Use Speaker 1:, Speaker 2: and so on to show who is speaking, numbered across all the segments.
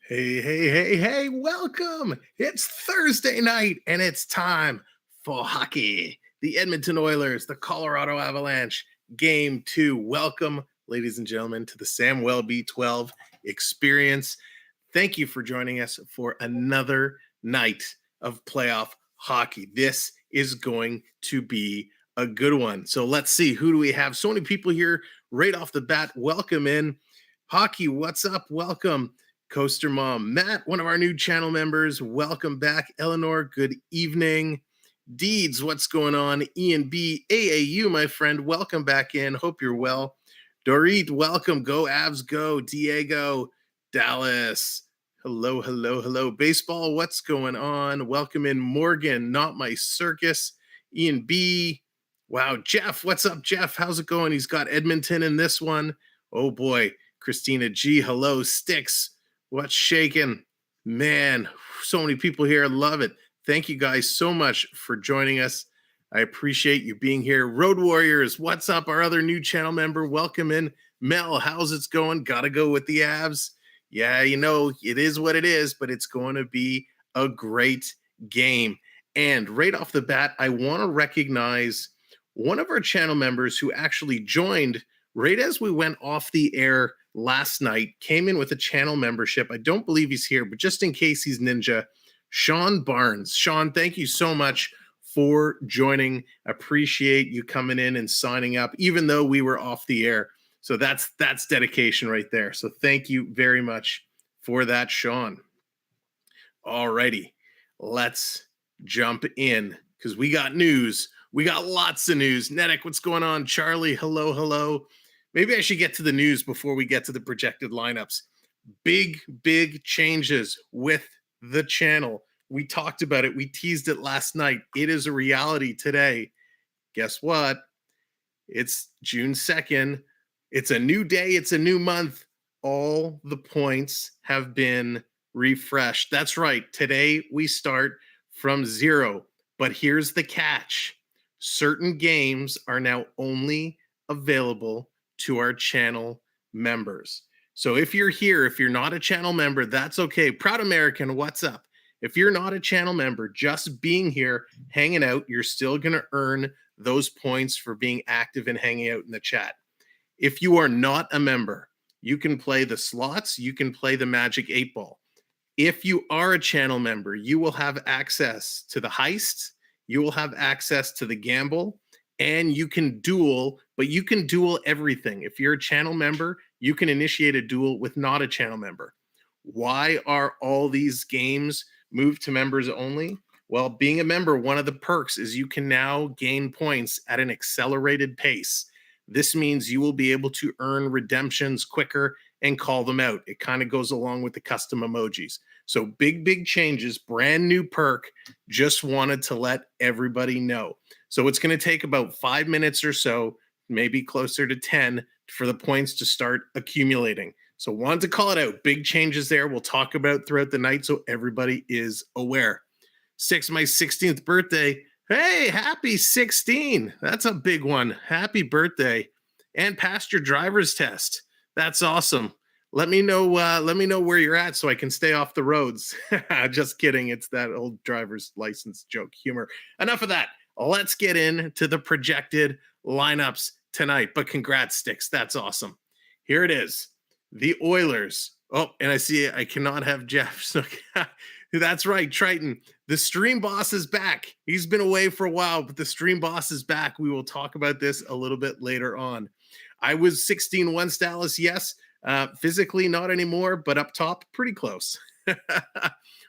Speaker 1: Hey, welcome. It's Thursday night and it's time for hockey. The Edmonton Oilers, the Colorado Avalanche, game 2. Welcome, ladies and gentlemen, to the Samwelb12 Experience. Thank you for joining us for another night of playoff hockey. This is going to be a good one. So let's see, who do we have? So many people here right off the bat. Welcome in. Hockey, what's up? Welcome. Coaster Mom, Matt, one of our new channel members. Welcome back. Eleanor, good evening. Deeds, what's going on? Ian B, AAU, my friend, welcome back in. Hope you're well. Dorit, welcome. Go Avs, go. Diego, Dallas. Hello. Baseball, what's going on? Welcome in. Morgan, not my circus. Ian B. Wow, Jeff, what's up, Jeff? How's it going? He's got Edmonton in this one. Oh boy. Christina G, hello. Sticks, what's shaking? Man, so many people here. Love it. Thank you guys so much for joining us. I appreciate you being here. Road Warriors, what's up? Our other new channel member, welcome in. Mel, how's it going? Gotta go with the Avs. Yeah, you know, it is what it is, but it's going to be a great game. And right off the bat, I want to recognize one of our channel members who actually joined right as we went off the air last night, came in with a channel membership. I don't believe he's here, but just in case he's ninja, Sean Barnes. Sean, thank you so much for joining. Appreciate you coming in and signing up, even though we were off the air. So that's dedication right there. So thank you very much for that, Sean. All righty, let's jump in because we got news. We got lots of news. Nedek, what's going on? Charlie, hello. Maybe I should get to the news before we get to the projected lineups. Big changes with the channel. We talked about it. We teased it last night. It is a reality today. Guess what? It's June 2nd. It's a new day. It's a new month. All the points have been refreshed. That's right. Today we start from 0. But here's the catch. Certain games are now only available to our channel members. So if you're here, if you're not a channel member, that's okay. Proud American, what's up? If you're not a channel member, just being here, hanging out, you're still going to earn those points for being active and hanging out in the chat. If you are not a member, you can play the slots, you can play the Magic 8 Ball. If you are a channel member, you will have access to the heist, you will have access to the gamble, and you can duel, but you can duel everything. If you're a channel member, you can initiate a duel with not a channel member. Why are all these games moved to members only? Well, being a member, one of the perks is you can now gain points at an accelerated pace. This means you will be able to earn redemptions quicker and call them out. It kind of goes along with the custom emojis. So big changes, brand new perk. Just wanted to let everybody know. So it's going to take about 5 minutes or so, maybe closer to 10, for the points to start accumulating. So wanted to call it out. Big changes there. We'll talk about throughout the night so everybody is aware. My 16th birthday. Hey, happy 16. That's a big one. Happy birthday. And passed your driver's test. That's awesome. Let me know where you're at so I can stay off the roads. Just kidding. It's that old driver's license joke humor. Enough of that. Let's get into the projected lineups tonight. But congrats, Sticks. That's awesome. Here it is. The Oilers. Oh, and I see I cannot have Jeff. So that's right, Triton. The stream boss is back. He's been away for a while, but the stream boss is back. We will talk about this a little bit later on. I was 16 once, Dallas. Yes. Physically, not anymore, but up top, pretty close.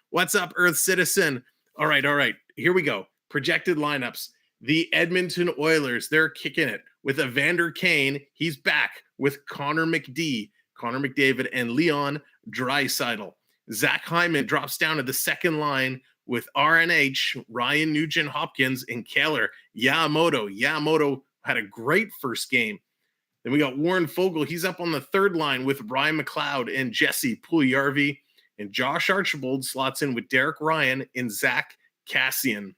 Speaker 1: What's up, Earth Citizen? All right. Here we go. Projected lineups. The Edmonton Oilers, they're kicking it with Evander Kane. He's back with Conor McDavid, and Leon Draisaitl. Zach Hyman drops down to the second line with RNH, Ryan Nugent-Hopkins, and Cale Makar. Yamamoto had a great first game. Then we got Warren Foegele. He's up on the third line with Ryan McLeod and Jesse Puljujarvi. And Josh Archibald slots in with Derek Ryan and Zach Cassian.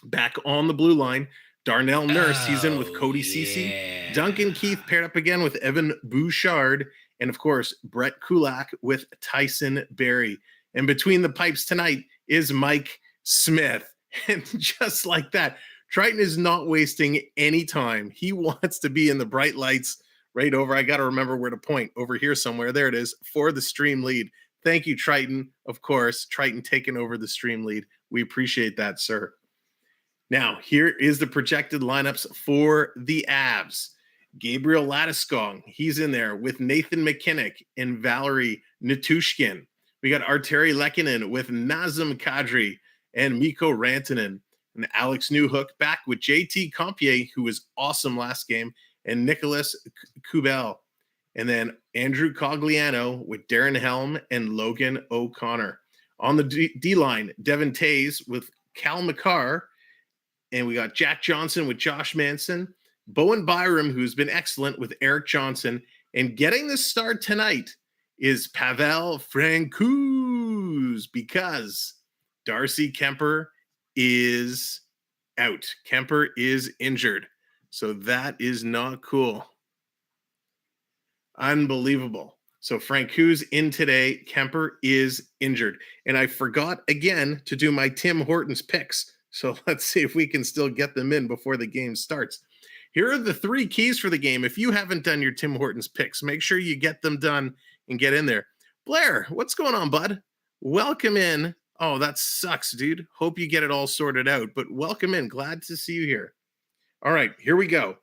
Speaker 1: Back on the blue line, Darnell Nurse. He's in with Cody Ceci. Duncan Keith paired up again with Evan Bouchard. and of course, Brett Kulak with Tyson Barrie. And between the pipes tonight is Mike Smith. And just like that, Triton is not wasting any time. He wants to be in the bright lights right over. I got to remember where to point, over here somewhere. There it is, for the stream lead. Thank you, Triton. Of course, Triton taking over the stream lead. We appreciate that, sir. Now, here is the projected lineups for the Avs. Gabriel Landeskog, he's in there with Nathan MacKinnon and Valerie Natushkin. We got Arturi Lehkonen with Nazem Kadri and Mikko Rantanen. And Alex Newhook back with JT Compier, who was awesome last game, and Nicholas Kubel. And then Andrew Cogliano with Darren Helm and Logan O'Connor. On the D-line, Devin Tays with Cale Makar. And we got Jack Johnson with Josh Manson. Bowen Byram, who's been excellent, with Eric Johnson. And getting the start tonight is Pavel Francouz, because Darcy Kemper is out. Kemper is injured. So that is not cool. Unbelievable. So Francouz in today. Kemper is injured. And I forgot again to do my Tim Hortons picks. So let's see if we can still get them in before the game starts. Here are the 3 keys for the game. If you haven't done your Tim Hortons picks, make sure you get them done and get in there. Blair, what's going on, bud? Welcome in. Oh, that sucks, dude. Hope you get it all sorted out, but welcome in. Glad to see you here. All right, here we go.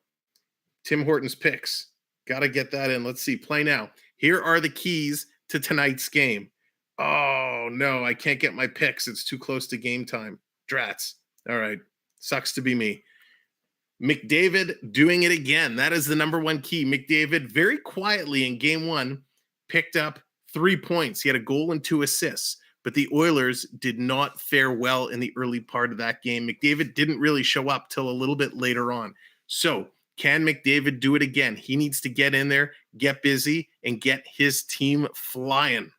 Speaker 1: Tim Hortons picks. Got to get that in. Let's see. Play now. Here are the keys to tonight's game. Oh, no, I can't get my picks. It's too close to game time. Drats. All right. Sucks to be me. McDavid doing it again. That is the number 1 key. McDavid very quietly in game 1 picked up 3 points. He had a goal and 2 assists, but the Oilers did not fare well in the early part of that game. McDavid didn't really show up till a little bit later on. So can McDavid do it again? He needs to get in there, get busy, and get his team flying.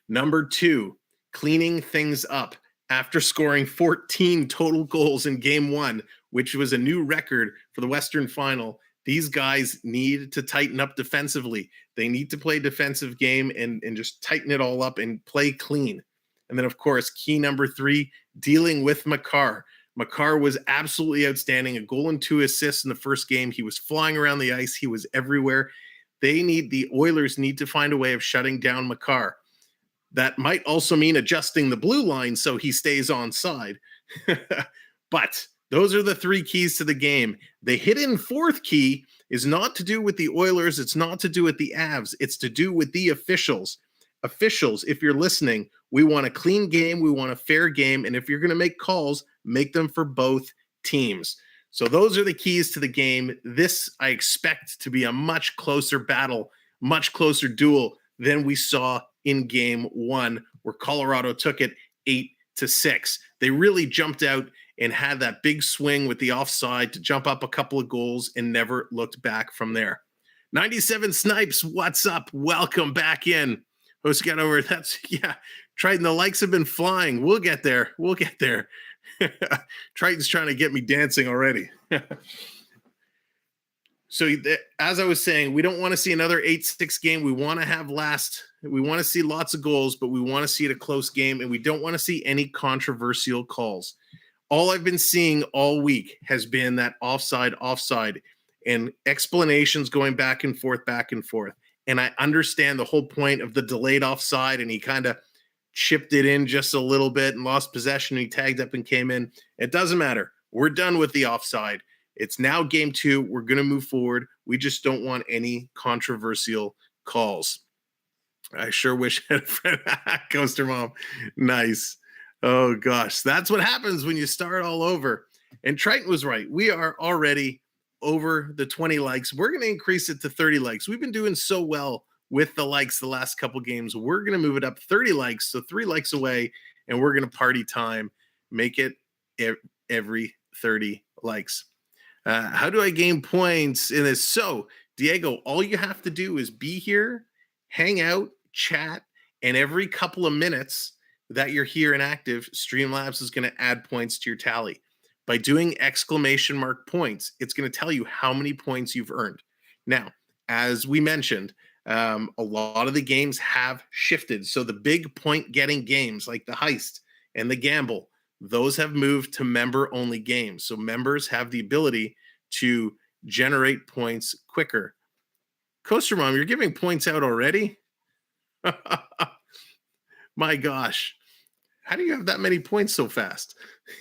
Speaker 1: Number 2, cleaning things up. After scoring 14 total goals in game 1, which was a new record for the Western Final, these guys need to tighten up defensively. They need to play defensive game and just tighten it all up and play clean. And then, of course, key number 3, dealing with Makar. Makar was absolutely outstanding. A goal and 2 assists in the first game. He was flying around the ice. He was everywhere. The Oilers need to find a way of shutting down Makar. That might also mean adjusting the blue line so he stays on side. But those are the 3 keys to the game. The hidden 4th key is not to do with the Oilers. It's not to do with the Avs. It's to do with the officials. Officials, if you're listening, we want a clean game. We want a fair game. And if you're going to make calls, make them for both teams. So those are the keys to the game. This, I expect to be a much closer battle, much closer duel than we saw in game 1, where Colorado took it 8-6. They really jumped out and had that big swing with the offside to jump up a couple of goals and never looked back from there. 97 Snipes, what's up? Welcome back in. Host got over. Triton, the likes have been flying. We'll get there. Triton's trying to get me dancing already. So as I was saying, we don't want to see another 8-6 game. We want to see lots of goals, but we want to see it a close game, and we don't want to see any controversial calls. All I've been seeing all week has been that offside, and explanations going back and forth. And I understand the whole point of the delayed offside, and he kind of chipped it in just a little bit and lost possession. And he tagged up and came in. It doesn't matter. We're done with the offside. It's now game 2. We're going to move forward. We just don't want any controversial calls. I sure wish I had a friend. Coaster Mom. Nice. Oh, gosh. That's what happens when you start all over. And Triton was right. We are already over the 20 likes. We're going to increase it to 30 likes. We've been doing so well with the likes the last couple games. We're going to move it up 30 likes, so 3 likes away, and we're going to party time. Make it every 30 likes. How do I gain points in this? So, Diego, all you have to do is be here, hang out, chat, and every couple of minutes that you're here and active, Streamlabs is going to add points to your tally. By doing exclamation mark points, it's going to tell you how many points you've earned. Now, as we mentioned, A lot of the games have shifted. So the big point getting games like the heist and the gamble, those have moved to member only games. So members have the ability to generate points quicker. Coaster Mom, you're giving points out already? My gosh. How do you have that many points so fast?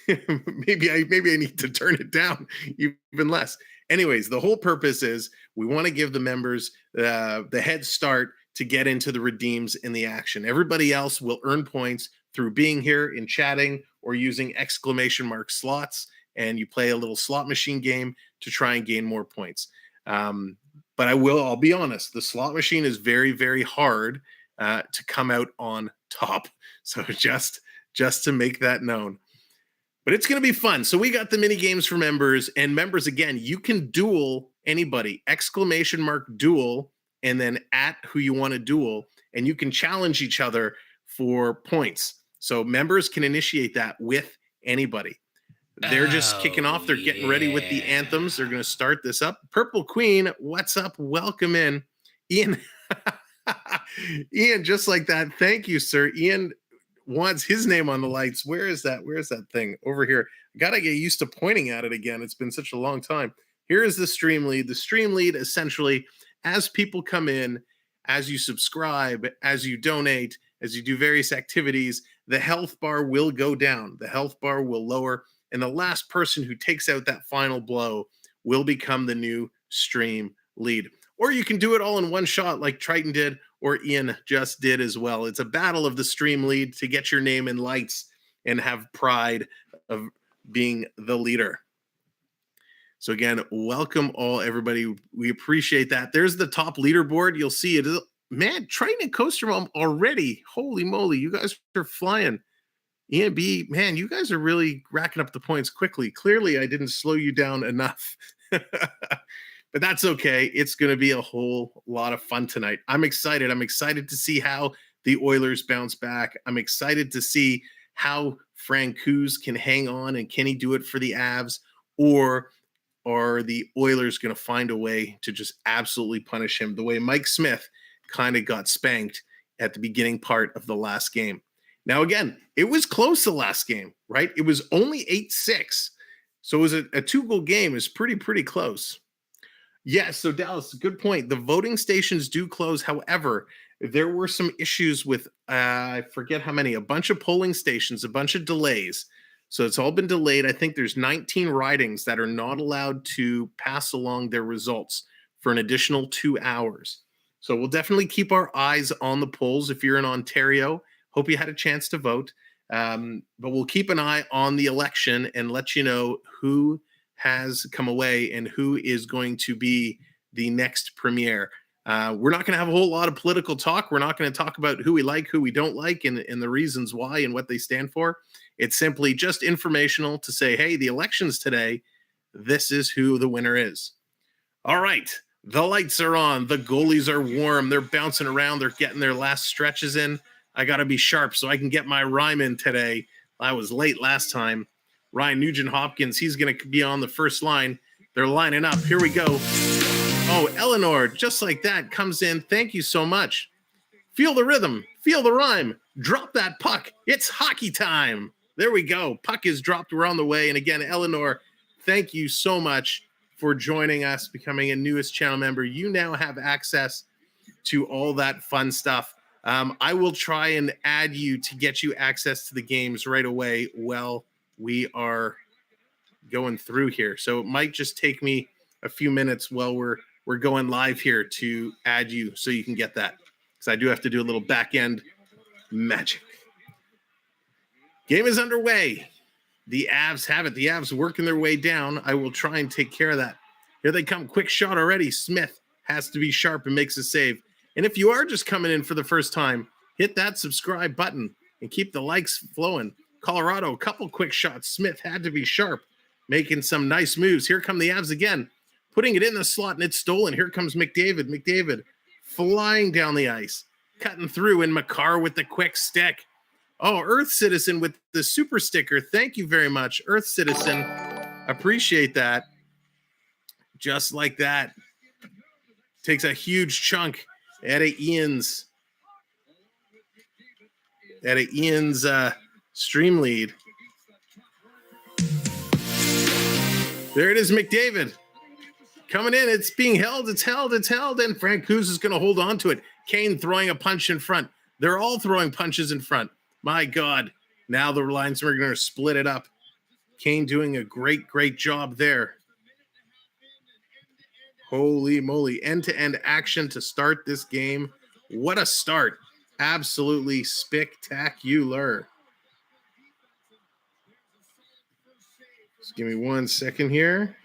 Speaker 1: maybe I need to turn it down even less. Anyways, the whole purpose is we want to give the members the head start to get into the redeems in the action. Everybody else will earn points through being here and chatting or using exclamation mark slots, and you play a little slot machine game to try and gain more points. But I'll be honest, the slot machine is very, very hard to come out on top. So just to make that known. But it's going to be fun. So we got the mini games for members, and members, again, you can duel anybody, exclamation mark duel, and then at who you want to duel, and you can challenge each other for points. So members can initiate that with anybody. They're just kicking off. They're getting ready with the anthems. They're going to start this up. Purple Queen, what's up? Welcome in. Ian, Ian, just like that. Thank you, sir. Ian wants his name on the lights. Where is that? Where's that thing? Over here. Gotta get used to pointing at it again. It's been such a long time. Here is the stream lead. The stream lead, essentially, as people come in, as you subscribe, as you donate, as you do various activities, the health bar will go down. The health bar will lower. And the last person who takes out that final blow will become the new stream lead. Or you can do it all in one shot like Triton did, or Ian just did as well. It's a battle of the stream lead to get your name in lights and have pride of being the leader. So again, welcome all, everybody. We appreciate that. There's the top leaderboard. You'll see it. Man, Triton and Coaster Mom already. Holy moly, you guys are flying. Ian B, man, you guys are really racking up the points quickly. Clearly, I didn't slow you down enough. But that's okay. It's going to be a whole lot of fun tonight. I'm excited. I'm excited to see how the Oilers bounce back. I'm excited to see how Francouz can hang on, and can he do it for the Avs, or are the Oilers going to find a way to just absolutely punish him the way Mike Smith kind of got spanked at the beginning part of the last game. Now, again, it was close the last game, right? It was only 8-6. So it was a 2-goal game. It was pretty close. Yes, so Dallas, good point. The voting stations do close. However, there were some issues with, I forget how many, a bunch of polling stations, a bunch of delays. So it's all been delayed. I think there's 19 ridings that are not allowed to pass along their results for an additional 2 hours. So we'll definitely keep our eyes on the polls. If you're in Ontario, hope you had a chance to vote. But we'll keep an eye on the election and let you know who has come away and who is going to be the next premier. We're not going to have a whole lot of political talk. We're not going to talk about who we like, who we don't like, and the reasons why and what they stand for. It's simply just informational to say, hey, the election's today. This is who the winner is. All right. The lights are on. The goalies are warm. They're bouncing around. They're getting their last stretches in. I got to be sharp so I can get my rhyme in today. I was late last time. Ryan Nugent-Hopkins, he's going to be on the first line. They're lining up. Here we go. Oh, Eleanor, just like that, comes in. Thank you so much. Feel the rhythm. Feel the rhyme. Drop that puck. It's hockey time. There we go. Puck is dropped. We're on the way. And again, Eleanor, thank you so much for joining us, becoming a newest channel member. You now have access to all that fun stuff. I will try and add you to get you access to the games right away. Well, we are going through here. So it might just take me a few minutes while we're going live here to add you so you can get that. Because I do have to do a little back end magic. Game is underway. The Avs have it. The Avs working their way down. I will try and take care of that. Here they come. Quick shot already. Smith has to be sharp and makes a save. And if you are just coming in for the first time, hit that subscribe button and keep the likes flowing. Colorado, a couple quick shots. Smith had to be sharp, making some nice moves. Here come the Avs again, putting it in the slot, and it's stolen. Here comes McDavid. McDavid flying down the ice, cutting through, and Makar with the quick stick. Oh, Earth Citizen with the super sticker. Thank you very much, Earth Citizen. Appreciate that. Just like that. Takes a huge chunk Out of Ian's stream lead. There it is, McDavid. Coming in, it's being held, it's held, and Francouz is going to hold on to it. Kane throwing a punch in front. They're all throwing punches in front. My God. Now the linesmen are going to split it up. Kane doing a great job there. Holy moly. End-to-end action to start this game. What a start. Absolutely spectacular. Just give me 1 second here.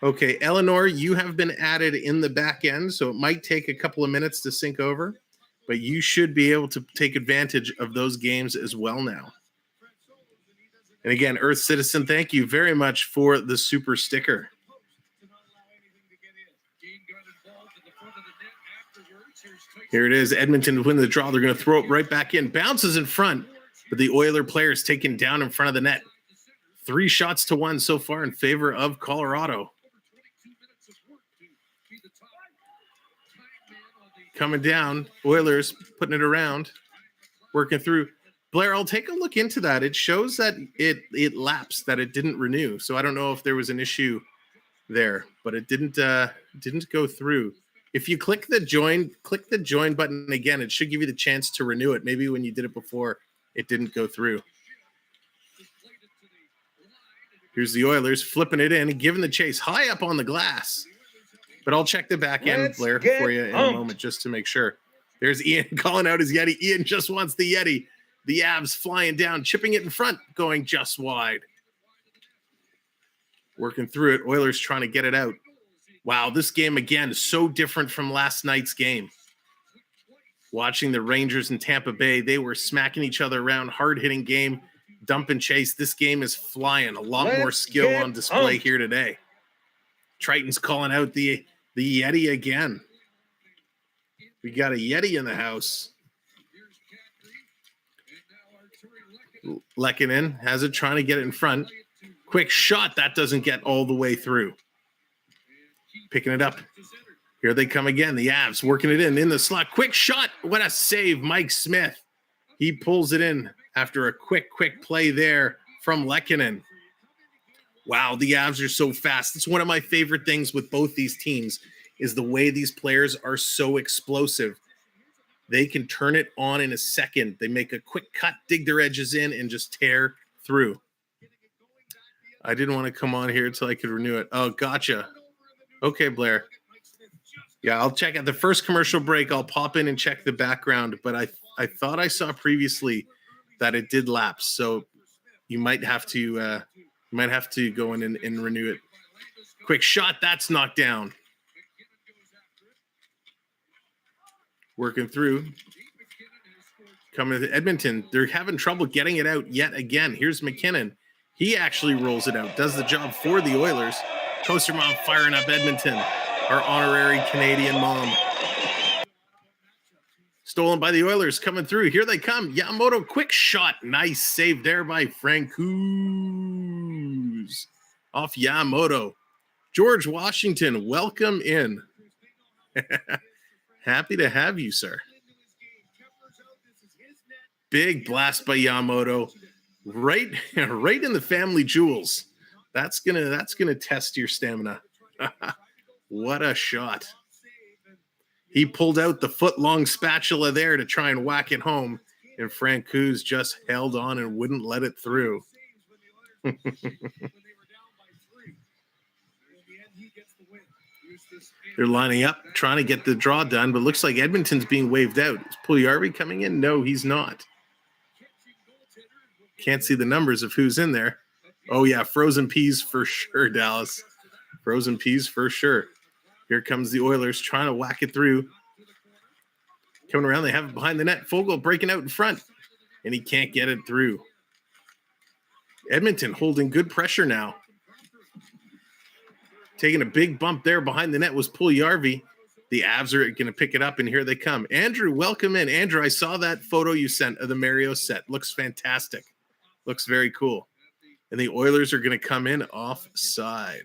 Speaker 1: Okay, Eleanor, you have been added in the back end, so it might take a couple of minutes to sync over, but you should be able to take advantage of those games as well now. And again, Earth Citizen, thank you very much for the super sticker. Here it is. Edmonton to win the draw. They're going to throw it right back in. Bounces in front, but the Oiler players taken down in front of the net. 3 shots to 1 so far in favor of Colorado. Coming down, Oilers putting it around, working through. Blair, I'll take a look into that. It shows that it lapsed, that it didn't renew. So I don't know if there was an issue there, but it didn't go through. If you click the join button again, it should give you the chance to renew it. Maybe when you did it before, it didn't go through. Here's the Oilers flipping it in and giving the chase high up on the glass. But I'll check the back end, Blair, for you in a moment just to make sure. There's Ian calling out his Yeti. Ian just wants the Yeti. The Avs flying down, chipping it in front, going just wide. Working through it. Oilers trying to get it out. Wow, this game, again, is so different from last night's game. Watching the Rangers in Tampa Bay, they were smacking each other around. Hard-hitting game, dump and chase. This game is flying. A lot more skill on display here today. Triton's calling out the Yeti again. We got a Yeti in the house. Lehkonen has it, trying to get it in front. Quick shot. That doesn't get all the way through. Picking it up. Here they come again. The Avs working it in the slot. Quick shot. What a save, Mike Smith. He pulls it in after a quick play there from Lehkonen. Wow, the Avs are so fast. It's one of my favorite things with both these teams is the way these players are so explosive. They can turn it on in a second. They make a quick cut, dig their edges in, and just tear through. I didn't want to come on here until I could renew it. Oh, gotcha. Okay, Blair. Yeah, I'll check at the first commercial break. I'll pop in and check the background, but I thought I saw previously that it did lapse, so you might have to go in and renew it. Quick shot, that's knocked down. Working through. Coming to Edmonton. They're having trouble getting it out yet again. Here's MacKinnon. He actually rolls it out. Does the job for the Oilers. Coaster Mom firing up Edmonton. Our honorary Canadian mom. Stolen by the Oilers coming through. Here they come. Yamamoto, quick shot. Nice save there by Francouz. Off Yamamoto. George Washington, welcome in. Happy to have you, sir. Big blast by Yamamoto. Right in the family jewels. That's gonna test your stamina. What a shot. He pulled out the foot-long spatula there to try and whack it home, and Francouz just held on and wouldn't let it through. They're lining up, trying to get the draw done, but looks like Edmonton's being waved out. Is Puljujarvi coming in? No, he's not. Can't see the numbers of who's in there. Oh, yeah, frozen peas for sure, Dallas. Frozen peas for sure. Here comes the Oilers trying to whack it through. Coming around, they have it behind the net. Fogle breaking out in front, and he can't get it through. Edmonton holding good pressure now. Taking a big bump there behind the net was Puljujarvi. The Avs are going to pick it up, and here they come. Andrew, welcome in. Andrew, I saw that photo you sent of the Mario set. Looks fantastic. Looks very cool. And the Oilers are going to come in offside.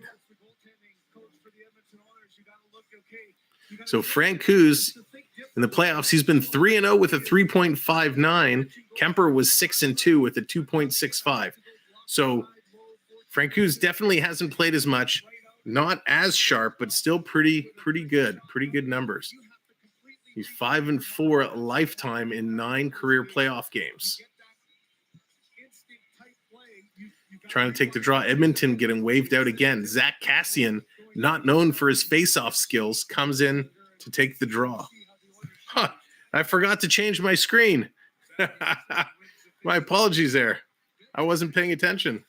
Speaker 1: So Francouz in the playoffs, he's been 3-0 with a 3.59. Kemper was 6-2 with a 2.65. So Francouz definitely hasn't played as much, not as sharp, but still pretty good. Pretty good numbers. He's 5-4 lifetime in 9 career playoff games. Trying to take the draw. Edmonton getting waved out again. Zach Kassian, not known for his face-off skills, comes in to take the draw. Huh, I forgot to change my screen. My apologies there. I wasn't paying attention.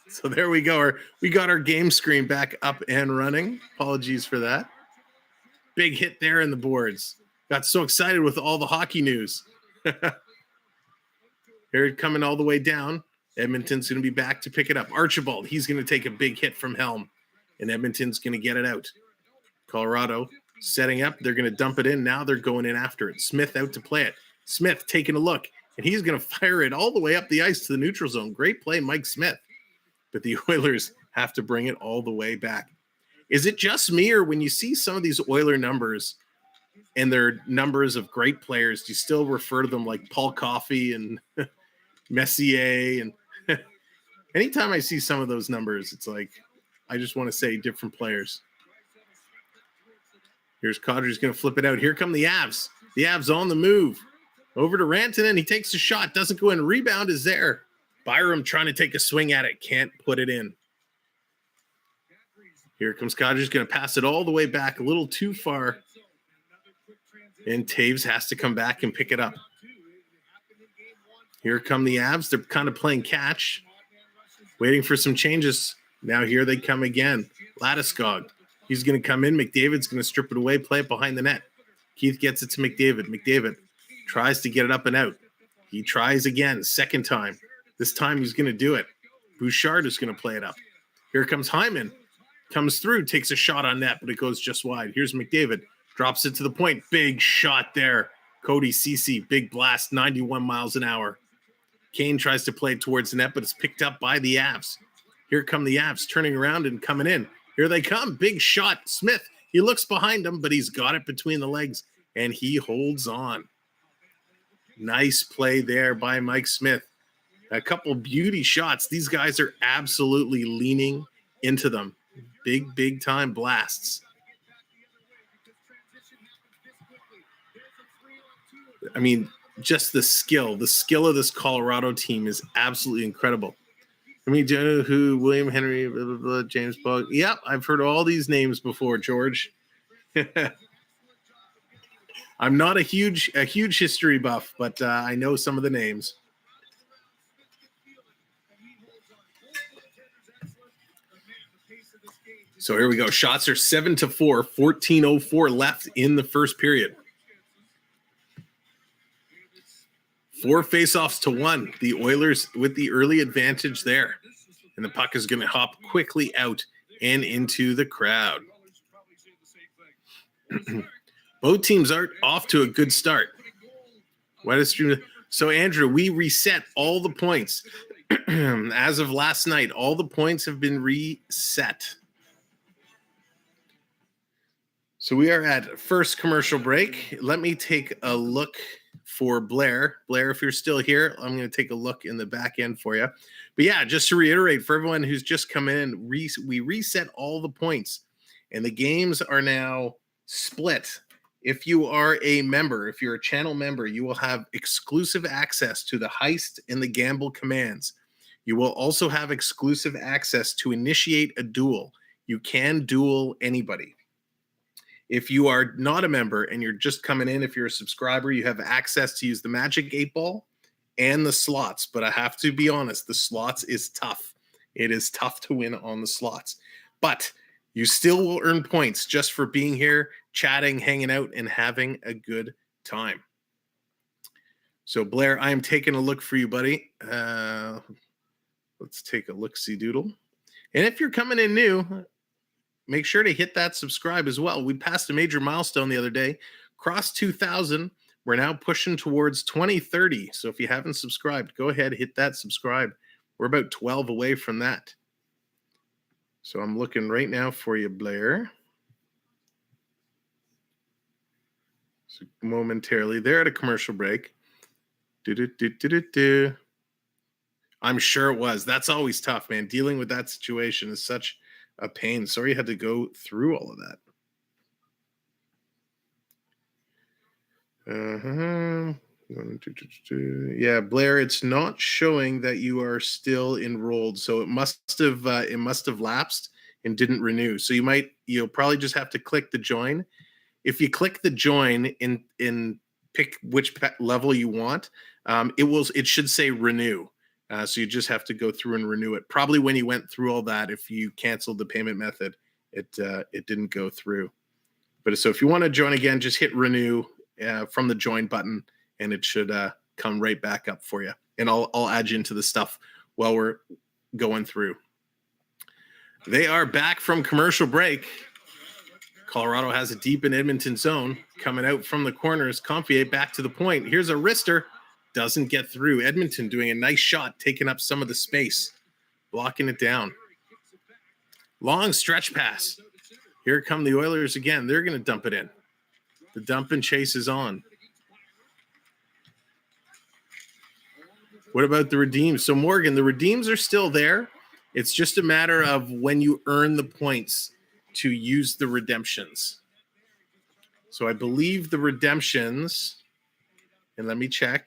Speaker 1: So there we go. We got our game screen back up and running. Apologies for that. Big hit there in the boards. Got so excited with all the hockey news. Here coming all the way down. Edmonton's going to be back to pick it up. Archibald, he's going to take a big hit from Helm, and Edmonton's going to get it out. Colorado setting up. They're going to dump it in. Now they're going in after it. Smith out to play it. Smith taking a look, and he's going to fire it all the way up the ice to the neutral zone. Great play, Mike Smith. But the Oilers have to bring it all the way back. Is it just me, or when you see some of these Oiler numbers and their numbers of great players, do you still refer to them like Paul Coffey and Messier? And anytime I see some of those numbers, it's like I just want to say different players. Here's Kadri's going to flip it out. Here come the Avs. The Avs on the move. Over to Rantanen. He takes a shot. Doesn't go in. Rebound is there. Byram trying to take a swing at it. Can't put it in. Here comes Kadri's going to pass it all the way back. A little too far. And Taves has to come back and pick it up. Here come the Avs. They're kind of playing catch. Waiting for some changes. Now here they come again. Landeskog. He's going to come in. McDavid's going to strip it away, play it behind the net. Keith gets it to McDavid. McDavid tries to get it up and out. He tries again, second time. This time he's going to do it. Bouchard is going to play it up. Here comes Hyman. Comes through, takes a shot on net, but it goes just wide. Here's McDavid. Drops it to the point. Big shot there. Cody Ceci, big blast, 91 miles an hour. Kane tries to play it towards the net, but it's picked up by the Avs. Here come the Avs turning around and coming in. Here they come. Big shot. Smith. He looks behind him, but he's got it between the legs, and he holds on. Nice play there by Mike Smith. A couple beauty shots. These guys are absolutely leaning into them. Big time blasts. I mean, just the skill of this Colorado team is absolutely incredible. I mean, do you know who William Henry, blah, blah, blah, James Bog? Yep, I've heard all these names before, George. I'm not a huge history buff, but I know some of the names. So here we go. Shots are 7-4, 14:04 left in the first period. 4 faceoffs to 1. The Oilers with the early advantage there. And the puck is going to hop quickly out and into the crowd. Both teams are off to a good start. So, Andrew, we reset all the points. As of last night, all the points have been reset. So we are at first commercial break. Let me take a look for Blair. Blair, if you're still here, I'm going to take a look in the back end for you. But yeah, just to reiterate for everyone who's just come in, we reset all the points, and the games are now split. If you are a member, if you're a channel member, you will have exclusive access to the heist and the gamble commands. You will also have exclusive access to initiate a duel. You can duel anybody. If you are not a member and you're just coming in, if you're a subscriber, you have access to use the Magic 8-Ball and the slots. But I have to be honest, the slots is tough. It is tough to win on the slots. But you still will earn points just for being here, chatting, hanging out, and having a good time. So, Blair, I am taking a look for you, buddy. Let's take a look-see doodle. And if you're coming in new, make sure to hit that subscribe as well. We passed a major milestone the other day. Crossed 2,000. We're now pushing towards 2030. So if you haven't subscribed, go ahead, hit that subscribe. We're about 12 away from that. So I'm looking right now for you, Blair. So momentarily, they're at a commercial break. I'm sure it was. That's always tough, man. Dealing with that situation is such a pain. Sorry you had to go through all of that. Yeah, Blair, it's not showing that you are still enrolled, so it must have lapsed and didn't renew. So you'll probably just have to click the join. If you click the join in pick which level you want, it should say renew. So you just have to go through and renew it. Probably when you went through all that, if you canceled the payment method, it didn't go through. But so if you want to join again, just hit renew from the join button, and it should come right back up for you. And I'll add you into the stuff while we're going through. They are back from commercial break. Colorado has a deep in Edmonton zone. Coming out from the corners, Compier back to the point. Here's a wrister. Doesn't get through. Edmonton doing a nice shot, taking up some of the space, blocking it down. Long stretch pass. Here come the Oilers again. They're going to dump it in. The dump and chase is on. What about the redeems? So, Morgan, the redeems are still there. It's just a matter of when you earn the points to use the redemptions. So I believe the redemptions, and let me check.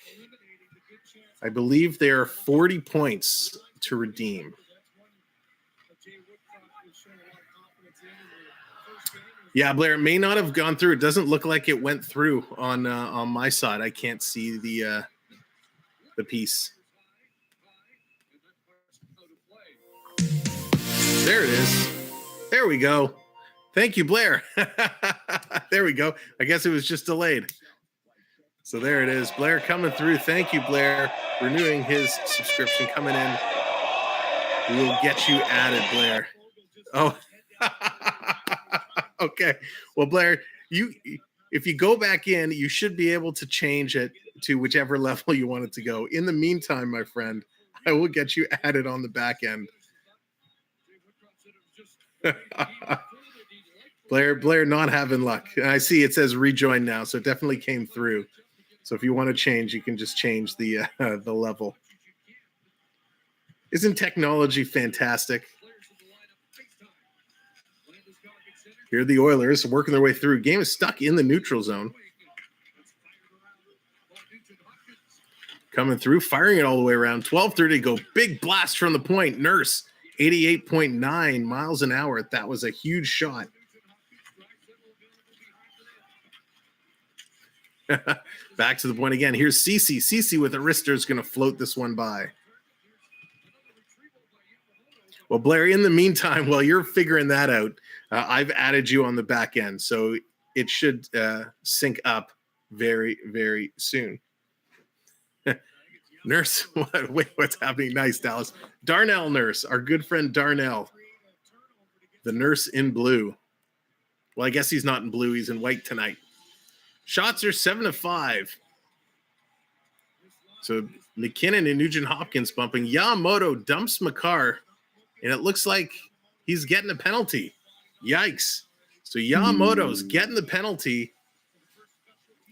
Speaker 1: I believe there are 40 points to redeem. Yeah, Blair, it may not have gone through. It doesn't look like it went through on my side. I can't see the piece. There it is. There we go. Thank you, Blair. There we go. I guess it was just delayed. So there it is. Blair coming through. Thank you, Blair. Renewing his subscription, coming in. We will get you added, Blair. Oh, okay. Well, Blair, if you go back in, you should be able to change it to whichever level you want it to go. In the meantime, my friend, I will get you added on the back end. Blair not having luck. I see it says rejoin now, so it definitely came through. So if you want to change, you can just change the level. Isn't technology fantastic? Here are the Oilers working their way through. Game is stuck in the neutral zone. Coming through, firing it all the way around. 12:30 to go. Big blast from the point. Nurse, 88.9 miles an hour. That was a huge shot. Back to the point again. Here's Cece. Cece with a wrister is going to float this one by. Well, Blair, in the meantime, while you're figuring that out, I've added you on the back end, so it should sync up very, very soon. Nurse, wait, what's happening? Nice, Dallas. Darnell Nurse, our good friend Darnell. The nurse in blue. Well, I guess he's not in blue. He's in white tonight. Shots are 7-5. So McKinnon and Nugent Hopkins bumping. Yamamoto dumps Makar, and it looks like he's getting a penalty. Yikes. So Yamamoto's getting the penalty.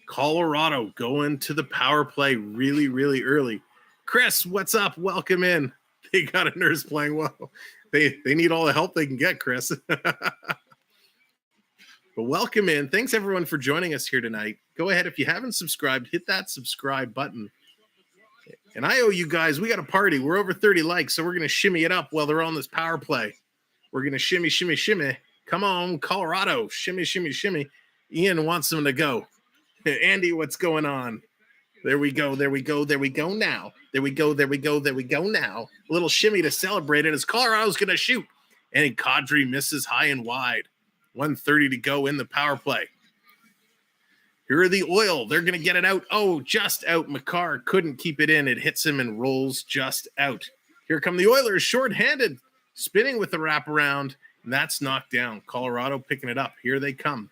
Speaker 1: Colorado going to the power play really, really early. Chris, what's up? Welcome in. They got a nurse playing well. They need all the help they can get, Chris. But welcome in. Thanks, everyone, for joining us here tonight. Go ahead. If you haven't subscribed, hit that subscribe button. And I owe you guys, we got a party. We're over 30 likes, so we're going to shimmy it up while they're on this power play. We're going to shimmy, shimmy, shimmy. Come on, Colorado. Shimmy, shimmy, shimmy. Ian wants them to go. Andy, what's going on? There we go. There we go. There we go now. There we go. There we go. There we go now. A little shimmy to celebrate it as Colorado's going to shoot. And Kadri misses high and wide. 1:30 to go in the power play. Here are the Oil. They're going to get it out. Oh, just out. Makar couldn't keep it in. It hits him and rolls just out. Here come the Oilers, shorthanded, spinning with the wraparound, and that's knocked down. Colorado picking it up. Here they come.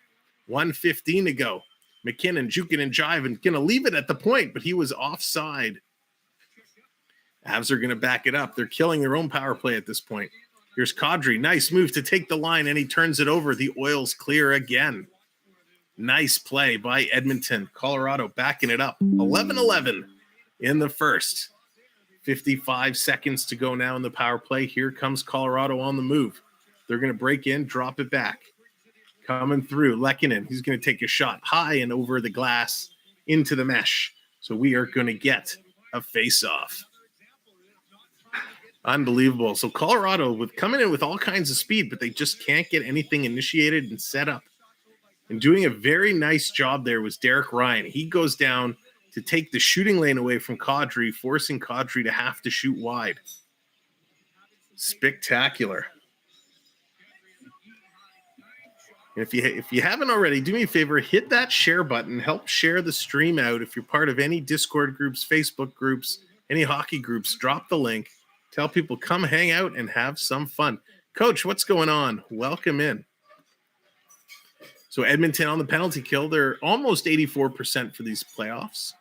Speaker 1: 1:15 to go. McKinnon juking and jiving, going to leave it at the point, but he was offside. Avs are going to back it up. They're killing their own power play at this point. Here's Kadri. Nice move to take the line, and he turns it over. The Oils clear again. Nice play by Edmonton. Colorado backing it up. 11-11 in the first. 55 seconds to go now in the power play. Here comes Colorado on the move. They're going to break in, drop it back. Coming through, MacKinnon. He's going to take a shot high and over the glass into the mesh. So we are going to get a face-off. Unbelievable. So Colorado with coming in with all kinds of speed, but they just can't get anything initiated and set up. And doing a very nice job there was Derek Ryan. He goes down to take the shooting lane away from Kadri, forcing Kadri to have to shoot wide. Spectacular. If you haven't already, do me a favor, hit that share button. Help share the stream out. If you're part of any Discord groups, Facebook groups, any hockey groups, drop the link. Tell people, come hang out and have some fun. Coach, what's going on? Welcome in. So Edmonton on the penalty kill. They're almost 84% for these playoffs.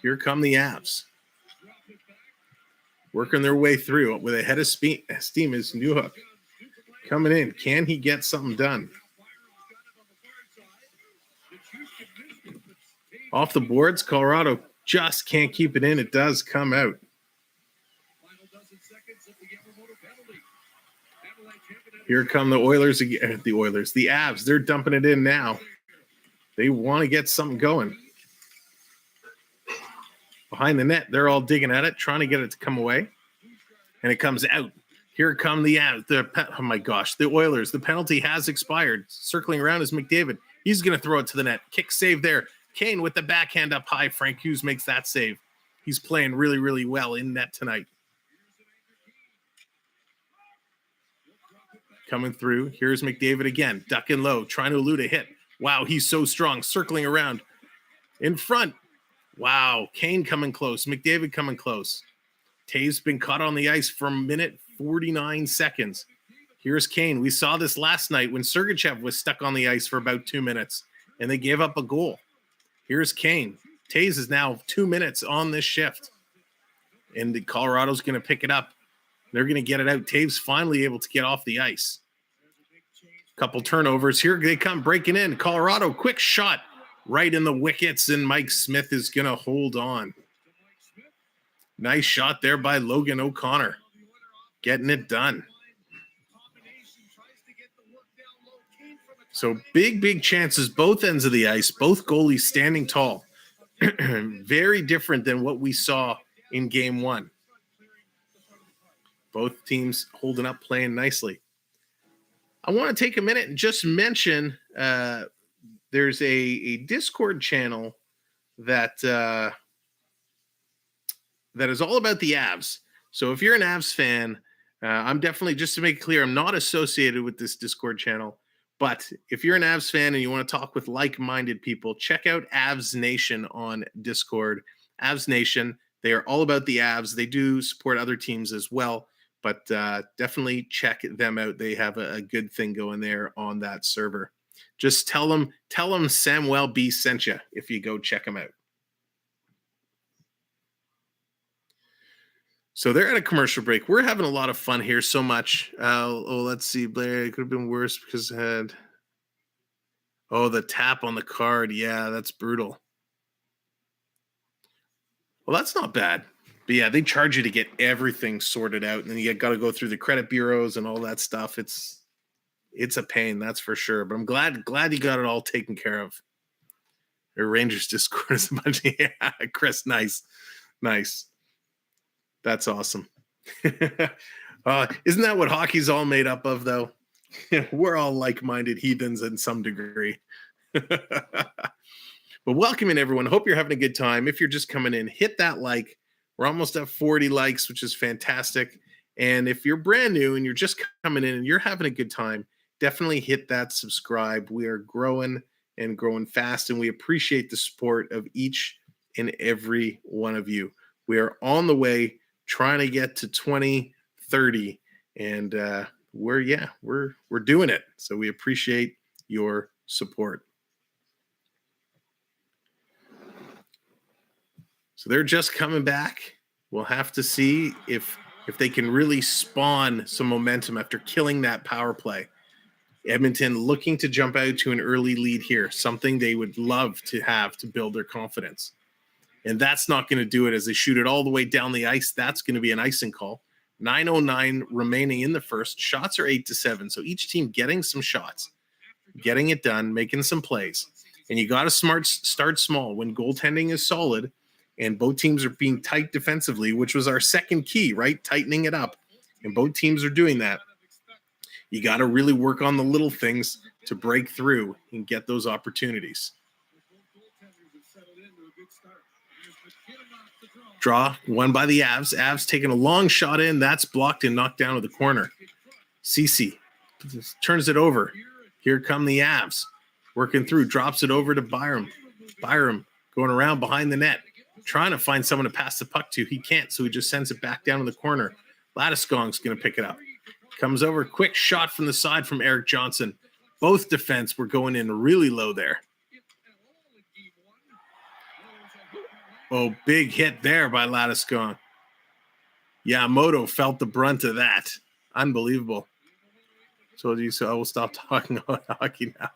Speaker 1: Here come the Avs. Working their way through with a head of steam is Newhook. Coming in. Can he get something done? Off the boards, Colorado just can't keep it in. It does come out. Here come the Oilers again. The Avs, they're dumping it in now. They want to get something going. Behind the net, they're all digging at it, trying to get it to come away. And it comes out. Here come the Avs. Oh my gosh, the Oilers. The penalty has expired. Circling around is McDavid. He's going to throw it to the net. Kick save there. Kane with the backhand up high. Frank Hughes makes that save. He's playing really, really well in net tonight. Coming through. Here's McDavid again. Ducking low. Trying to elude a hit. Wow, he's so strong. Circling around. In front. Wow, Kane coming close. McDavid coming close. Taves been caught on the ice for a minute 49 seconds. Here's Kane. We saw this last night when Sergachev was stuck on the ice for about 2 minutes, and they gave up a goal. Here's Kane. Taves is now 2 minutes on this shift, and the Colorado's going to pick it up. They're going to get it out. Taves finally able to get off the ice. Couple turnovers. Here they come breaking in. Colorado, quick shot right in the wickets, and Mike Smith is going to hold on. Nice shot there by Logan O'Connor. Getting it done. So big chances, both ends of the ice, both goalies standing tall. Very different than what we saw in game one. Both teams holding up, playing nicely. I want to take a minute and just mention there's a Discord channel that is all about the Avs. So if you're an Avs fan, I'm definitely, just to make it clear, I'm not associated with this Discord channel. But if you're an Avs fan and you want to talk with like-minded people, check out Avs Nation on Discord. Avs Nation, they are all about the Avs. They do support other teams as well, but definitely check them out. They have a good thing going there on that server. Just tell them Samwelb sent you if you go check them out. So they're at a commercial break. We're having a lot of fun here so much. Let's see, Blair. It could have been worse because it had... the tap on the card. Yeah, that's brutal. Well, that's not bad. But yeah, they charge you to get everything sorted out. And then you got to go through the credit bureaus and all that stuff. It's a pain, that's for sure. But I'm glad you got it all taken care of. Your Rangers Discord is a bunch of... Yeah, Chris, nice. That's awesome. Isn't that what hockey's all made up of, though? We're all like-minded heathens in some degree. But welcome in, everyone. Hope you're having a good time. If you're just coming in, hit that like. We're almost at 40 likes, which is fantastic. And if you're brand new and you're just coming in and you're having a good time, definitely hit that subscribe. We are growing and growing fast, and we appreciate the support of each and every one of you. We are on the way, trying to get to 20, 30, and we're doing it. So we appreciate your support. So they're just coming back. We'll have to see if if they can really spawn some momentum after killing that power play. Edmonton looking to jump out to an early lead here, something they would love to have to build their confidence. And that's not going to do it as they shoot it all the way down the ice. That's going to be an icing call. 9:09 remaining in the first. Shots are 8-7. So each team getting some shots, getting it done, making some plays. And you got to start small when goaltending is solid and both teams are being tight defensively, which was our second key, right? Tightening it up. And both teams are doing that. You got to really work on the little things to break through and get those opportunities. Draw, won by the Avs. Avs taking a long shot in. That's blocked and knocked down to the corner. Cece turns it over. Here come the Avs. Working through, drops it over to Byram. Byram going around behind the net, trying to find someone to pass the puck to. He can't, so he just sends it back down to the corner. Landeskog's going to pick it up. Comes over, quick shot from the side from Eric Johnson. Both defense were going in really low there. Oh, big hit there by Landeskog. Yamamoto felt the brunt of that. Unbelievable. So I will stop talking about hockey now.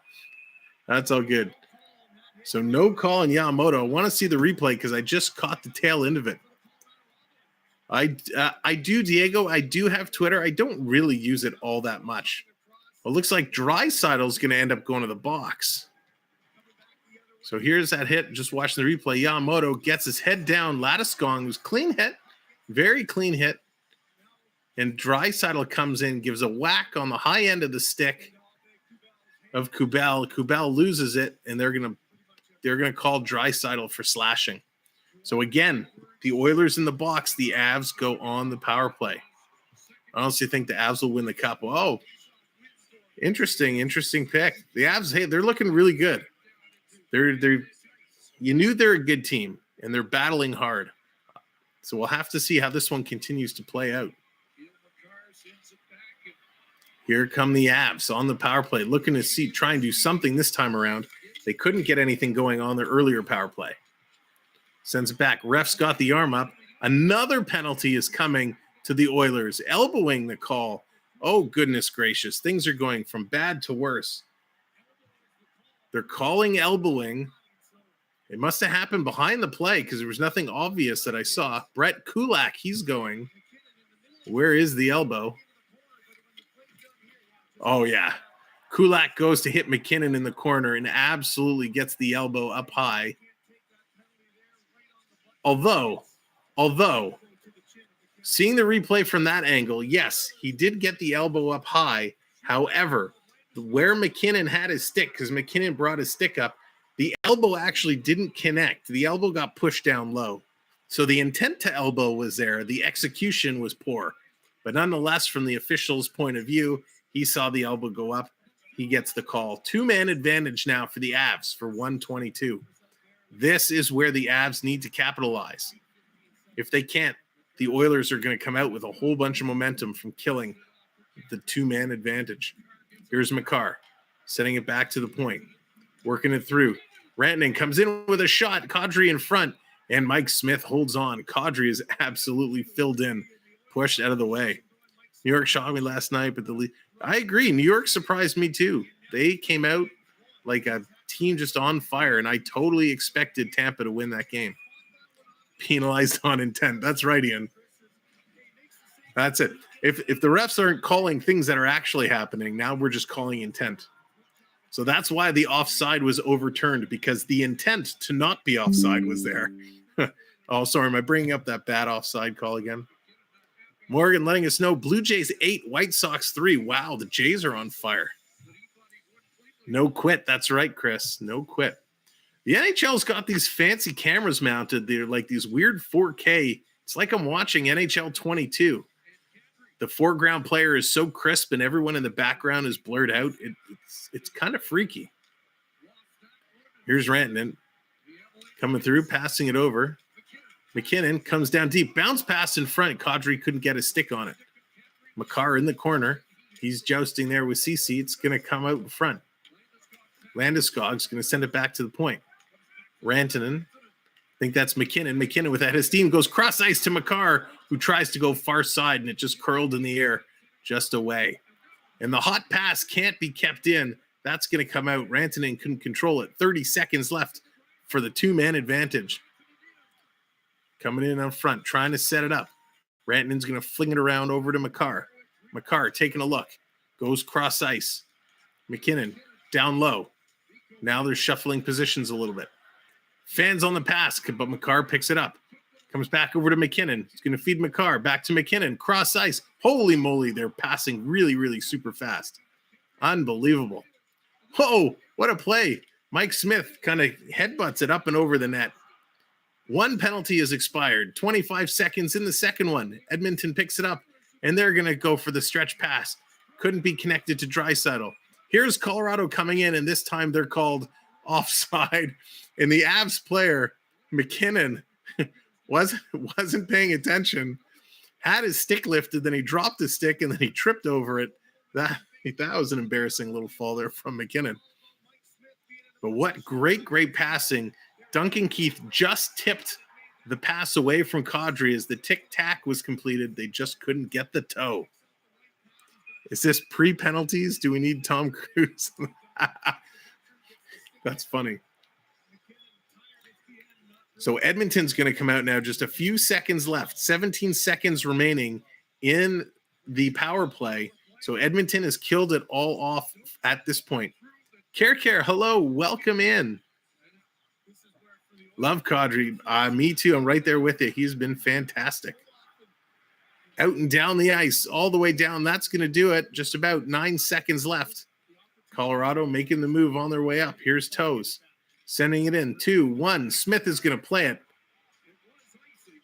Speaker 1: That's all good. So no call on Yamamoto. I want to see the replay because I just caught the tail end of it. I do, Diego. I do have Twitter. I don't really use it all that much. Well, it looks like Draisaitl is going to end up going to the box. So here's that hit. Just watching the replay. Yamamoto gets his head down. Landeskog was clean hit. Very clean hit. And Draisaitl comes in, gives a whack on the high end of the stick of Kubel. Kubel loses it, and they're gonna call Draisaitl for slashing. So again, the Oilers in the box, the Avs go on the power play. I honestly think the Avs will win the cup. Oh, interesting pick. The Avs, hey, they're looking really good. You knew they're a good team, and they're battling hard. So we'll have to see how this one continues to play out. Here come the Avs on the power play, looking to try and do something this time around. They couldn't get anything going on their earlier power play. Sends it back. Ref's got the arm up. Another penalty is coming to the Oilers, elbowing the call. Oh, goodness gracious. Things are going from bad to worse. They're calling elbowing. It must have happened behind the play because there was nothing obvious that I saw. Brett Kulak, he's going. Where is the elbow? Oh, yeah. Kulak goes to hit MacKinnon in the corner and absolutely gets the elbow up high. Although, seeing the replay from that angle, yes, he did get the elbow up high. However, where MacKinnon had his stick, because MacKinnon brought his stick up, the elbow actually didn't connect. The elbow got pushed down low. So the intent to elbow was there. The execution was poor. But nonetheless, from the official's point of view, he saw the elbow go up. He gets the call. 2-man advantage now for the Avs for 122. This is where the Avs need to capitalize. If they can't, the Oilers are going to come out with a whole bunch of momentum from killing the 2-man advantage. Here's Makar, setting it back to the point, working it through. Rantanen comes in with a shot. Kadri in front, and Mike Smith holds on. Kadri is absolutely filled in, pushed out of the way. New York shocked me last night, but I agree. New York surprised me too. They came out like a team just on fire, and I totally expected Tampa to win that game. Penalized on intent. That's right, Ian. That's it. If the refs aren't calling things that are actually happening, now we're just calling intent. So that's why the offside was overturned, because the intent to not be offside was there. Oh, sorry. Am I bringing up that bad offside call again? Morgan letting us know Blue Jays 8, White Sox 3. Wow, the Jays are on fire. No quit. That's right, Chris. No quit. The NHL's got these fancy cameras mounted. They're like these weird 4K. It's like I'm watching NHL 22. The foreground player is so crisp and everyone in the background is blurred out. It's kind of freaky. Here's Rantanen coming through, passing it over. MacKinnon comes down deep. Bounce pass in front. Kadri couldn't get a stick on it. Makar in the corner. He's jousting there with Cece. It's going to come out in front. Landeskog's going to send it back to the point. Rantanen think that's MacKinnon. MacKinnon with that. His team goes cross ice to Makar, who tries to go far side, and it just curled in the air just away. And the hot pass can't be kept in. That's going to come out. Rantanen couldn't control it. 30 seconds left for the two-man advantage. Coming in on front, trying to set it up. Rantanen's going to fling it around over to Makar. Makar taking a look. Goes cross ice. MacKinnon down low. Now they're shuffling positions a little bit. Fans on the pass, but Makar picks it up. Comes back over to MacKinnon. He's going to feed Makar. Back to MacKinnon. Cross ice. Holy moly, they're passing really, really super fast. Unbelievable. Oh, what a play. Mike Smith kind of headbutts it up and over the net. One penalty is expired. 25 seconds in the second one. Edmonton picks it up, and they're going to go for the stretch pass. Couldn't be connected to Draisaitl. Here's Colorado coming in, and this time they're called offside. And the Avs player, MacKinnon, wasn't paying attention, had his stick lifted, then he dropped his stick, and then he tripped over it. That was an embarrassing little fall there from MacKinnon. But what great passing. Duncan Keith just tipped the pass away from Kadri as the tic-tac was completed. They just couldn't get the toe. Is this pre-penalties? Do we need Tom Cruise? That's funny. So Edmonton's going to come out now. Just a few seconds left. 17 seconds remaining in the power play. So Edmonton has killed it all off at this point. Care, hello. Welcome in. Love Kadri. Me too. I'm right there with you. He's been fantastic. Out and down the ice, all the way down. That's going to do it. Just about 9 seconds left. Colorado making the move on their way up. Here's Toes. Sending it in. 2-1. Smith is going to play it.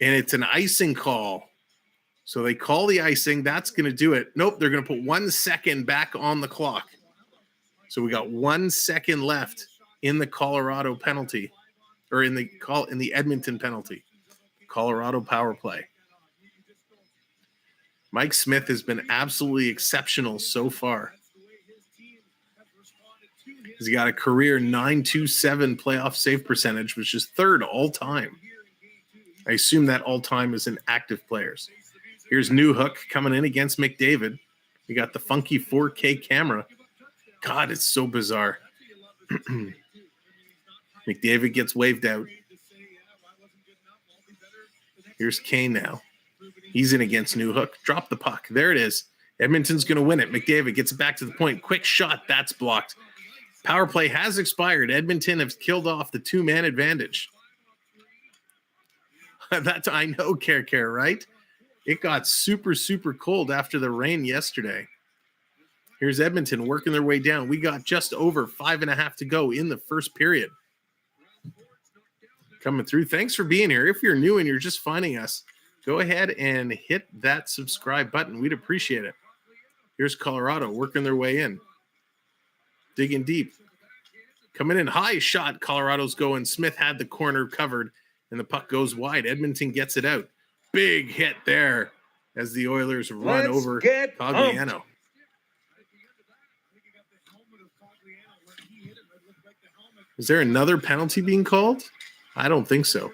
Speaker 1: And it's an icing call. So they call the icing. That's going to do it. Nope, they're going to put 1 second back on the clock. So we got 1 second left in the Colorado penalty. Or in the Edmonton penalty. Colorado power play. Mike Smith has been absolutely exceptional so far. He's got a career .927 playoff save percentage, which is third all time. I assume that all time is in active players. Here's Newhook coming in against McDavid. We got the funky 4K camera. God, it's so bizarre. McDavid gets waved out. Here's Kane now. He's in against Newhook. Drop the puck. There it is. Edmonton's going to win it. McDavid gets it back to the point. Quick shot. That's blocked. Power play has expired. Edmonton has killed off the two-man advantage. That's, I know, Care, right? It got super, super cold after the rain yesterday. Here's Edmonton working their way down. We got just over 5.5 to go in the first period. Coming through. Thanks for being here. If you're new and you're just finding us, go ahead and hit that subscribe button. We'd appreciate it. Here's Colorado working their way in. Digging deep. Coming in high shot. Colorado's going. Smith had the corner covered, and the puck goes wide. Edmonton gets it out. Big hit there as the Oilers run over Cogliano. Is there another penalty being called? I don't think so.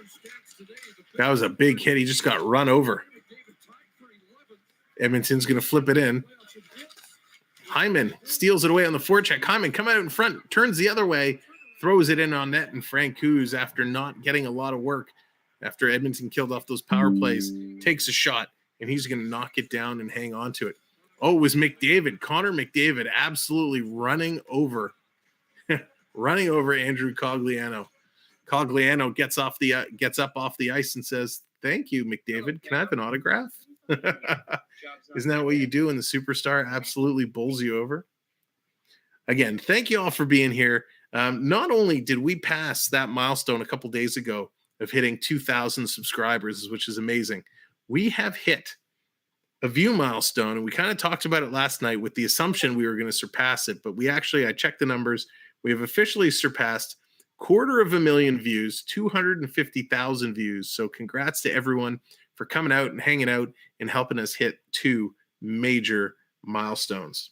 Speaker 1: That was a big hit. He just got run over. Edmonton's going to flip it in. Hyman steals it away on the forecheck. Hyman come out in front, turns the other way, throws it in on net, and Francouz, after not getting a lot of work, after Edmonton killed off those power plays, takes a shot, and he's going to knock it down and hang on to it. Oh, it was McDavid. Conor McDavid absolutely running over Andrew Cogliano. Cogliano gets up off the ice and says, "Thank you, McDavid. Can I have an autograph?" Isn't that what you do when the superstar absolutely bowls you over? Again, thank you all for being here. Not only did we pass that milestone a couple days ago of hitting 2,000 subscribers, which is amazing, we have hit a view milestone, and we kind of talked about it last night with the assumption we were going to surpass it, but I checked the numbers. We have officially surpassed 250,000 views, 250,000 views. So congrats to everyone for coming out and hanging out and helping us hit 2 major milestones.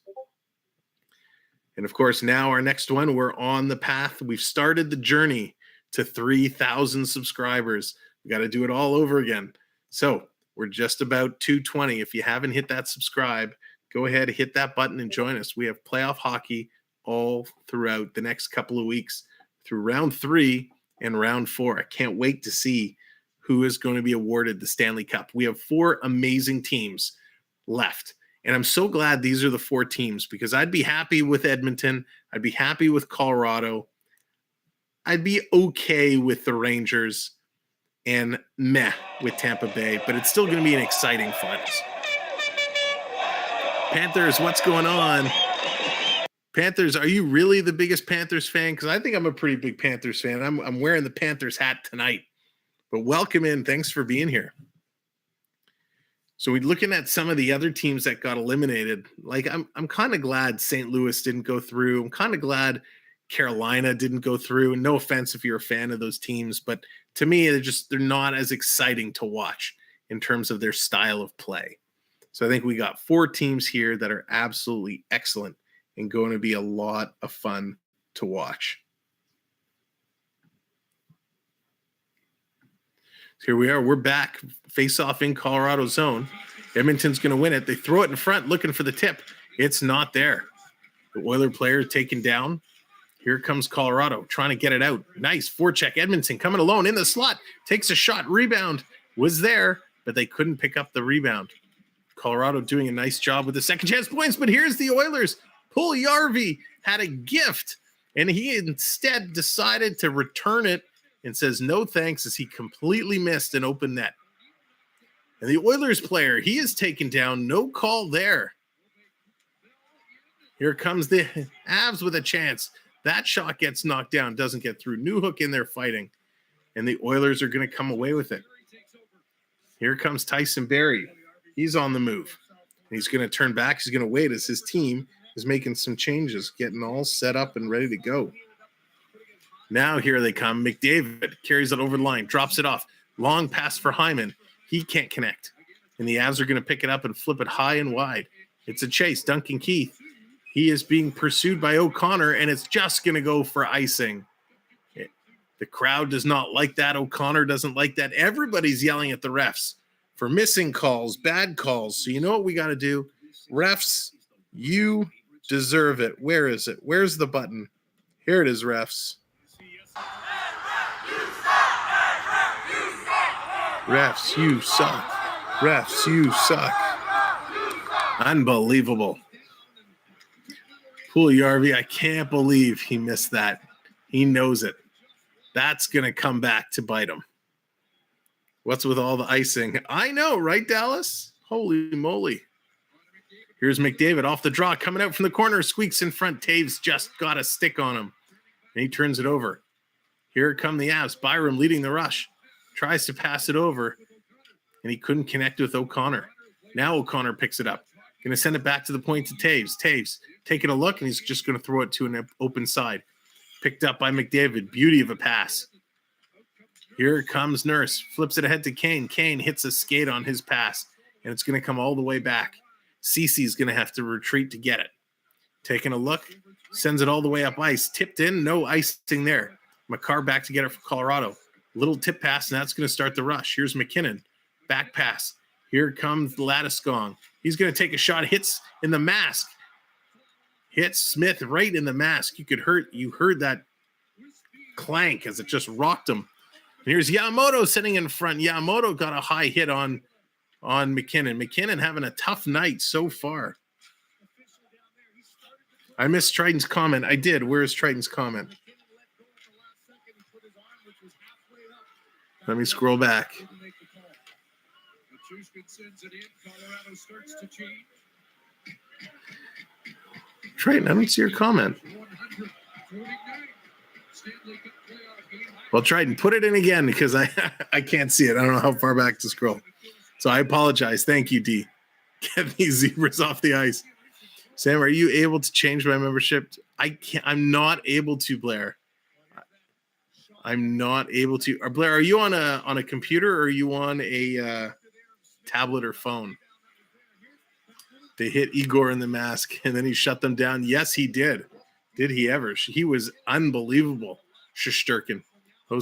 Speaker 1: And of course, now our next one, we're on the path. We've started the journey to 3,000 subscribers. We got to do it all over again. So we're just about 220. If you haven't hit that subscribe, go ahead, hit that button and join us. We have playoff hockey all throughout the next couple of weeks through round 3 and round 4. I can't wait to see who is going to be awarded the Stanley Cup. We have 4 amazing teams left. And I'm so glad these are the 4 teams, because I'd be happy with Edmonton. I'd be happy with Colorado. I'd be okay with the Rangers, and meh with Tampa Bay, but it's still going to be an exciting finals. Panthers, what's going on? Panthers, are you really the biggest Panthers fan? Because I think I'm a pretty big Panthers fan. I'm wearing the Panthers hat tonight. But welcome in. Thanks for being here. So we're looking at some of the other teams that got eliminated. Like, I'm kind of glad St. Louis didn't go through. I'm kind of glad Carolina didn't go through. And no offense if you're a fan of those teams, but to me, they're not as exciting to watch in terms of their style of play. So I think we got 4 teams here that are absolutely excellent and going to be a lot of fun to watch. So here we are. We're back. Face off in Colorado zone. Edmonton's going to win it. They throw it in front, looking for the tip. It's not there. The Oiler player taken down. Here comes Colorado trying to get it out. Nice forecheck. Edmonton coming alone in the slot. Takes a shot. Rebound was there, but they couldn't pick up the rebound. Colorado doing a nice job with the second chance points, but here's the Oilers. Puljujärvi had a gift, and he instead decided to return it and says no thanks as he completely missed an open net. And the Oilers player, he is taken down. No call there. Here comes the Avs with a chance. That shot gets knocked down, doesn't get through. Newhook in there fighting, and the Oilers are going to come away with it. Here comes Tyson Barrie. He's on the move. He's going to turn back. He's going to wait as his team is making some changes, getting all set up and ready to go. Now here they come. McDavid carries it over the line, drops it off. Long pass for Hyman. He can't connect. And the Avs are going to pick it up and flip it high and wide. It's a chase. Duncan Keith. He is being pursued by O'Connor, and it's just going to go for icing. The crowd does not like that. O'Connor doesn't like that. Everybody's yelling at the refs for missing calls, bad calls. So you know what we got to do? Refs, you deserve it. Where is it? Where's the button? Here it is, refs. Refs, you suck. Refs, you suck. Unbelievable. Puljujärvi, I can't believe he missed that. He knows it. That's going to come back to bite him. What's with all the icing? I know, right, Dallas? Holy moly. Here's McDavid off the draw, coming out from the corner, squeaks in front. Taves just got a stick on him, and he turns it over. Here come the Avs. Byram leading the rush. Tries to pass it over, and he couldn't connect with O'Connor. Now O'Connor picks it up. Going to send it back to the point to Taves. Taves taking a look, and he's just going to throw it to an open side. Picked up by McDavid. Beauty of a pass. Here comes Nurse. Flips it ahead to Kane. Kane hits a skate on his pass, and it's going to come all the way back. Cece's going to have to retreat to get it. Taking a look. Sends it all the way up ice. Tipped in. No icing there. Makar back to get it for Colorado. Little tip pass, and that's going to start the rush. Here's MacKinnon. Back pass. Here comes Landeskog. He's going to take a shot. Hits in the mask. Hits Smith right in the mask. You heard that clank as it just rocked him. And here's Yamamoto sitting in front. Yamamoto got a high hit on MacKinnon. MacKinnon having a tough night so far. I missed Triton's comment. I did. Where's Triton's comment? Let me scroll back. Triton, I don't see your comment. Well, Triton, put it in again because I can't see it. I don't know how far back to scroll. So I apologize. Thank you, D. Get these zebras off the ice. Sam, are you able to change my membership? I'm not able to, Blair. I'm not able to. Blair, are you on a computer or are you on a tablet or phone? They hit Igor in the mask and then he shut them down. Yes, he did. Did he ever? He was unbelievable. Shesterkin.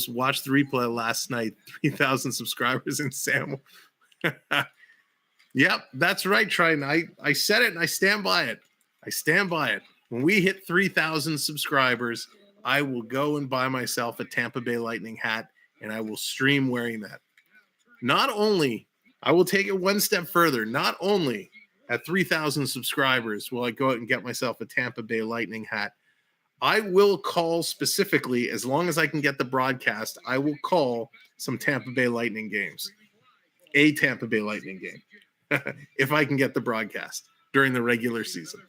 Speaker 1: Watched the replay last night. 3,000 subscribers in Sam. Yep, that's right, Triton. I said it and I stand by it. When we hit 3,000 subscribers, I will go and buy myself a Tampa Bay Lightning hat, and I will stream wearing that. Not only, I will take it one step further. Not only at 3,000 subscribers will I go out and get myself a Tampa Bay Lightning hat, I will call specifically, as long as I can get the broadcast, I will call some Tampa Bay Lightning games. A Tampa Bay Lightning game. If I can get the broadcast during the regular season.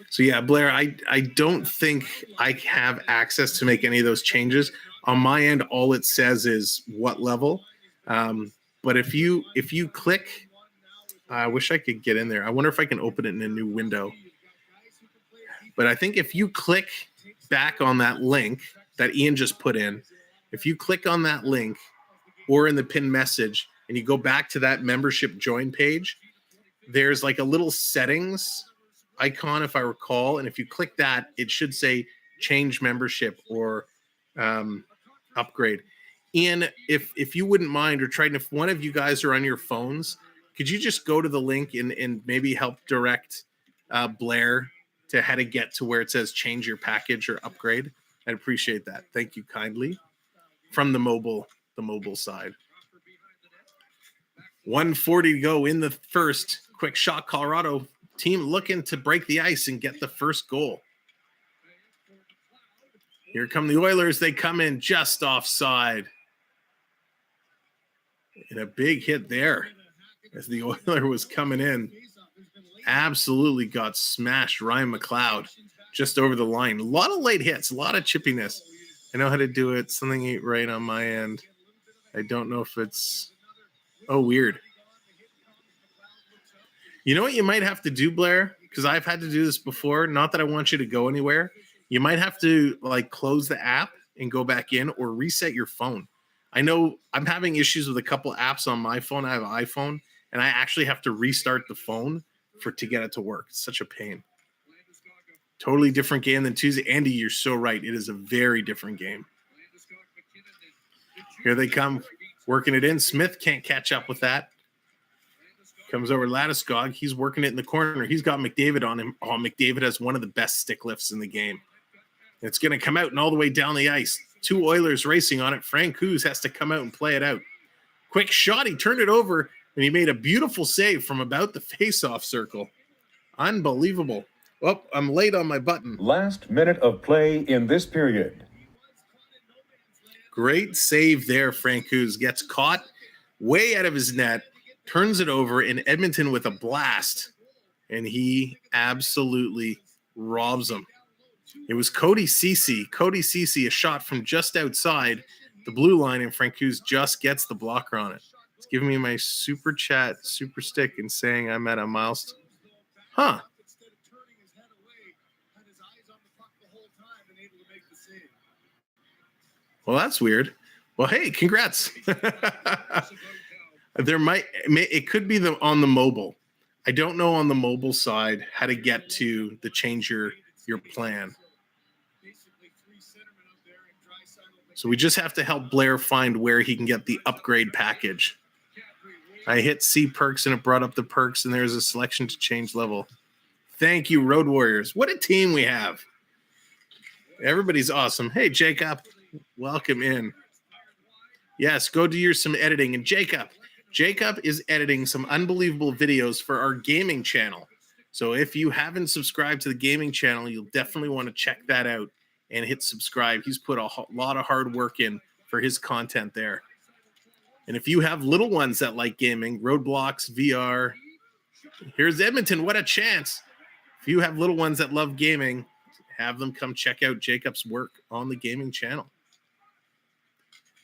Speaker 1: So yeah, Blair, I don't think I have access to make any of those changes. On my end, all it says is what level. But if you click, I wish I could get in there. I wonder if I can open it in a new window. But I think if you click back on that link that Ian just put in, if you click on that link or in the pinned message and you go back to that membership join page, there's like a little settings icon, if I recall. And if you click that, it should say change membership or upgrade. Ian, if you wouldn't mind, or Triton, if one of you guys are on your phones, could you just go to the link and maybe help direct Blair to how to get to where it says change your package or upgrade? I'd appreciate that. Thank you kindly. From the mobile side. 1:40 to go in the first. Quick shot, Colorado team looking to break the ice and get the first goal. Here come the Oilers. They come in just offside. And a big hit there as the Oiler was coming in. Absolutely got smashed. Ryan McLeod just over the line. A lot of late hits, a lot of chippiness. I know how to do it. Something ain't right on my end. I don't know if it's... Oh, weird. You know what you might have to do, Blair? Because I've had to do this before. Not that I want you to go anywhere. You might have to close the app and go back in or reset your phone. I know I'm having issues with a couple apps on my phone. I have an iPhone, and I actually have to restart the phone to get it to work. It's such a pain. Totally different game than Tuesday. Andy, you're so right. It is a very different game. Here they come, working it in. Smith can't catch up with that. Comes over Landeskog. He's working it in the corner. He's got McDavid on him. Oh, McDavid has one of the best stick lifts in the game. It's going to come out and all the way down the ice. Two Oilers racing on it. Francouz has to come out and play it out. Quick shot. He turned it over, and he made a beautiful save from about the face-off circle. Unbelievable. Oh, I'm late on my button.
Speaker 2: Last minute of play in this period.
Speaker 1: Great save there, Francouz. Gets caught way out of his net, turns it over, in Edmonton with a blast, and he absolutely robs him. It was Cody Ceci. Cody Ceci, a shot from just outside the blue line, and Francouz just gets the blocker on it. It's giving me my super chat, super stick, and saying I'm at a milestone. Huh. Well, that's weird. Well, hey, congrats. It could be on the mobile. I don't know on the mobile side how to get to the change your plan. So we just have to help Blair find where he can get the upgrade package. I hit C perks and it brought up the perks, and there's a selection to change level. Thank you, Road Warriors. What a team we have. Everybody's awesome. Hey, Jacob, welcome in. Yes, go do some editing. And Jacob is editing some unbelievable videos for our gaming channel. So if you haven't subscribed to the gaming channel, you'll definitely want to check that out and hit subscribe. He's put a lot of hard work in for his content there. And if you have little ones that like gaming, Roadblocks, VR, here's Edmonton. What a chance. If you have little ones that love gaming, have them come check out Jacob's work on the gaming channel.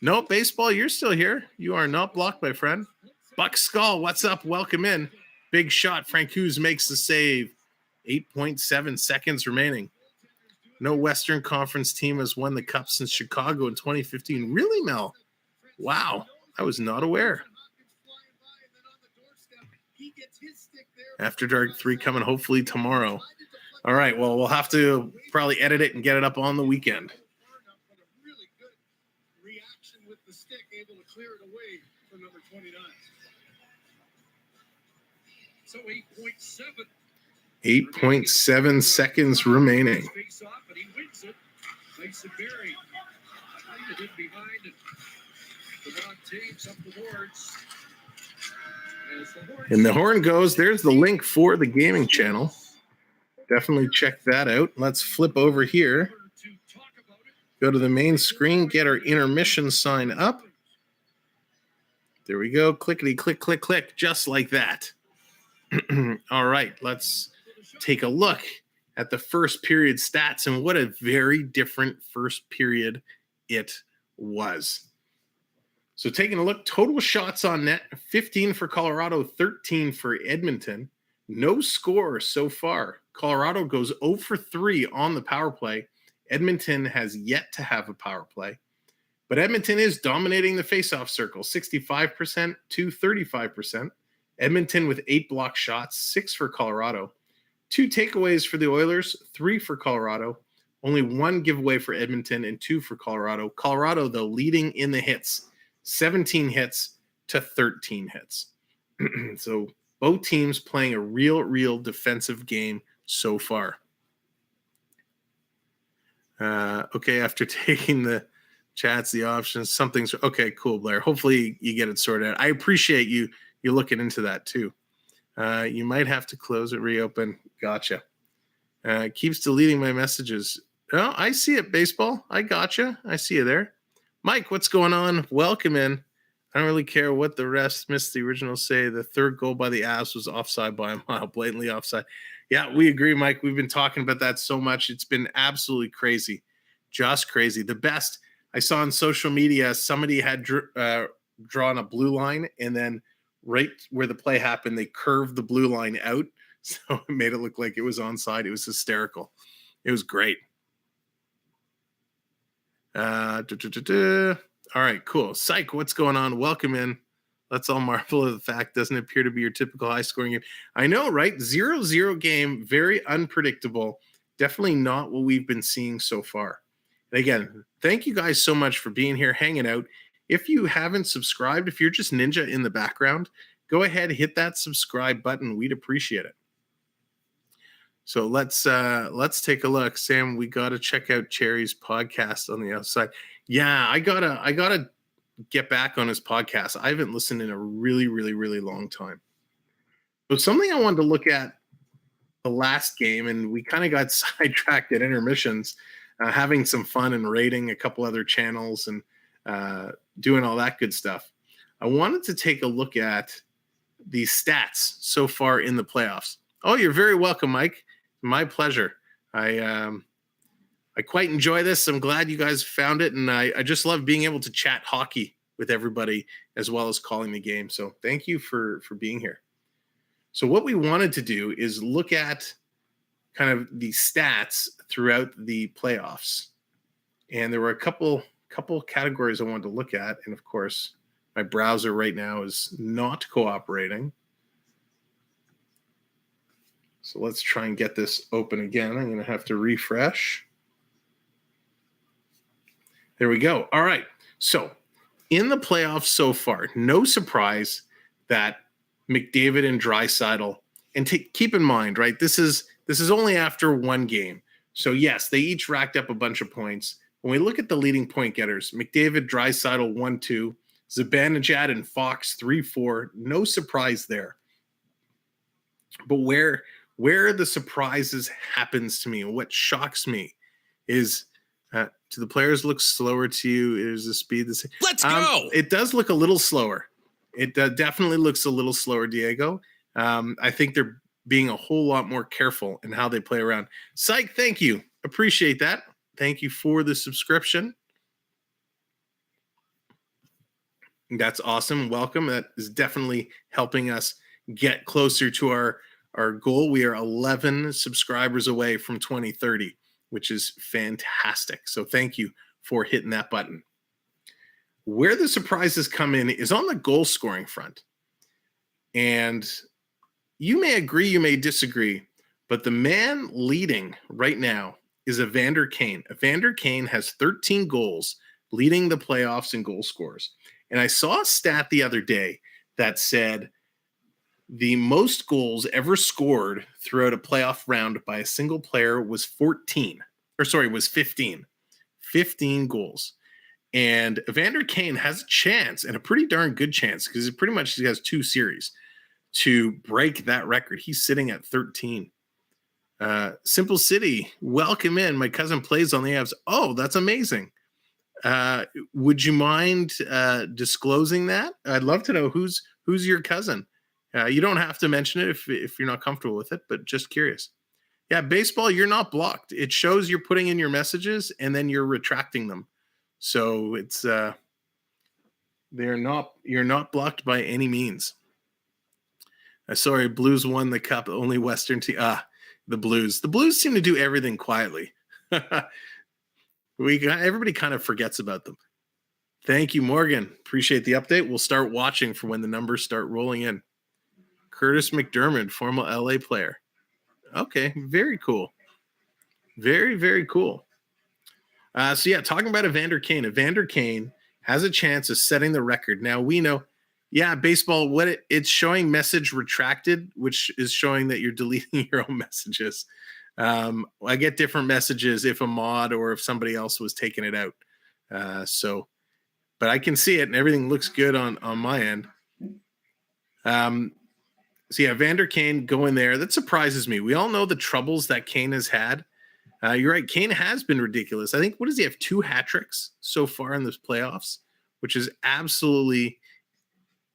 Speaker 1: No, baseball, you're still here. You are not blocked, my friend. Buck Skull, what's up? Welcome in. Big shot. Francouz makes the save. 8.7 seconds remaining. No Western Conference team has won the Cup since Chicago in 2015. Really, Mel? Wow. I was not aware. After Dark 3 coming hopefully tomorrow. All right. Well, we'll have to probably edit it and get it up on the weekend.
Speaker 3: Really good reaction with the stick, able to clear it away for number 29. So 8.7.
Speaker 1: 8.7 seconds remaining.
Speaker 3: Face off, but he wins it. Makes it Barry. It behind it. The Taves up the boards.
Speaker 1: And the horn goes. There's the link for the gaming channel. Definitely check that out. Let's flip over here. Go to the main screen, get our intermission sign up. There we go. Clickety, click, click, click, just like that. All right, let's take a look at the first period stats, and what a very different first period it was. So taking a look, total shots on net, 15 for Colorado, 13 for Edmonton. No score so far. Colorado goes 0 for 3 on the power play. Edmonton has yet to have a power play. But Edmonton is dominating the faceoff circle, 65% to 35%. Edmonton with 8 block shots, 6 for Colorado. 2 takeaways for the Oilers, 3 for Colorado. Only 1 giveaway for Edmonton and 2 for Colorado. Colorado, though, leading in the hits, 17 hits to 13 hits. So both teams playing a real defensive game so far. Okay, after taking the chats, the options, something's okay. Cool, Blair. Hopefully you get it sorted out. I appreciate you looking into that too. You might have to close it, reopen. Gotcha. Keeps deleting my messages. Oh, I see it, baseball. I gotcha. I see you there. Mike, what's going on? Welcome in. I don't really care what the rest missed the original say. The third goal by the Avs was offside by a mile, blatantly offside. Yeah, we agree, Mike. We've been talking about that so much. It's been absolutely crazy. Just crazy. The best I saw on social media, somebody had drawn a blue line, and then right where the play happened, they curved the blue line out. So it made it look like it was onside. It was hysterical. It was great. All right, cool. Psych, what's going on? Welcome in. Let's all marvel at the fact doesn't appear to be your typical high-scoring game. I know, right? 0-0 game, very unpredictable. Definitely not what we've been seeing so far. And again, thank you guys so much for being here, hanging out. If you haven't subscribed, if you're just Ninja in the background, go ahead, hit that subscribe button. We'd appreciate it. So let's take a look. Sam, we got to check out Cherry's podcast on the outside. Yeah, I gotta get back on his podcast. I haven't listened in a really long time. But something I wanted to look at the last game, and we kind of got sidetracked at intermissions, having some fun and rating a couple other channels and doing all that good stuff. I wanted to take a look at the stats so far in the playoffs. Oh, you're very welcome, Mike. My pleasure. I quite enjoy this. I'm glad you guys found it, and I just love being able to chat hockey with everybody as well as calling the game. So thank you for being here. So what we wanted to do is look at kind of the stats throughout the playoffs. And there were a couple categories I wanted to look at. And of course, my browser right now is not cooperating. So let's try and get this open again. I'm going to have to refresh. There we go. All right. So in the playoffs so far, no surprise that McDavid and Draisaitl, and keep in mind, right, this is only after one game. So yes, they each racked up a bunch of points. When we look at the leading point getters, McDavid, Draisaitl 1-2, Zibanejad and Fox 3-4. No surprise there. But where the surprises happens to me, and what shocks me is, do the players look slower to you? Is the speed the same?
Speaker 4: Let's go.
Speaker 1: It does look a little slower. It definitely looks a little slower, Diego. I think they're being a whole lot more careful in how they play around. Psych, thank you. Appreciate that. Thank you for the subscription. That's awesome. Welcome. That is definitely helping us get closer to our goal. We are 11 subscribers away from 2030, which is fantastic. So thank you for hitting that button. Where the surprises come in is on the goal scoring front. And you may agree, you may disagree, But the man leading right now is Evander Kane. Evander Kane has 13 goals, leading the playoffs in goal scorers. And I saw a stat the other day that said the most goals ever scored throughout a playoff round by a single player was 15. 15 goals. And Evander Kane has a chance, and a pretty darn good chance, because he has 2 series to break that record. He's sitting at 13. Simple City, welcome in. My cousin plays on the Avs. Oh, that's amazing. Would you mind disclosing that? I'd love to know who's your cousin. You don't have to mention it if you're not comfortable with it, but just curious. Yeah, baseball, you're not blocked. It shows you're putting in your messages and then you're retracting them. So it's you're not blocked by any means. Sorry, Blues won the cup. Only Western team. The Blues. The Blues seem to do everything quietly. Everybody kind of forgets about them. Thank you, Morgan. Appreciate the update. We'll start watching for when the numbers start rolling in. Curtis McDermott, former LA player. Okay, very cool. Very, very cool. Talking about Evander Kane. Evander Kane has a chance of setting the record. Now, we know, baseball, it's showing message retracted, which is showing that you're deleting your own messages. I get different messages if a mod or if somebody else was taking it out. But I can see it and everything looks good on my end. Evander Kane going there. That surprises me. We all know the troubles that Kane has had. You're right. Kane has been ridiculous. I think, what does he have? 2 hat tricks so far in this playoffs, which is absolutely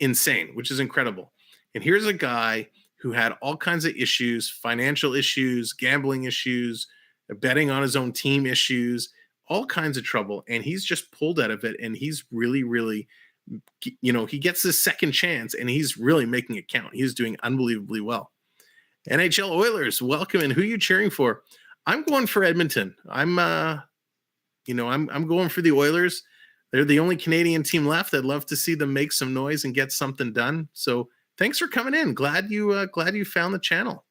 Speaker 1: insane, which is incredible. And here's a guy who had all kinds of issues, financial issues, gambling issues, betting on his own team issues, all kinds of trouble. And he's just pulled out of it. And he's really, really, he gets this second chance and he's really making it count. He's doing unbelievably well. NHL Oilers, welcome. And who are you cheering for? I'm going for Edmonton. I'm going for the Oilers. They're the only Canadian team left. I'd love to see them make some noise and get something done. So thanks for coming in. Glad you found the channel.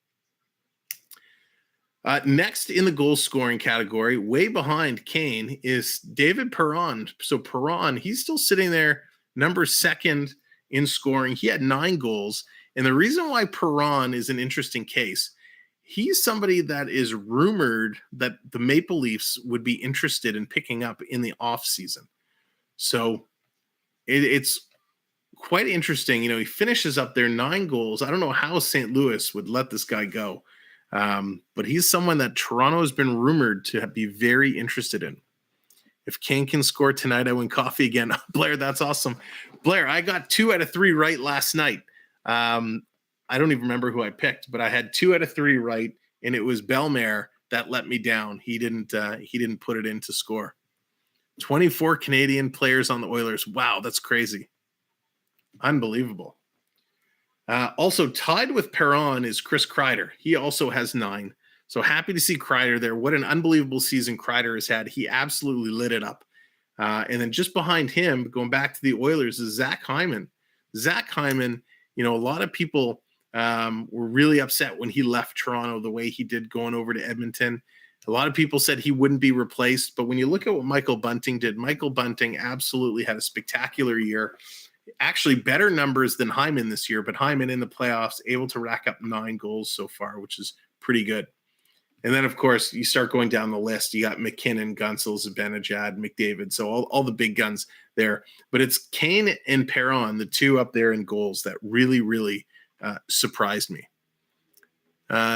Speaker 1: Next in the goal scoring category, way behind Kane, is David Perron. So Perron, he's still sitting there, number 2nd in scoring. He had 9 goals. And the reason why Perron is an interesting case, he's somebody that is rumored that the Maple Leafs would be interested in picking up in the offseason. So it's quite interesting. He finishes up there 9 goals. I don't know how St. Louis would let this guy go. But he's someone that Toronto has been rumored to be very interested in. If Kane can score tonight, I win coffee again. Blair, that's awesome. Blair, I got 2 out of 3 right last night. I don't even remember who I picked, but I had 2 out of 3 right, and it was Bellemare that let me down. He didn't put it in to score. 24 Canadian players on the Oilers. Wow, that's crazy. Unbelievable. Also tied with Perron is Chris Kreider. He also has 9. So happy to see Kreider there. What an unbelievable season Kreider has had. He absolutely lit it up. And then just behind him, going back to the Oilers, is Zach Hyman. Zach Hyman, a lot of people were really upset when he left Toronto the way he did going over to Edmonton. A lot of people said he wouldn't be replaced. But when you look at what Michael Bunting did, Michael Bunting absolutely had a spectacular year. Actually better numbers than Hyman this year, but Hyman in the playoffs able to rack up 9 goals so far, which is pretty good. And then, of course, you start going down the list. You got McKinnon, Gunsel, Zibanejad, McDavid. So all the big guns there. But it's Kane and Perron, the 2 up there in goals, that really, really surprised me.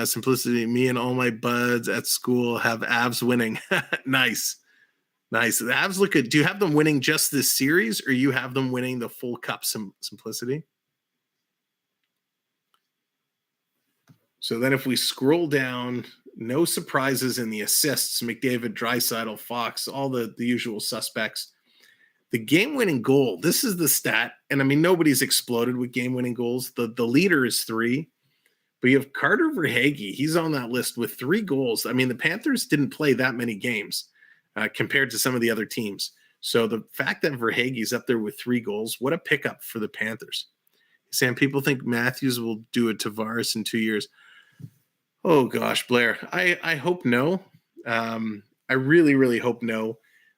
Speaker 1: Simplicity, me and all my buds at school have Avs winning. Nice. The Avs look good. Do you have them winning just this series, or you have them winning the full cup? Simplicity. So then if we scroll down, no surprises in the assists. McDavid, Draisaitl, Fox, all the usual suspects. The game-winning goal, this is the stat. And, nobody's exploded with game-winning goals. The leader is 3. But you have Carter Verhaeghe. He's on that list with 3 goals. The Panthers didn't play that many games compared to some of the other teams. So the fact that Verhaeghe's up there with 3 goals, what a pickup for the Panthers. Sam, people think Matthews will do a Tavares in 2 years. Oh gosh, Blair. I hope no. I really, really hope no.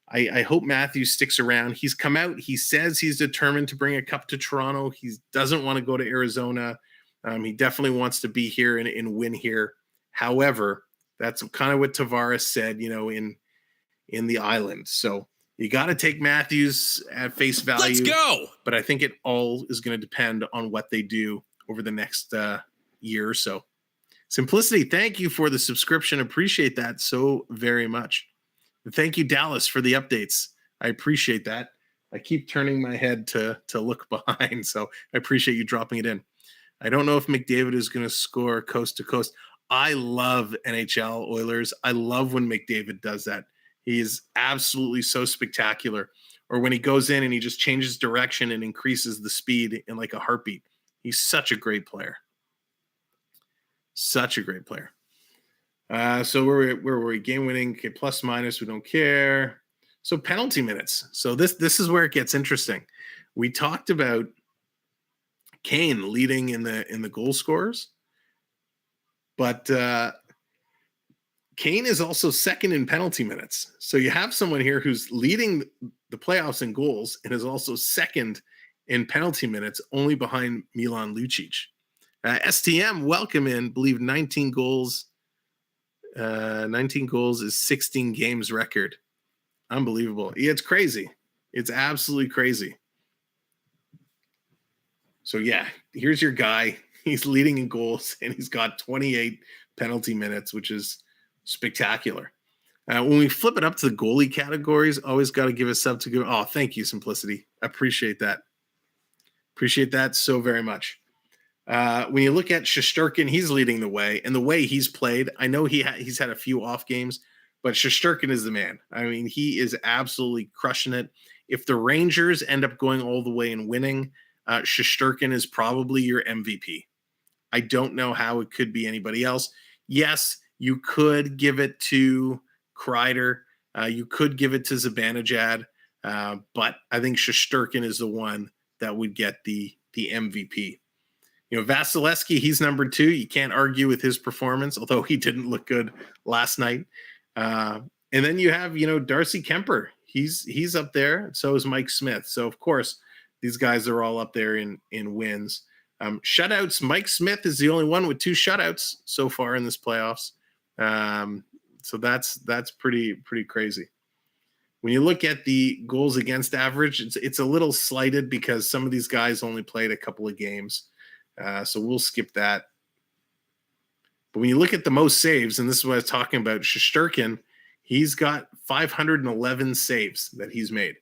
Speaker 1: I hope Matthews sticks around. He's come out. He says he's determined to bring a cup to Toronto. He doesn't want to go to Arizona. He definitely wants to be here and win here. However, that's kind of what Tavares said, in the island. So you got to take Matthews at face value.
Speaker 4: Let's go.
Speaker 1: But I think it all is going to depend on what they do over the next year or so. Simplicity, thank you for the subscription. Appreciate that so very much. And thank you, Dallas, for the updates. I appreciate that. I keep turning my head to look behind, so I appreciate you dropping it in. I don't know if McDavid is going to score coast to coast. I love NHL Oilers. I love when McDavid does that. He is absolutely so spectacular. Or when he goes in and he just changes direction and increases the speed in like a heartbeat. He's such a great player. Such a great player. So where were we? Game winning, okay, plus minus, we don't care. So penalty minutes. So this is where it gets interesting. We talked about Kane leading in the goal scorers, but Kane is also second in penalty minutes. So you have someone here who's leading the playoffs in goals and is also second in penalty minutes, only behind Milan Lucic. STM, welcome in. Believe 19 goals. 19 goals is 16 games record. Unbelievable. Yeah, it's crazy. It's absolutely crazy. So yeah, here's your guy. He's leading in goals and he's got 28 penalty minutes, which is spectacular. When we flip it up to the goalie categories, always got to give a sub to go. Oh, thank you, Simplicity. I appreciate that. Appreciate that so very much. When you look at Shesterkin, he's leading the way, and the way he's played, I know he's had a few off games, but Shesterkin is the man. I mean, he is absolutely crushing it. If the Rangers end up going all the way and winning, Shesterkin is probably your MVP. I don't know how it could be anybody else. Yes, you could give it to Kreider. You could give it to Zibanejad, but I think Shesterkin is the one that would get the MVP. Vasilevsky, he's number 2. You can't argue with his performance, although he didn't look good last night. And then you have, Darcy Kemper. He's up there. So is Mike Smith. So, of course, these guys are all up there in wins. Shutouts, Mike Smith is the only one with 2 shutouts so far in this playoffs. So that's pretty crazy. When you look at the goals against average, it's a little slighted because some of these guys only played a couple of games. So we'll skip that. But when you look at the most saves, and this is what I was talking about, Shesterkin, he's got 511 saves that he's made.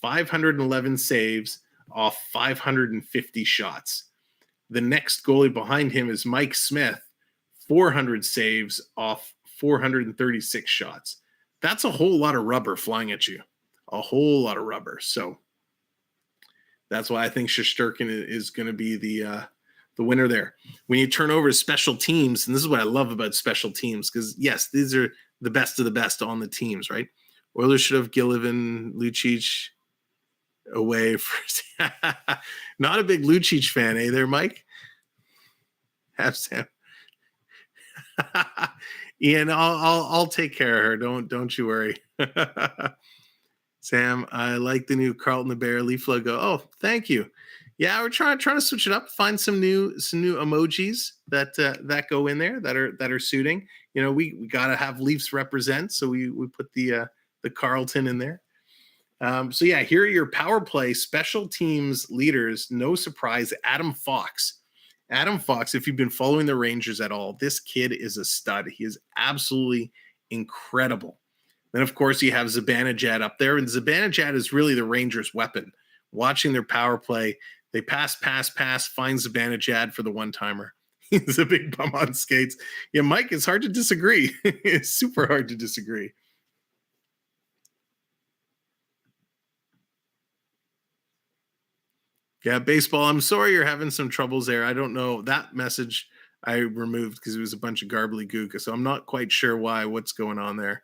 Speaker 1: 511 saves off 550 shots. The next goalie behind him is Mike Smith, 400 saves off 436 shots. That's a whole lot of rubber flying at you. A whole lot of rubber. So that's why I think Shesterkin is going to be the winner there. When you turn over to special teams, and this is what I love about special teams, because yes, these are the best of the best on the teams, right? Oilers should have Gillivan, Lucic away first. Not a big Lucic fan, eh there, Mike? Have Sam. Ian, I'll take care of her. Don't you worry. Sam, I like the new Carlton the Bear Leaf logo. Oh, thank you. Yeah, we're trying to switch it up, find some new emojis that go in there that are suiting. We got to have Leafs represent, so we put the Carlton in there. So yeah, here are your power play special teams leaders. No surprise, Adam Fox. Adam Fox, if you've been following the Rangers at all, this kid is a stud. He is absolutely incredible. Then, of course, you have Zibanejad up there, and Zibanejad is really the Rangers' weapon. Watching their power play, they pass, find Zibanejad for the one-timer. He's a big bum on skates. Yeah, Mike, it's hard to disagree. It's super hard to disagree. Yeah, baseball, I'm sorry you're having some troubles there. I don't know. That message I removed because it was a bunch of garbly-gook, so I'm not quite sure what's going on there.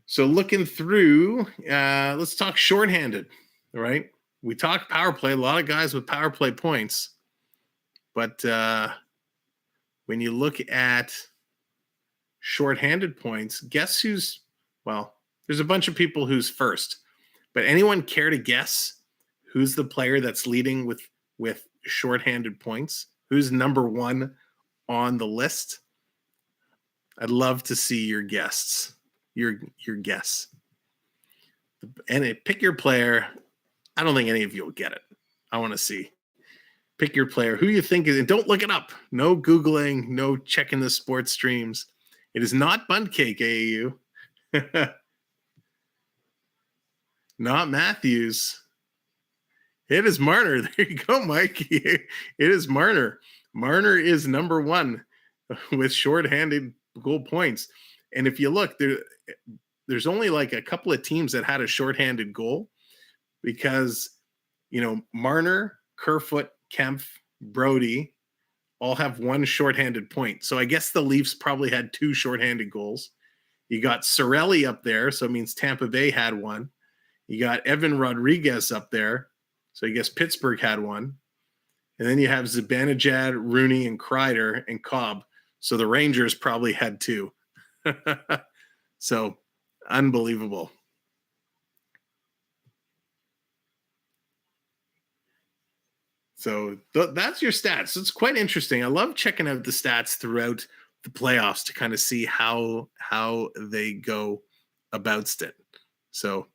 Speaker 1: So looking through, let's talk shorthanded, all right? We talked power play, a lot of guys with power play points. But when you look at shorthanded points, guess who's, well, there's a bunch of people who's first. But anyone care to guess who's the player that's leading with shorthanded points? Who's number one on the list? I'd love to see your guests, your guess. And pick your player. I don't think any of you will get it. I want to see. Pick your player. Who you think is, and don't look it up. No Googling, no checking the sports streams. It is not Bunt Cake, AAU. Not Matthews. It is Marner. There you go, Mike. It is Marner. Marner is number one with shorthanded goal points. And if you look, there's only like a couple of teams that had a shorthanded goal because, Marner, Kerfoot, Kempf, Brody all have one shorthanded point. So I guess the Leafs probably had two shorthanded goals. You got Cirelli up there, so it means Tampa Bay had one. You got Evan Rodriguez up there, so I guess Pittsburgh had one. And then you have Zibanejad, Rooney, and Kreider, and Cobb. So the Rangers probably had two. So unbelievable. So that's your stats. It's quite interesting. I love checking out the stats throughout the playoffs to kind of see how they go about it. So,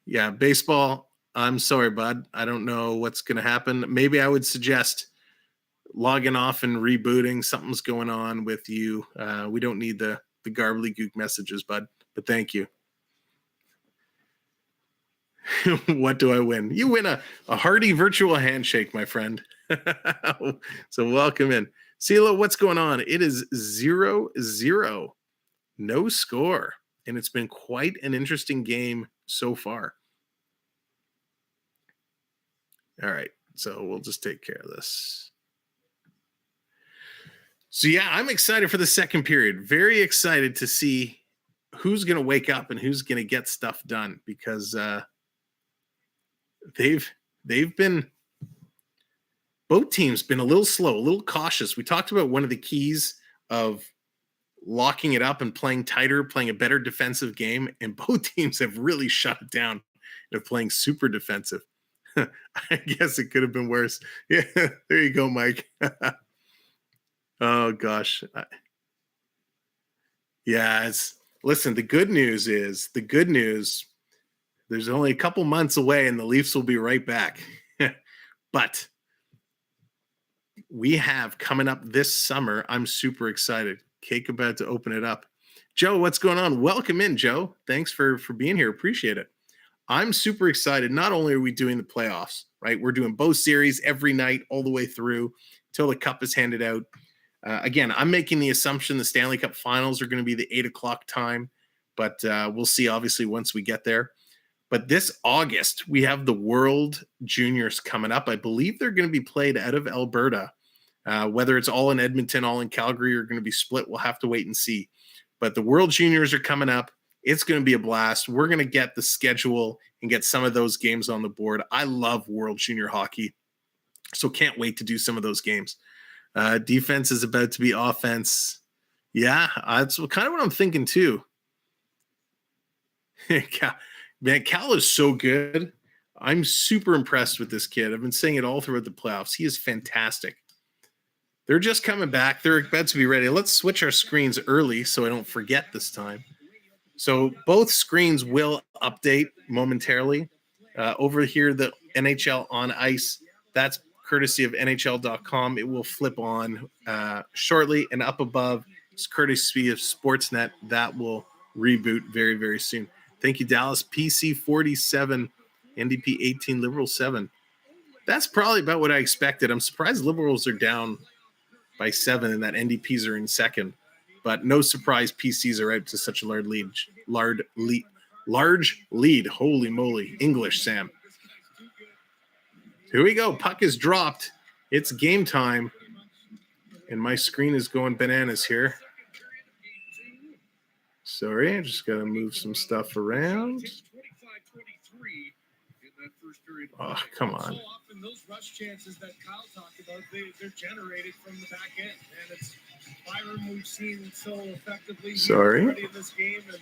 Speaker 1: yeah, baseball, I'm sorry, bud. I don't know what's going to happen. Maybe I would suggest logging off and rebooting. Something's going on with you. We don't need the gobbledygook messages, bud, but thank you. What do I win? You win a hearty virtual handshake, my friend. So welcome in. CeeLo, what's going on? It is 0-0. No score. And it's been quite an interesting game so far. All right. So we'll just take care of this. So, yeah, I'm excited for the second period. Very excited to see who's going to wake up and who's going to get stuff done because they've been, both teams been a little slow, a little cautious. We talked about one of the keys of locking it up and playing tighter, playing a better defensive game, and both teams have really shut it down and are playing super defensive. I guess it could have been worse. Yeah, there you go, Mike. Oh, gosh. Yeah, listen, the good news, there's only a couple months away and the Leafs will be right back. But we have coming up this summer, I'm super excited. Cake about to open it up. Joe, what's going on? Welcome in, Joe. Thanks for being here. Appreciate it. I'm super excited. Not only are we doing the playoffs, right? We're doing both series every night all the way through until the cup is handed out. Again, I'm making the assumption the Stanley Cup finals are going to be the 8 o'clock time, but we'll see obviously once we get there. But this August, we have the World Juniors coming up. I believe they're going to be played out of Alberta. Whether it's all in Edmonton, all in Calgary, or going to be split, we'll have to wait and see. But the World Juniors are coming up. It's going to be a blast. We're going to get the schedule and get some of those games on the board. I love World Junior hockey, so can't wait to do some of those games. Defense is about to be offense. Yeah, that's kind of what I'm thinking too. Man, Cal is so good. I'm super impressed with this kid. I've been saying it all throughout the playoffs. He is fantastic. They're just coming back. They're about to be ready. Let's switch our screens early so I don't forget this time. So both screens will update momentarily. Over here, the NHL on Ice, that's courtesy of NHL.com. It will flip on shortly, and up above is courtesy of Sportsnet. That will reboot very, very soon. Thank you, Dallas. PC 47, NDP 18, Liberal 7. That's probably about what I expected. I'm surprised Liberals are down by 7 and that NDPs are in second. But no surprise, PCs are out to such a large lead. Holy moly. English, Sam. Here we go. Puck is dropped. It's game time. And my screen is going bananas here. Sorry, I just got to move some stuff around. Oh, come on.
Speaker 3: So often those rush chances that Kyle talked about, they're generated from the back end. And it's Byron we've seen so effectively
Speaker 1: Sorry.
Speaker 3: in this game. And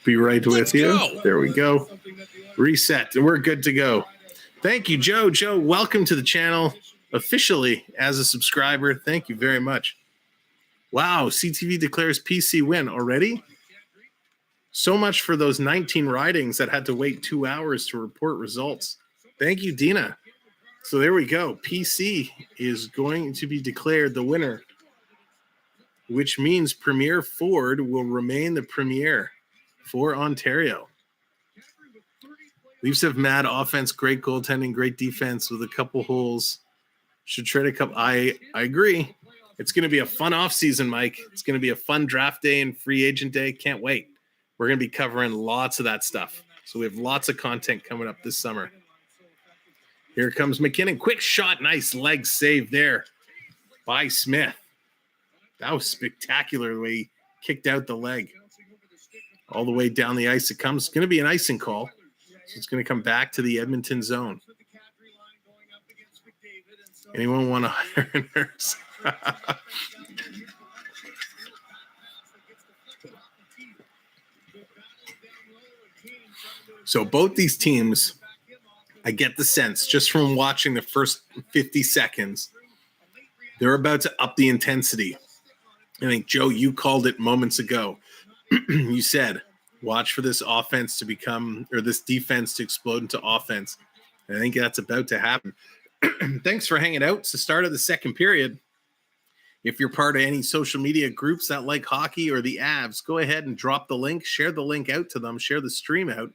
Speaker 1: Be right with you.
Speaker 4: go.
Speaker 1: There we go. Reset. And we're good to go. Thank you, Joe. Joe, welcome to the channel officially as a subscriber. Thank you very much. Wow, CTV declares PC win already? So much for those 19 ridings that had to wait 2 hours to report results. Thank you, Dina. So there we go. PC is going to be declared the winner, which means Premier Ford will remain the premier for Ontario. Leafs have mad offense, great goaltending, great defense with a couple holes. Should trade a couple. I agree. It's going to be a fun offseason, Mike. It's going to be a fun draft day and free agent day. Can't wait. We're going to be covering lots of that stuff. So we have lots of content coming up this summer. Here comes MacKinnon. Quick shot. Nice leg save there by Smith. That was spectacular the way he kicked out the leg. All the way down the ice it comes. It's going to be an icing call. So it's going to come back to the Edmonton zone. Anyone want to hire a nurse? So both these teams, I get the sense just from watching the first 50 seconds, they're about to up the intensity. I think, Joe, you called it moments ago. You said, watch for this offense to become, or this defense to explode into offense. And I think that's about to happen. Thanks for hanging out. It's the start of the second period. If you're part of any social media groups that like hockey or the Avs, go ahead and drop the link, share the link out to them, share the stream out.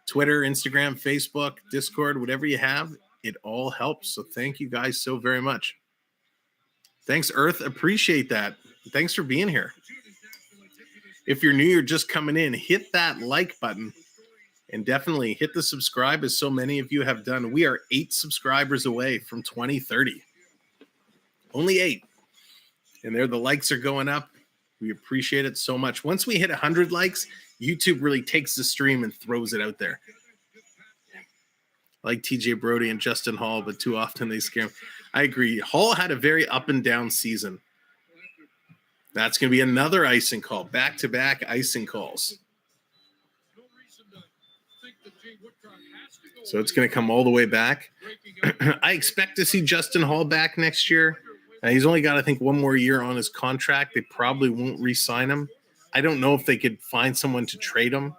Speaker 1: Twitter, Instagram, Facebook, Discord, whatever you have, it all helps. So thank you guys so very much. Thanks, Earth. Appreciate that. Thanks for being here. If you're new, you're just coming in, hit that like button and definitely hit the subscribe as so many of you have done. We are 8 subscribers away from 2030. Only 8. And there the likes are going up. We appreciate it so much. Once we hit 100 likes, YouTube really takes the stream and throws it out there. Like TJ Brody and Justin Hall, but too often they scare me. I agree. Hall had a very up and down season. That's going to be another icing call. Back-to-back icing calls. So it's going to come all the way back. I expect to see Justin Hall back next year. He's only got, I think, 1 more year on his contract. They probably won't re-sign him. I don't know if they could find someone to trade him.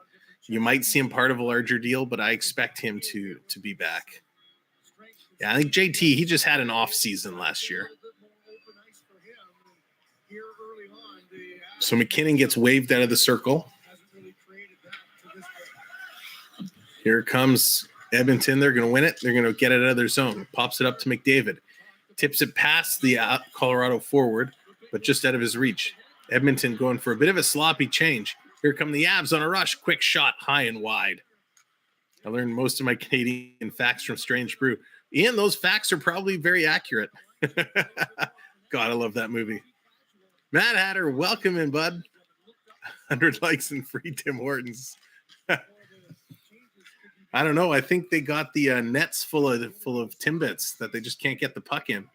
Speaker 1: You might see him part of a larger deal, but I expect him to be back. Yeah, I think JT, he just had an off season last year. So MacKinnon gets waved out of the circle. Here comes Edmonton. They're going to win it. They're going to get it out of their zone. Pops it up to McDavid. Tips it past the Colorado forward, but just out of his reach. Edmonton going for a bit of a sloppy change. Here come the Avs on a rush. Quick shot, high and wide. I learned most of my Canadian facts from Strange Brew. Ian, those facts are probably very accurate. God, I love that movie. Matt Hatter, welcome in, bud. 100 likes and free Tim Hortons. I don't know. I think they got the nets full of Timbits that they just can't get the puck in.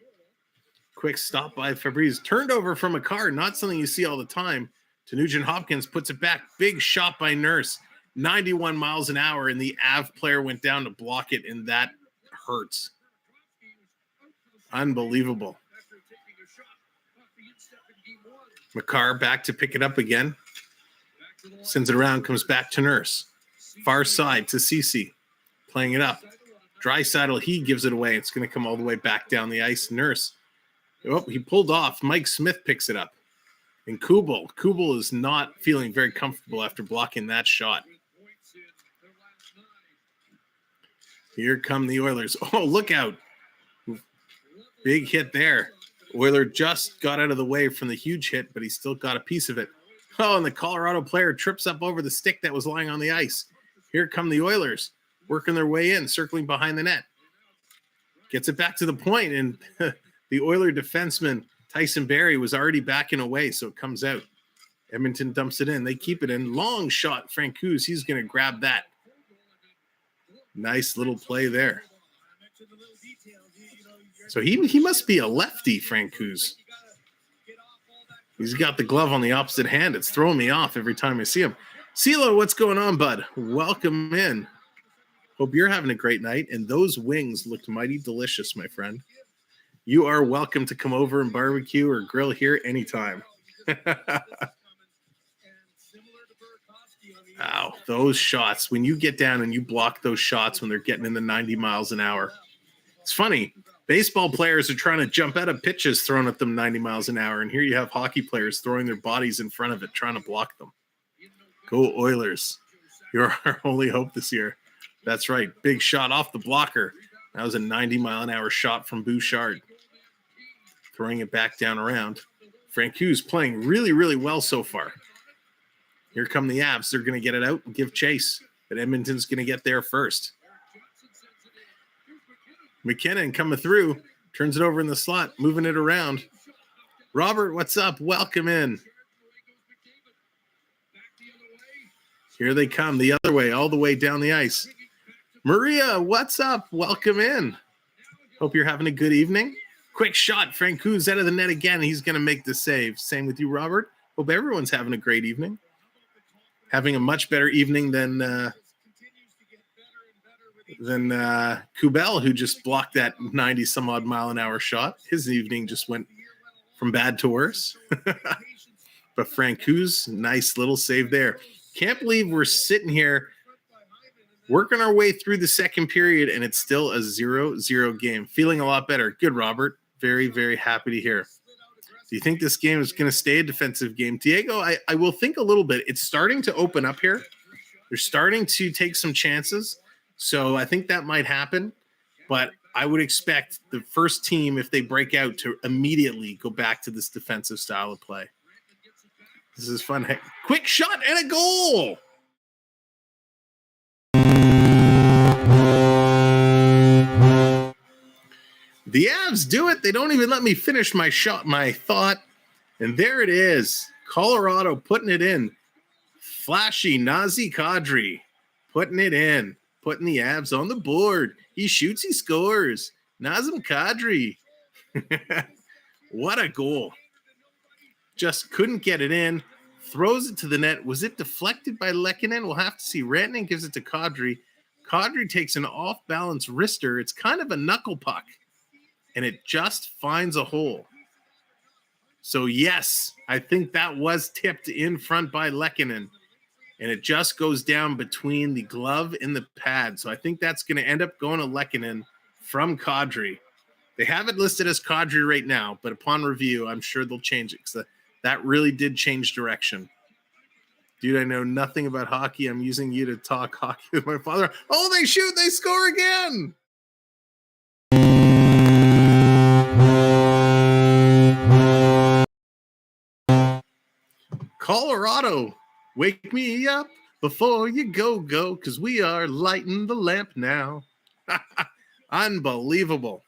Speaker 1: Quick stop by Fabrice. Turned over from Makar. Not something you see all the time. To Nugent Hopkins. Puts it back. Big shot by Nurse. 91 miles an hour. And the Av player went down to block it. And that hurts. Unbelievable. Makar back to pick it up again. Sends it around. Comes back to Nurse. Far side to Cece. Playing it up. Draisaitl, he gives it away. It's going to come all the way back down the ice. Nurse. Oh, he pulled off. Mike Smith picks it up. And Kubel is not feeling very comfortable after blocking that shot. Here come the Oilers. Oh, look out. Big hit there. Oiler just got out of the way from the huge hit, but he still got a piece of it. Oh, and the Colorado player trips up over the stick that was lying on the ice. Here come the Oilers, working their way in, circling behind the net. Gets it back to the point, and the Oiler defenseman, Tyson Barrie, was already backing away, so it comes out. Edmonton dumps it in. They keep it in. Long shot, Francouz. He's going to grab that. Nice little play there. So he must be a lefty, Francouz. He's got the glove on the opposite hand. It's throwing me off every time I see him. CeeLo, what's going on, bud? Welcome in. Hope you're having a great night. And those wings looked mighty delicious, my friend. You are welcome to come over and barbecue or grill here anytime. Ow, those shots. When you get down and you block those shots when they're getting in the 90 miles an hour. It's funny. Baseball players are trying to jump out of pitches thrown at them 90 miles an hour. And here you have hockey players throwing their bodies in front of it, trying to block them. Go Oilers. You're our only hope this year. That's right. Big shot off the blocker. That was a 90-mile-an-hour shot from Bouchard. Throwing it back down around. Francouz playing really, really well so far. Here come the Avs. They're going to get it out and give chase. But Edmonton's going to get there first. MacKinnon coming through. Turns it over in the slot. Moving it around. Robert, what's up? Welcome in. Here they come the other way, all the way down the ice. Maria, what's up? Welcome in. Hope you're having a good evening. Quick shot. Francouz out of the net again. He's going to make the save. Same with you, Robert. Hope everyone's having a great evening. Having a much better evening than Kubel, who just blocked that 90-some-odd mile-an-hour shot. His evening just went from bad to worse. But Francouz, nice little save there. Can't believe we're sitting here working our way through the second period, and it's still a 0-0 game. Feeling a lot better. Good, Robert. Very, very happy to hear. Do you think this game is going to stay a defensive game? Diego, I will think a little bit. It's starting to open up here. They're starting to take some chances, so I think that might happen. But I would expect the first team, if they break out, to immediately go back to this defensive style of play. This is fun. Hey, quick shot and a goal. The Avs do it. They don't even let me finish my thought. And there it is. Colorado putting it in. Flashy Nazem Kadri putting it in. Putting the Avs on the board. He shoots, he scores. Nazem Kadri. What a goal. Just couldn't get it in. Throws it to the net. Was it deflected by MacKinnon? We'll have to see. Rantanen gives it to Kadri. Kadri takes an off-balance wrister. It's kind of a knuckle puck. And it just finds a hole. So, yes, I think that was tipped in front by MacKinnon. And it just goes down between the glove and the pad. So I think that's going to end up going to MacKinnon from Kadri. They have it listed as Kadri right now, but upon review, I'm sure they'll change it because that really did change direction. Dude, I know nothing about hockey. I'm using you to talk hockey with my father. Oh, they shoot. They score again. Colorado, wake me up before you go, because we are lighting the lamp now. Unbelievable.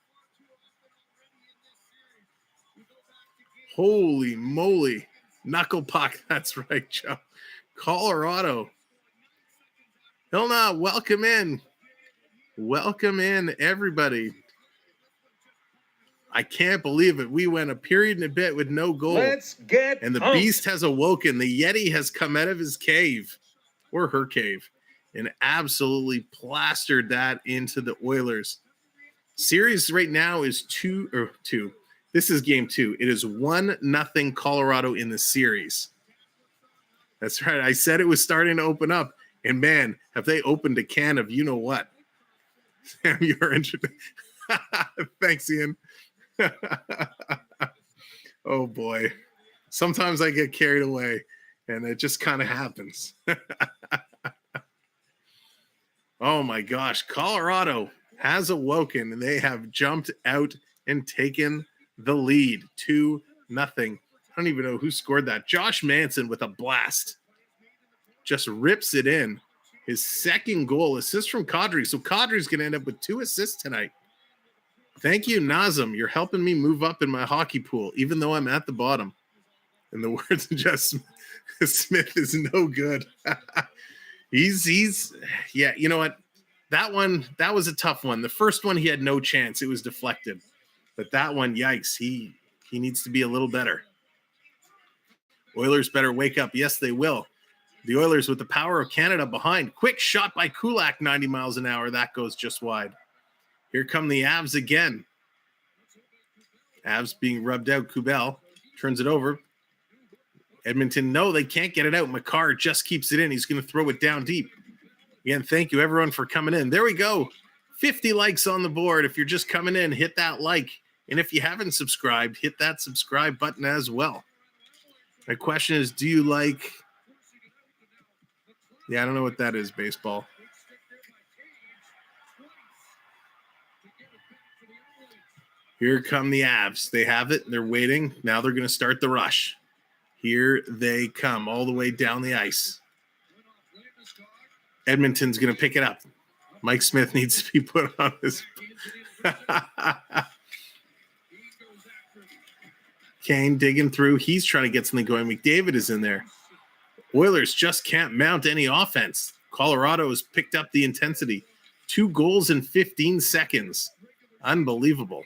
Speaker 1: Holy moly. Knuckle puck. That's right, Joe. Colorado. Hilna, welcome in. Welcome in, everybody. I can't believe it. We went a period and a bit with no goal.
Speaker 2: Let's get
Speaker 1: and the
Speaker 2: pumped.
Speaker 1: beast has awoken. The Yeti has come out of his cave or her cave and absolutely plastered that into the Oilers. Series right now is 2. This is game 2. It is 1-0 Colorado in the series. That's right. I said it was starting to open up. And man, have they opened a can of you know what? Sam, you're interested. Thanks, Ian. Oh boy. Sometimes I get carried away and it just kind of happens. Oh my gosh. Colorado has awoken and they have jumped out and taken the lead 2-0. I don't even know who scored that. Josh Manson with a blast. Just rips it in. His second goal, assist from Kadri. So Kadri's going to end up with 2 assists tonight. Thank you, Nazem. You're helping me move up in my hockey pool, even though I'm at the bottom. In the words of Jeff Smith is no good. he's yeah, you know what? That was a tough one. The first one, he had no chance. It was deflected. But that one, yikes, he needs to be a little better. Oilers better wake up. Yes, they will. The Oilers with the power of Canada behind. Quick shot by Kulak, 90 miles an hour. That goes just wide. Here come the Avs again. Avs being rubbed out. Kubel turns it over. Edmonton, no, they can't get it out. Makar just keeps it in. He's going to throw it down deep. Again, thank you, everyone, for coming in. There we go. 50 likes on the board. If you're just coming in, hit that like. And if you haven't subscribed, hit that subscribe button as well. My question is, do you like... Yeah, I don't know what that is, baseball. Here come the Avs. They have it. They're waiting. Now they're going to start the rush. Here they come all the way down the ice. Edmonton's going to pick it up. Mike Smith needs to be put on his... Kane digging through. He's trying to get something going. McDavid is in there. Oilers just can't mount any offense. Colorado has picked up the intensity. 2 goals in 15 seconds. Unbelievable.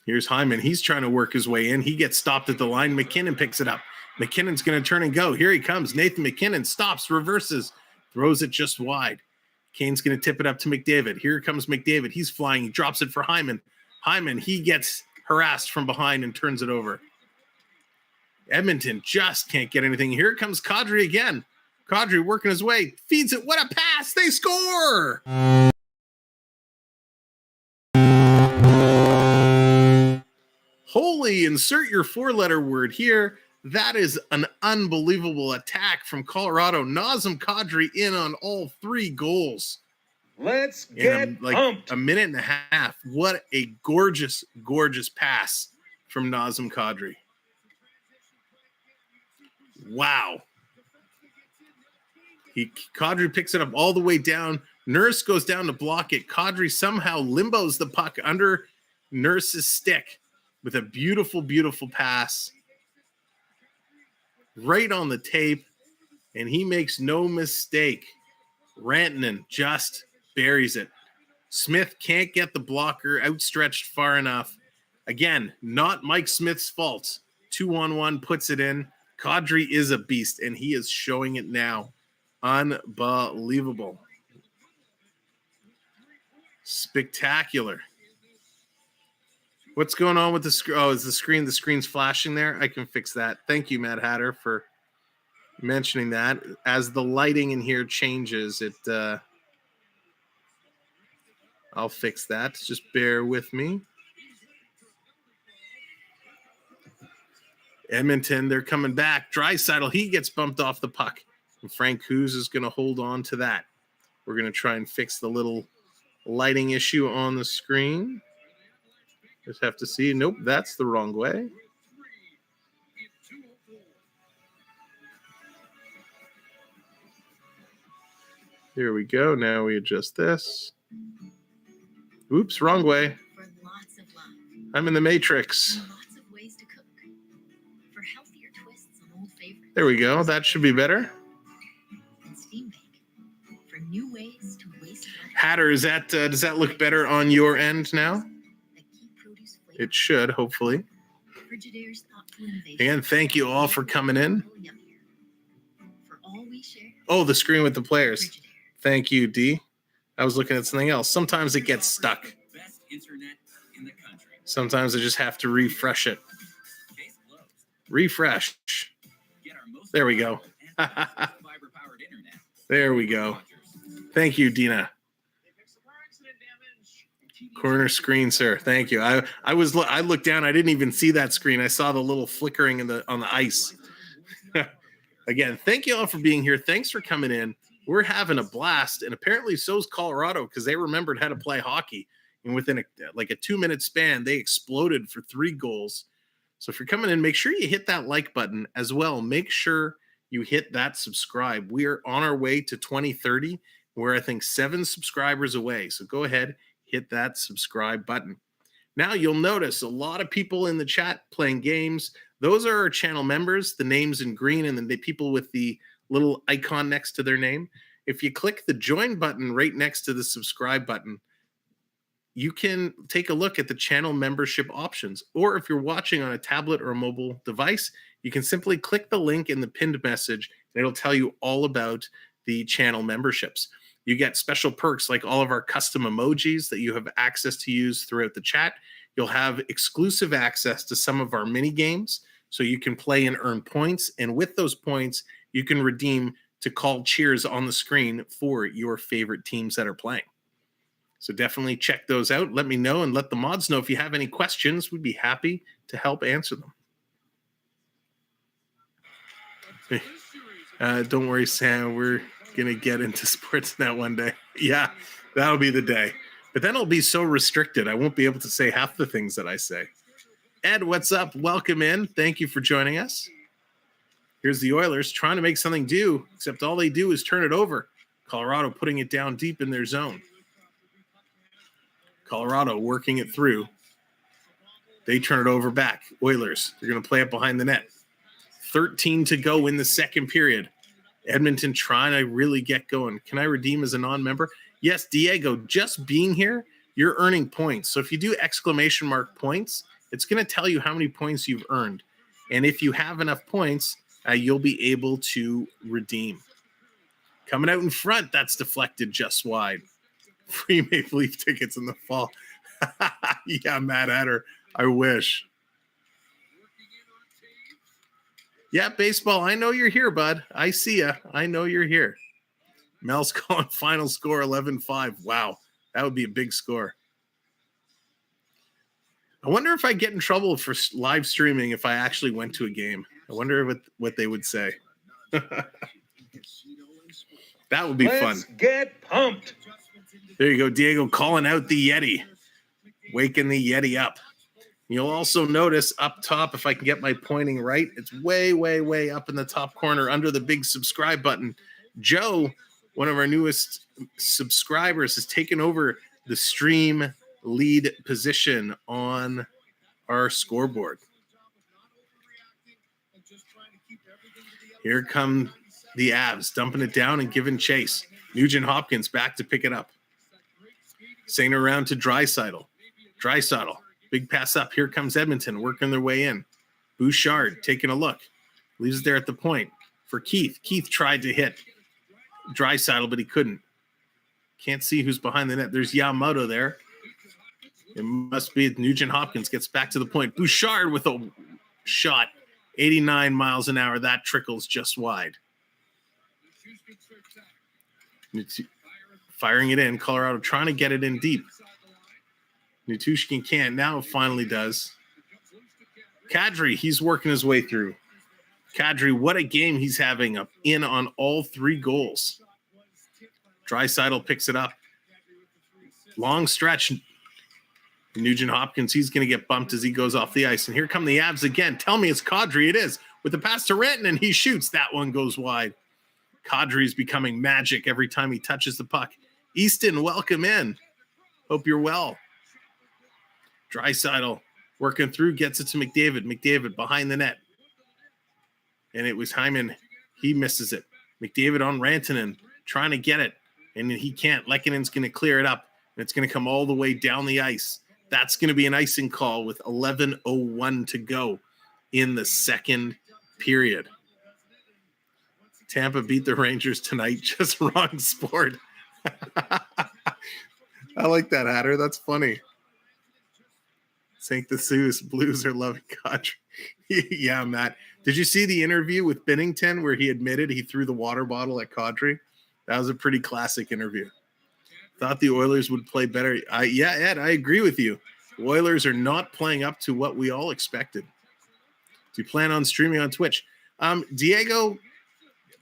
Speaker 1: Here's Hyman. He's trying to work his way in. He gets stopped at the line. MacKinnon picks it up. McKinnon's going to turn and go. Here he comes. Nathan MacKinnon stops, reverses, throws it just wide. Kane's going to tip it up to McDavid. Here comes McDavid. He's flying. He drops it for Hyman. Hyman, he gets harassed from behind and turns it over. Edmonton just can't get anything. Here comes Kadri again. Kadri working his way. Feeds it. What a pass. They score. Holy, insert your 4-letter word here. That is an unbelievable attack from Colorado. Nazem Kadri in on all 3 goals.
Speaker 2: Let's get pumped.
Speaker 1: A minute and a half. What a gorgeous, gorgeous pass from Nazem Kadri. Wow. Kadri picks it up all the way down. Nurse goes down to block it. Kadri somehow limbos the puck under Nurse's stick with a beautiful, beautiful pass. Right on the tape. And he makes no mistake. Rantanen just buries it. Smith can't get the blocker outstretched far enough. Again, not Mike Smith's fault. 2-on-1 puts it in. Kadri is a beast, and he is showing it now. Unbelievable. Spectacular. What's going on with the screen? Oh, is the screen's flashing there? I can fix that. Thank you, Matt Hatter, for mentioning that. As the lighting in here changes, I'll fix that. Just bear with me. Edmonton, they're coming back. Draisaitl, he gets bumped off the puck. And Frank Hughes is going to hold on to that. We're going to try and fix the little lighting issue on the screen. Just have to see. Nope, that's the wrong way. Here we go. Now we adjust this. Oops, wrong way. I'm in the Matrix. There we go. That should be better. Hatter, is that does that look better on your end now? It should, hopefully. Again, thank you all for coming in. Oh, the screen with the players. Thank you, D. I was looking at something else. Sometimes it gets stuck. Sometimes I just have to refresh it. Refresh. There we go. There we go. Thank you, Dina. Corner screen, sir. Thank you. I looked down. I didn't even see that screen. I saw the little flickering on the ice. Again, thank you all for being here. Thanks for coming in. We're having a blast, and apparently so's Colorado because they remembered how to play hockey. And within a 2-minute span, they exploded for 3 goals. So if you're coming in, make sure you hit that like button as well. Make sure you hit that subscribe. We are on our way to 2030. We're, I think, 7 subscribers away. So go ahead, hit that subscribe button. Now you'll notice a lot of people in the chat playing games. Those are our channel members, the names in green, and then the people with the little icon next to their name. If you click the join button right next to the subscribe button, you can take a look at the channel membership options. Or if you're watching on a tablet or a mobile device, you can simply click the link in the pinned message, and it'll tell you all about the channel memberships. You get special perks like all of our custom emojis that you have access to use throughout the chat. You'll have exclusive access to some of our mini games, so you can play and earn points. And with those points, you can redeem to call cheers on the screen for your favorite teams that are playing. So definitely check those out. Let me know and let the mods know if you have any questions. We'd be happy to help answer them. Don't worry, Sam. We're going to get into Sportsnet one day. Yeah, that'll be the day. But then it'll be so restricted, I won't be able to say half the things that I say. Ed, what's up? Welcome in. Thank you for joining us. Here's the Oilers trying to make something do, except all they do is turn it over. Colorado putting it down deep in their zone. Colorado working it through. They turn it over back. Oilers, they're going to play it behind the net. 13 to go in the second period. Edmonton trying to really get going. Can I redeem as a non-member? Yes, Diego, just being here, you're earning points. So if you do exclamation mark points, it's going to tell you how many points you've earned. And if you have enough points, you'll be able to redeem. Coming out in front, that's deflected just wide. Free Maple Leaf tickets in the fall. Yeah, Matt Hatter, I wish. Yeah, baseball, I know you're here, bud. I see ya. I know you're here. Mel's calling final score 11-5. Wow, that would be a big score. I wonder if I get in trouble for live streaming if I actually went to a game. I wonder what they would say. That would be fun.
Speaker 2: Let's get pumped.
Speaker 1: There you go, Diego calling out the Yeti. Waking the Yeti up. You'll also notice up top, if I can get my pointing right, it's way, way, way up in the top corner under the big subscribe button. Joe, one of our newest subscribers, has taken over the stream lead position on our scoreboard. Here come the Avs, dumping it down and giving chase. Nugent Hopkins back to pick it up. Sending it around to Draisaitl. Draisaitl, big pass up. Here comes Edmonton, working their way in. Bouchard taking a look. Leaves it there at the point for Keith. Keith tried to hit Draisaitl, but he couldn't. Can't see who's behind the net. There's Yamamoto there. It must be Nugent Hopkins gets back to the point. Bouchard with a shot. 89 miles an hour. That trickles just wide. Firing it in. Colorado trying to get it in deep. Nichushkin can't. Now finally does. Kadri, he's working his way through. Kadri, what a game he's having, up in on all 3 goals. Draisaitl picks it up. Long stretch. Nugent Hopkins, he's going to get bumped as he goes off the ice. And here come the Avs again. Tell me it's Kadri. It is. With the pass to Rantanen, and he shoots. That one goes wide. Kadri's becoming magic every time he touches the puck. Easton, welcome in. Hope you're well. Draisaitl working through, gets it to McDavid. McDavid behind the net. And it was Hyman. He misses it. McDavid on Rantanen, trying to get it. And he can't. Lekkonen's going to clear it up. And it's going to come all the way down the ice. That's going to be an icing call with 11:01 to go in the second period. Tampa beat the Rangers tonight. Just wrong sport. I like that, Hatter. That's funny. St. Louis Blues are loving Kadri. Yeah, Matt. Did you see the interview with Binnington where he admitted he threw the water bottle at Kadri? That was a pretty classic interview. Thought the Oilers would play better. Yeah, Ed, I agree with you. The Oilers are not playing up to what we all expected. Do you plan on streaming on Twitch? Diego,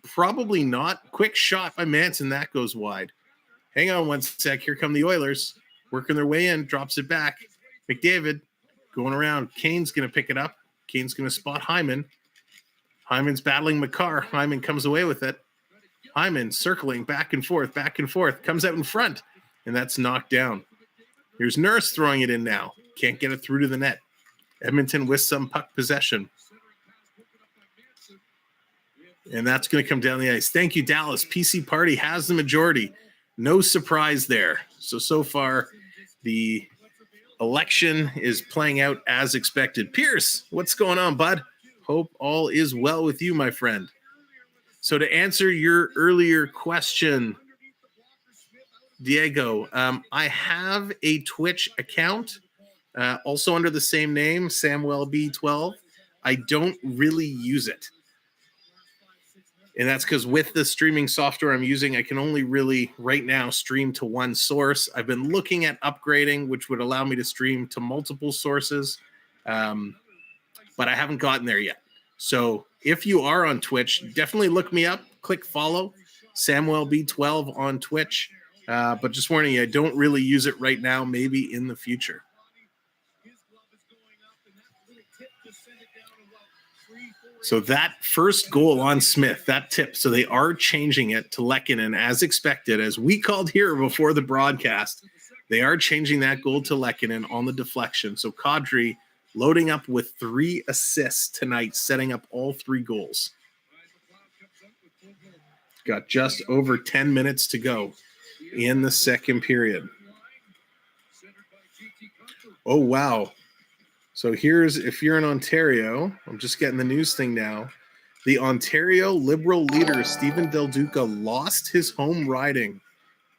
Speaker 1: probably not. Quick shot by Manson. That goes wide. Hang on one sec. Here come the Oilers. Working their way in. Drops it back. McDavid going around. Kane's going to pick it up. Kane's going to spot Hyman. Hyman's battling Makar. Hyman comes away with it. Hyman circling back and forth, comes out in front, and that's knocked down. Here's Nurse throwing it in now. Can't get it through to the net. Edmonton with some puck possession. And that's going to come down the ice. Thank you, Dallas. PC Party has the majority. No surprise there. So far, the election is playing out as expected. Pierce, what's going on, bud? Hope all is well with you, my friend. So to answer your earlier question, Diego, I have a Twitch account, also under the same name, Samwelb12. I don't really use it. And that's because with the streaming software I'm using, I can only really right now stream to one source. I've been looking at upgrading, which would allow me to stream to multiple sources, but I haven't gotten there yet. So if you are on Twitch, definitely look me up, click follow, Samwelb12 on Twitch. But just warning you, I don't really use it right now, maybe in the future. So that first goal on Smith, that tip, so they are changing it to Lehkonen as expected, as we called here before the broadcast. They are changing that goal to Lehkonen on the deflection. So Kadri loading up with 3 assists tonight, setting up all 3 goals. Got just over 10 minutes to go in the second period. Oh, wow. So here's, if you're in Ontario, I'm just getting the news thing now. The Ontario Liberal leader, Stephen Del Duca, lost his home riding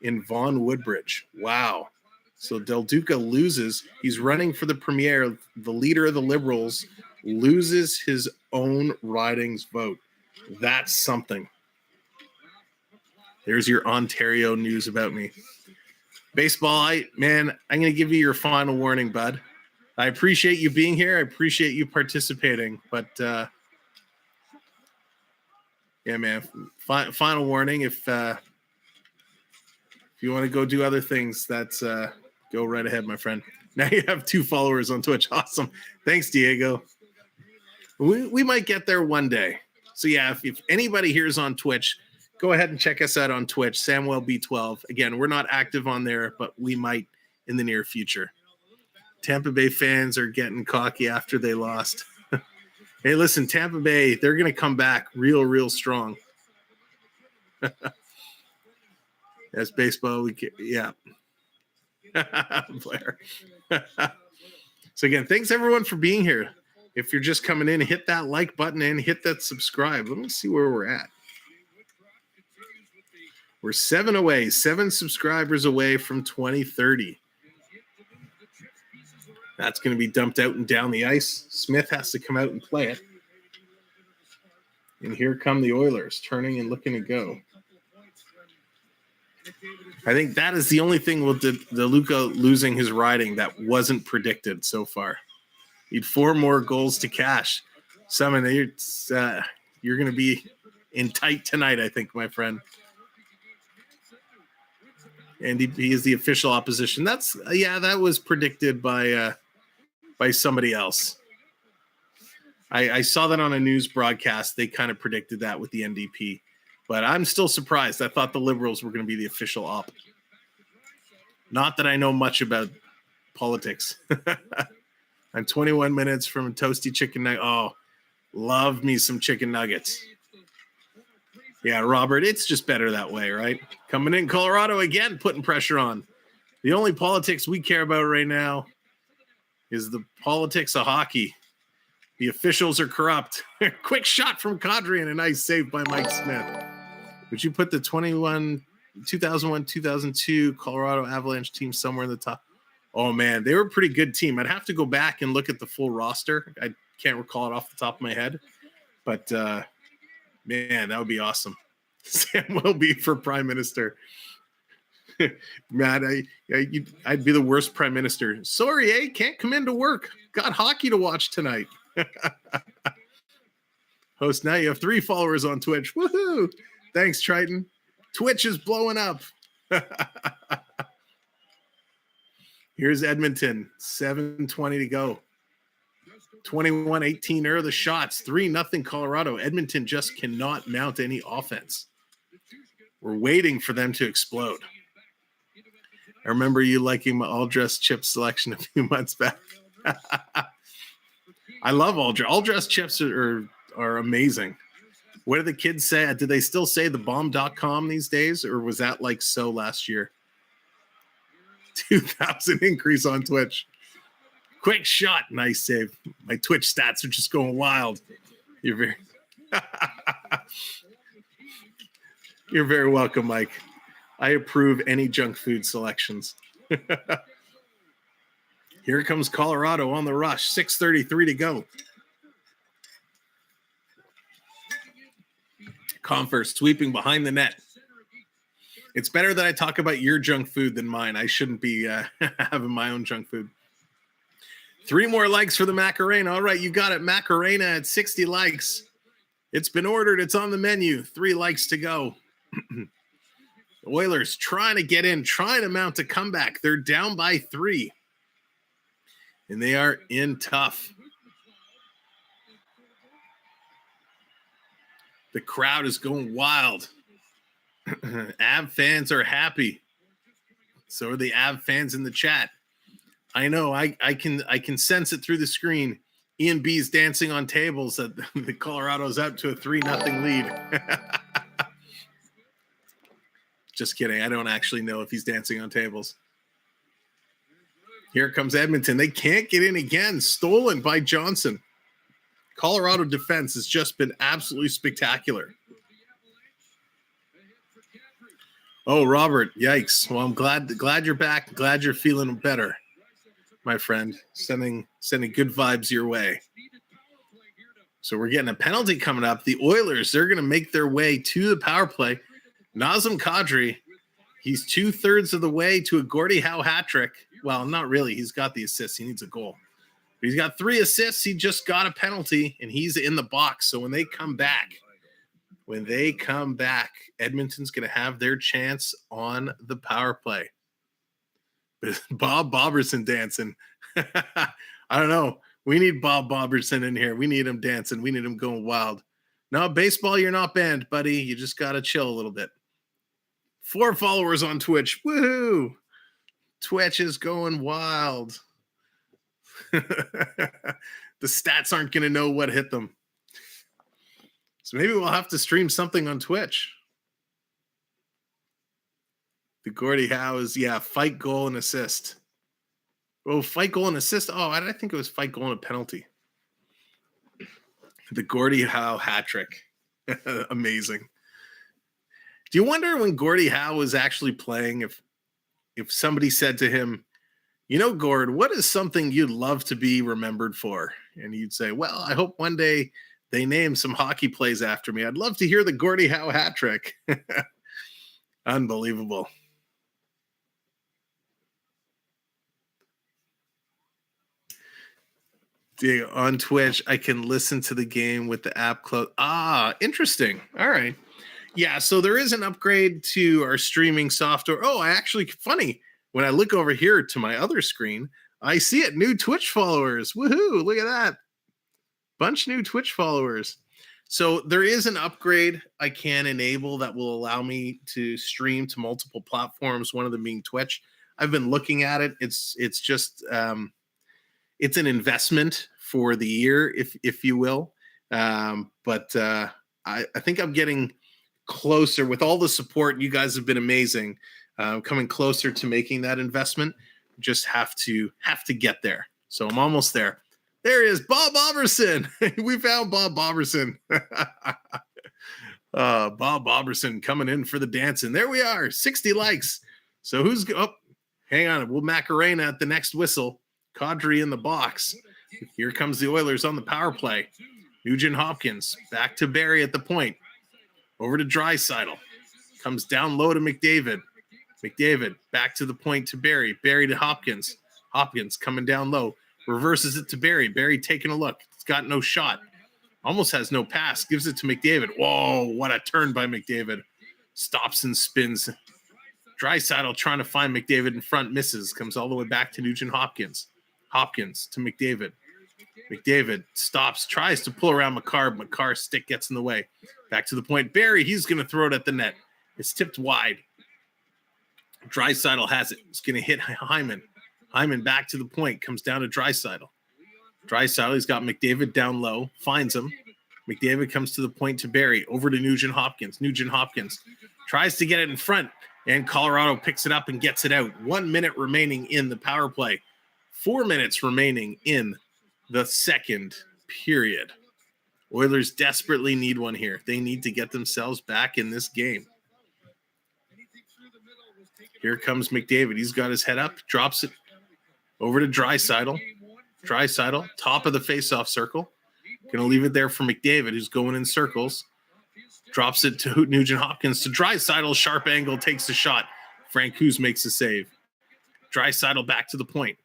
Speaker 1: in Vaughan Woodbridge. Wow. So Del Duca loses. He's running for the premier. The leader of the Liberals loses his own riding's vote. That's something. There's your Ontario news about me. Baseball, I'm going to give you your final warning, bud. I appreciate you being here. I appreciate you participating. But, yeah, man, final warning. If you want to go do other things, that's go right ahead, my friend. Now you have 2 followers on Twitch. Awesome. Thanks, Diego. We might get there one day. So, yeah, if anybody here is on Twitch, go ahead and check us out on Twitch, Samwelb12. Again, we're not active on there, but we might in the near future. Tampa Bay fans are getting cocky after they lost. Hey, listen, Tampa Bay, they're going to come back real strong. That's baseball. Yeah. Blair. So again, thanks everyone for being here. If you're just coming in, hit that like button and hit that subscribe. Let me see where we're at. We're 7 subscribers away from 2030. That's going to be dumped out and down the ice. Smith has to come out and play it. And here come the Oilers, turning and looking to go. I think that is the only thing with the Luca losing his riding that wasn't predicted so far. You'd 4 more goals to cash. Simon, you're going to be in tight tonight, I think, my friend. And he is the official opposition. That was predicted by somebody else. I saw that on a news broadcast. They kind of predicted that with the NDP. But I'm still surprised. I thought the Liberals were going to be the official op. Not that I know much about politics. I'm 21 minutes from a toasty chicken nugget. Oh, love me some chicken nuggets. Yeah, Robert, it's just better that way, right? Coming in Colorado again, putting pressure on. The only politics we care about right now is the politics of hockey. The officials are corrupt. Quick shot from Kadri and a nice save by Mike Smith. Would you put the 2001-2002 Colorado Avalanche team somewhere in the top? Oh, man, they were a pretty good team. I'd have to go back and look at the full roster. I can't recall it off the top of my head. But, man, that would be awesome. Sam will be for prime minister. Matt, I'd be the worst prime minister. Sorry, can't come into work. Got hockey to watch tonight. Host, now you have 3 followers on Twitch. Woohoo! Thanks, Triton. Twitch is blowing up. Here's Edmonton. 7:20 to go. 21-18 are the shots. 3-0 Colorado. Edmonton just cannot mount any offense. We're waiting for them to explode. I remember you liking my all-dress chip selection a few months back. I love all-dress chips are amazing. What do the kids say? Did they still say the bomb.com these days, or was that like so last year? 2,000 increase on Twitch. Quick shot. Nice save. My Twitch stats are just going wild. You're very You're very welcome, Mike. I approve any junk food selections. Here comes Colorado on the rush. 6:33 to go. Converse sweeping behind the net. It's better that I talk about your junk food than mine. I shouldn't be having my own junk food. 3 more likes for the Macarena. All right, you got it. Macarena at 60 likes. It's been ordered. It's on the menu. 3 likes to go. Oilers trying to get in, trying to mount a comeback. They're down by 3. And they are in tough. The crowd is going wild. Av fans are happy. So are the Av fans in the chat. I know. I can sense it through the screen. Ian B's dancing on tables. That the Colorado's up to a 3-0 lead. Just kidding. I don't actually know if he's dancing on tables. Here comes Edmonton. They can't get in again. Stolen by Johnson. Colorado defense has just been absolutely spectacular. Oh, Robert, yikes. Well, I'm glad you're back. Glad you're feeling better, my friend. Sending good vibes your way. So we're getting a penalty coming up. The Oilers, they're going to make their way to the power play. Nazem Kadri, he's 2/3 of the way to a Gordie Howe hat trick. Well, not really. He's got the assist. He needs a goal. But he's got 3 assists. He just got a penalty, and he's in the box. So when they come back, Edmonton's going to have their chance on the power play. But Bob Boberson dancing. I don't know. We need Bob Boberson in here. We need him dancing. We need him going wild. No, baseball, you're not banned, buddy. You just got to chill a little bit. 4 followers on Twitch. Woohoo! Twitch is going wild. The stats aren't going to know what hit them. So maybe we'll have to stream something on Twitch. The Gordie Howe is, fight, goal, and assist. Oh, fight, goal, and assist. Oh, I think it was fight, goal, and a penalty. The Gordie Howe hat trick. Amazing. Do you wonder when Gordie Howe was actually playing if somebody said to him, you know, Gord, what is something you'd love to be remembered for? And you'd say, well, I hope one day they name some hockey plays after me. I'd love to hear the Gordie Howe hat trick. Unbelievable. On Twitch, I can listen to the game with the app closed. Ah, interesting. All right. Yeah, so there is an upgrade to our streaming software. Oh, funny. When I look over here to my other screen, I see it. New Twitch followers. Woohoo. Look at that. Bunch new Twitch followers. So there is an upgrade I can enable that will allow me to stream to multiple platforms, one of them being Twitch. I've been looking at it. It's just it's an investment for the year, if you will. But I think I'm getting closer with all the support. You guys have been amazing. Coming closer to making that investment. Just have to get there. So I'm almost there. There he is, Bob Boberson. We found Bob Boberson. Bob Boberson coming in for the dancing. There we are, 60 likes. So hang on. We'll Macarena at the next whistle. Kadri in the box. Here comes the Oilers on the power play. Nugent Hopkins back to Barry at the point. Over to Draisaitl. Comes down low to McDavid. McDavid back to the point to Barry. Barry to Hopkins. Hopkins coming down low. Reverses it to Barry. Barry taking a look. It's got no shot. Almost has no pass. Gives it to McDavid. Whoa, what a turn by McDavid. Stops and spins. Draisaitl trying to find McDavid in front. Misses. Comes all the way back to Nugent Hopkins. Hopkins to McDavid. McDavid stops. Tries to pull around Makar. Makar's stick gets in the way. Back to the point. Barry, he's going to throw it at the net. It's tipped wide. Draisaitl has it. It's going to hit Hyman. Hyman back to the point. Comes down to Draisaitl. Draisaitl, he's got McDavid down low. Finds him. McDavid comes to the point to Barrie. Over to Nugent Hopkins. Nugent Hopkins tries to get it in front, and Colorado picks it up and gets it out. 1 minute remaining in the power play. 4 minutes remaining in the second period. Oilers desperately need one here. They need to get themselves back in this game. Here comes McDavid. He's got his head up, drops it over to Draisaitl. Draisaitl, top of the faceoff circle. Going to leave it there for McDavid, who's going in circles. Drops it to Nugent Hopkins. To Draisaitl, sharp angle, takes the shot. Francouz makes a save. Draisaitl back to the point.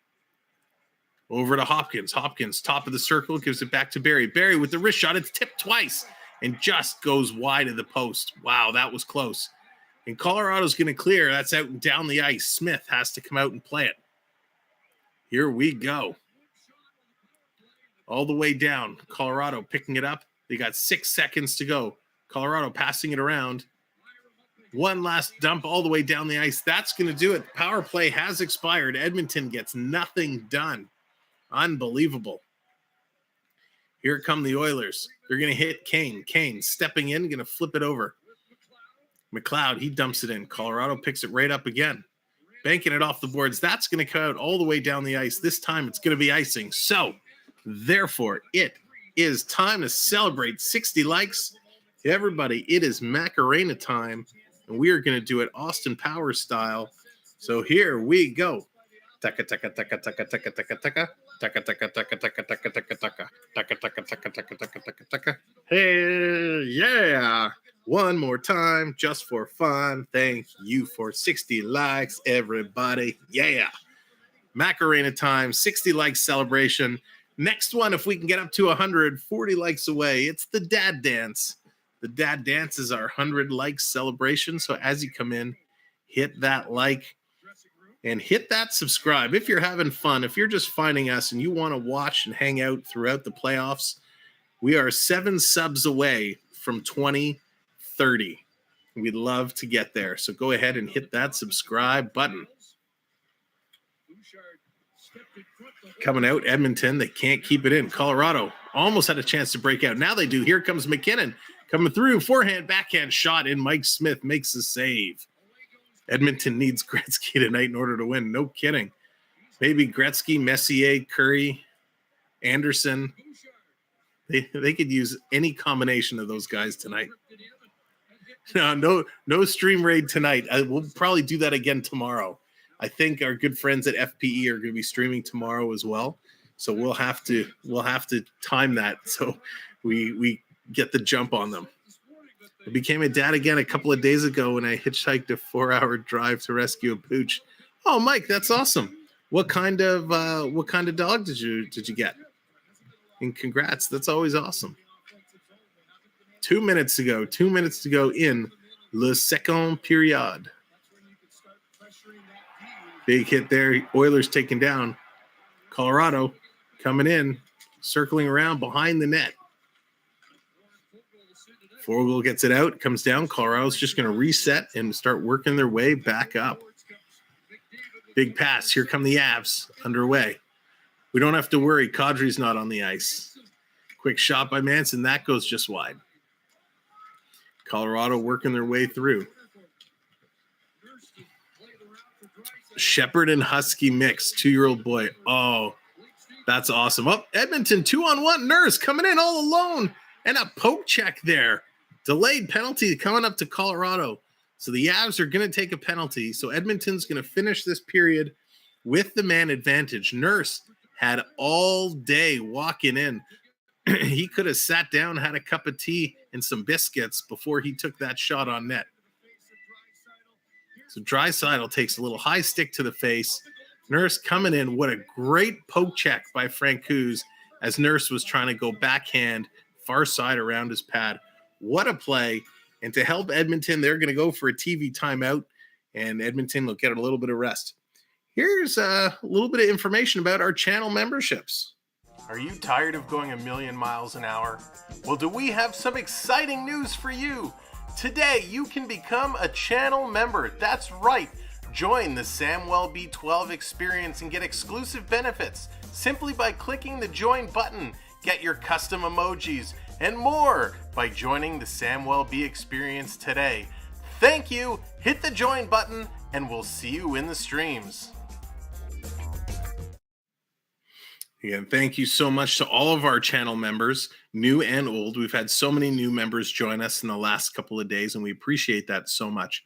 Speaker 1: Over to Hopkins. Hopkins, top of the circle, gives it back to Barrie. Barrie with the wrist shot. It's tipped twice and just goes wide of the post. Wow, that was close. And Colorado's going to clear. That's out and down the ice. Smith has to come out and play it. Here we go. All the way down. Colorado picking it up. They got 6 seconds to go. Colorado passing it around. One last dump all the way down the ice. That's going to do it. Power play has expired. Edmonton gets nothing done. Unbelievable. Here come the Oilers. They're going to hit Kane. Kane stepping in, going to flip it over. McLeod, he dumps it in. Colorado picks it right up again. Banking it off the boards. That's going to come out all the way down the ice. This time it's going to be icing. So, therefore, it is time to celebrate 60 likes. Everybody, it is Macarena time, and we are going to do it Austin Powers style. So here we go. Taka taka taka taka taka taka taka. Taka taka taka taka taka taka taka. Taka taka taka taka taka taka taka. Hey, yeah. One more time, just for fun. Thank you for 60 likes, everybody. Yeah. Macarena time, 60 likes celebration. Next one, if we can get up to 140 likes away, it's the dad dance. The dad dance is our 100 likes celebration. So as you come in, hit that like and hit that subscribe. If you're having fun, if you're just finding us and you want to watch and hang out throughout the playoffs, we are 7 subs away from 2030. We'd love to get there. So go ahead and hit that subscribe button. Coming out, Edmonton, they can't keep it in. Colorado almost had a chance to break out. Now they do. Here comes MacKinnon coming through. Forehand, backhand shot, and Mike Smith makes the save. Edmonton needs Gretzky tonight in order to win. No kidding. Maybe Gretzky, Messier, Curry, Anderson. They could use any combination of those guys tonight. No stream raid tonight. We'll probably do that again tomorrow. I think our good friends at FPE are going to be streaming tomorrow as well. So we'll have to time that so we get the jump on them. I became a dad again a couple of days ago when I hitchhiked a 4-hour drive to rescue a pooch. Oh, Mike, that's awesome. What kind of dog did you get? And congrats, that's always awesome. 2 minutes to go in le second period. Big hit there. Oilers taken down. Colorado coming in, circling around behind the net. Fogle gets it out, comes down. Colorado's just going to reset and start working their way back up. Big pass. Here come the Avs underway. We don't have to worry. Kadri's not on the ice. Quick shot by Manson. That goes just wide. Colorado working their way through. Shepherd and Husky mix, 2-year-old boy. Oh, that's awesome. Oh, Edmonton 2-on-1. Nurse coming in all alone. And a poke check there. Delayed penalty coming up to Colorado. So the Avs are going to take a penalty. So Edmonton's going to finish this period with the man advantage. Nurse had all day walking in. He could have sat down, had a cup of tea and some biscuits before he took that shot on net. So Draisaitl takes a little high stick to the face. Nurse coming in. What a great poke check by Francouz as Nurse was trying to go backhand far side around his pad. What a play. And to help Edmonton, they're going to go for a TV timeout, and Edmonton will get a little bit of rest. Here's a little bit of information about our channel memberships. Are you tired of going a million miles an hour? Well, do we have some exciting news for you? Today, you can become a channel member. That's right. Join the Samwelb12 Experience and get exclusive benefits simply by clicking the join button. Get your custom emojis, and more by joining the Samwelb12 Experience today. Thank you, hit the join button, and we'll see you in the streams. Again, thank you so much to all of our channel members, new and old. We've had so many new members join us in the last couple of days, and we appreciate that so much.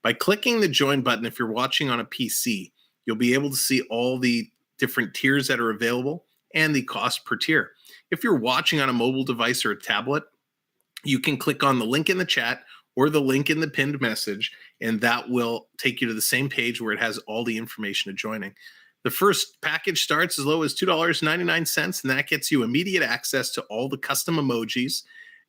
Speaker 1: By clicking the join button, if you're watching on a PC, you'll be able to see all the different tiers that are available and the cost per tier. If you're watching on a mobile device or a tablet, you can click on the link in the chat or the link in the pinned message, and that will take you to the same page where it has all the information to joining. The first package starts as low as $2.99, and that gets you immediate access to all the custom emojis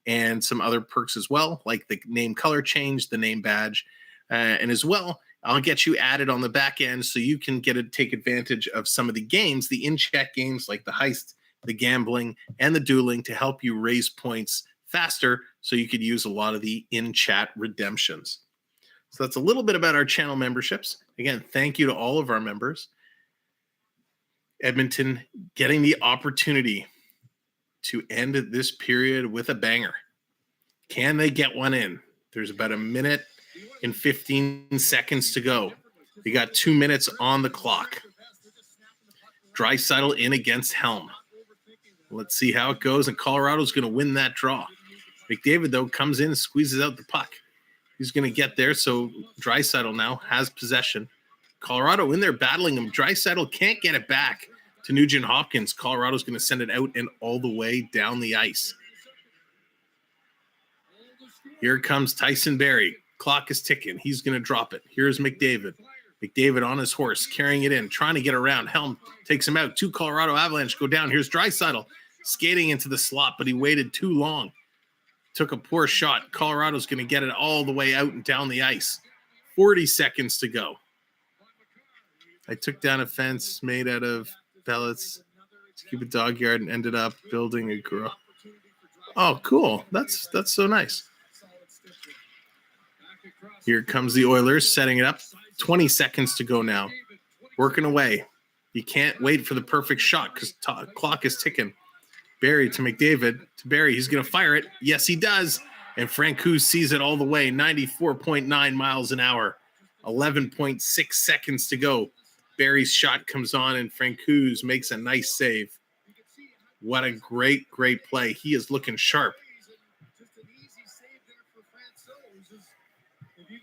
Speaker 1: and some other perks as well, like the name color change, the name badge, and as well, I'll get you added on the back end so you can take advantage of some of the games, the in-chat games like the heist, the gambling, and the dueling to help you raise points faster so you could use a lot of the in-chat redemptions. So that's a little bit about our channel memberships. Again, thank you to all of our members. Edmonton getting the opportunity to end this period with a banger. Can they get one in? There's about a minute and 15 seconds to go. They got 2 minutes on the clock. Draisaitl in against Helm. Let's see how it goes, and Colorado's going to win that draw. McDavid, though, comes in and squeezes out the puck. He's going to get there, so Draisaitl now has possession. Colorado in there battling him. Draisaitl can't get it back to Nugent Hopkins. Colorado's going to send it out and all the way down the ice. Here comes Tyson Barrie. Clock is ticking. He's going to drop it. Here's McDavid. McDavid on his horse, carrying it in, trying to get around. Helm takes him out. 2 Colorado Avalanche go down. Here's Draisaitl skating into the slot, but he waited too long. Took a poor shot. Colorado's going to get it all the way out and down the ice. 40 seconds to go. I took down a fence made out of pellets to keep a dog yard and ended up building a garage. Oh, cool. That's so nice. Here comes the Oilers setting it up. 20 seconds to go now. Working away. You can't wait for the perfect shot because clock is ticking. Barrie to McDavid. To Barrie. He's going to fire it. Yes, he does. And Francouz sees it all the way. 94.9 miles an hour. 11.6 seconds to go. Barrie's shot comes on, and Francouz makes a nice save. What a great, great play. He is looking sharp.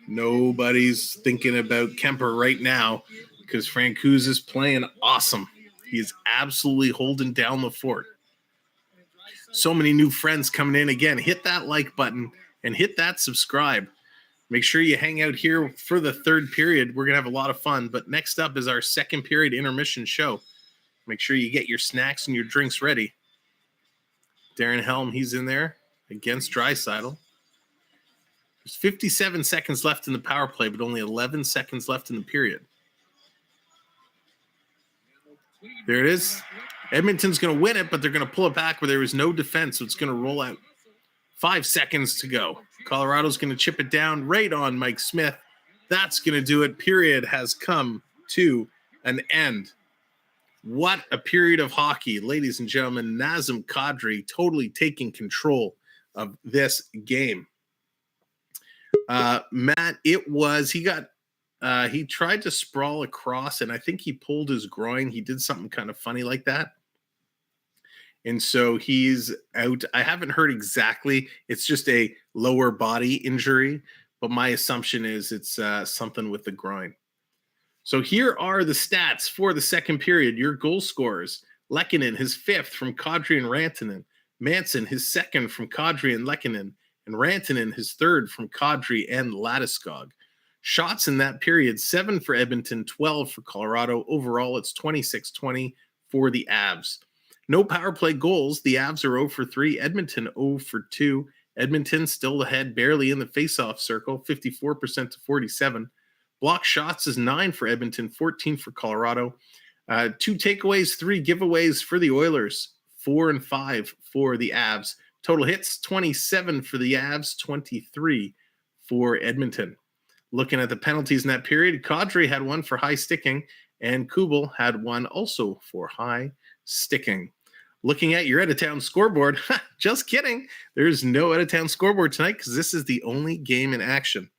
Speaker 1: Nobody's thinking about Kemper right now because Francouz is playing awesome. He is absolutely holding down the fort. So many new friends coming in. Again, hit that like button and hit that subscribe. Make sure you hang out here for the third period. We're going to have a lot of fun. But next up is our second period intermission show. Make sure you get your snacks and your drinks ready. Darren Helm, he's in there against Draisaitl. There's 57 seconds left in the power play, but only 11 seconds left in the period. There it is. Edmonton's going to win it, but they're going to pull it back where there is no defense, so it's going to roll out. 5 seconds to go. Colorado's going to chip it down right on Mike Smith. That's going to do it. Period has come to an end. What a period of hockey, ladies and gentlemen. Nazem Kadri totally taking control of this game. Matt, he tried to sprawl across, and I think he pulled his groin. He did something kind of funny like that. And so he's out. I haven't heard exactly. It's just a lower body injury, but my assumption is it's something with the groin. So here are the stats for the second period. Your goal scorers: Lehkonen, his 5th from Kadri and Rantanen; Manson, his 2nd from Kadri and Lehkonen; and Rantanen, his 3rd from Kadri and Landeskog. Shots in that period: 7 for Edmonton, 12 for Colorado. Overall, it's 26-20 for the Avs. No power play goals. The Avs are 0 for 3. Edmonton 0 for 2. Edmonton still ahead, barely in the faceoff circle, 54% to 47. Block shots is 9 for Edmonton, 14 for Colorado. 2 takeaways, 3 giveaways for the Oilers, 4 and 5 for the Avs. Total hits, 27 for the Avs, 23 for Edmonton. Looking at the penalties in that period, Kadri had 1 for high sticking, and Kubel had 1 also for high sticking. looking at your out-of-town scoreboard. Just kidding. There's no out-of-town scoreboard tonight because this is the only game in action.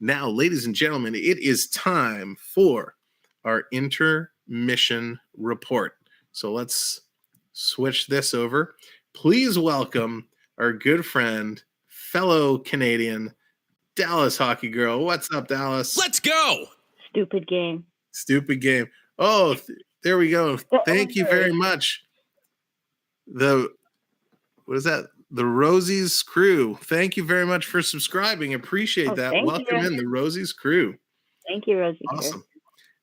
Speaker 1: Now, ladies and gentlemen, it is time for our intermission report. So let's switch this over. Please welcome our good friend, fellow Canadian, Dallas hockey girl. What's up, Dallas?
Speaker 4: Let's go.
Speaker 5: Stupid game.
Speaker 1: Stupid game. Oh, there we go. Thank you very much. What is that? The Rosie's crew. Thank you very much for subscribing. Appreciate that. Welcome in the Rosie's crew.
Speaker 5: Thank you, Rosie.
Speaker 1: Awesome.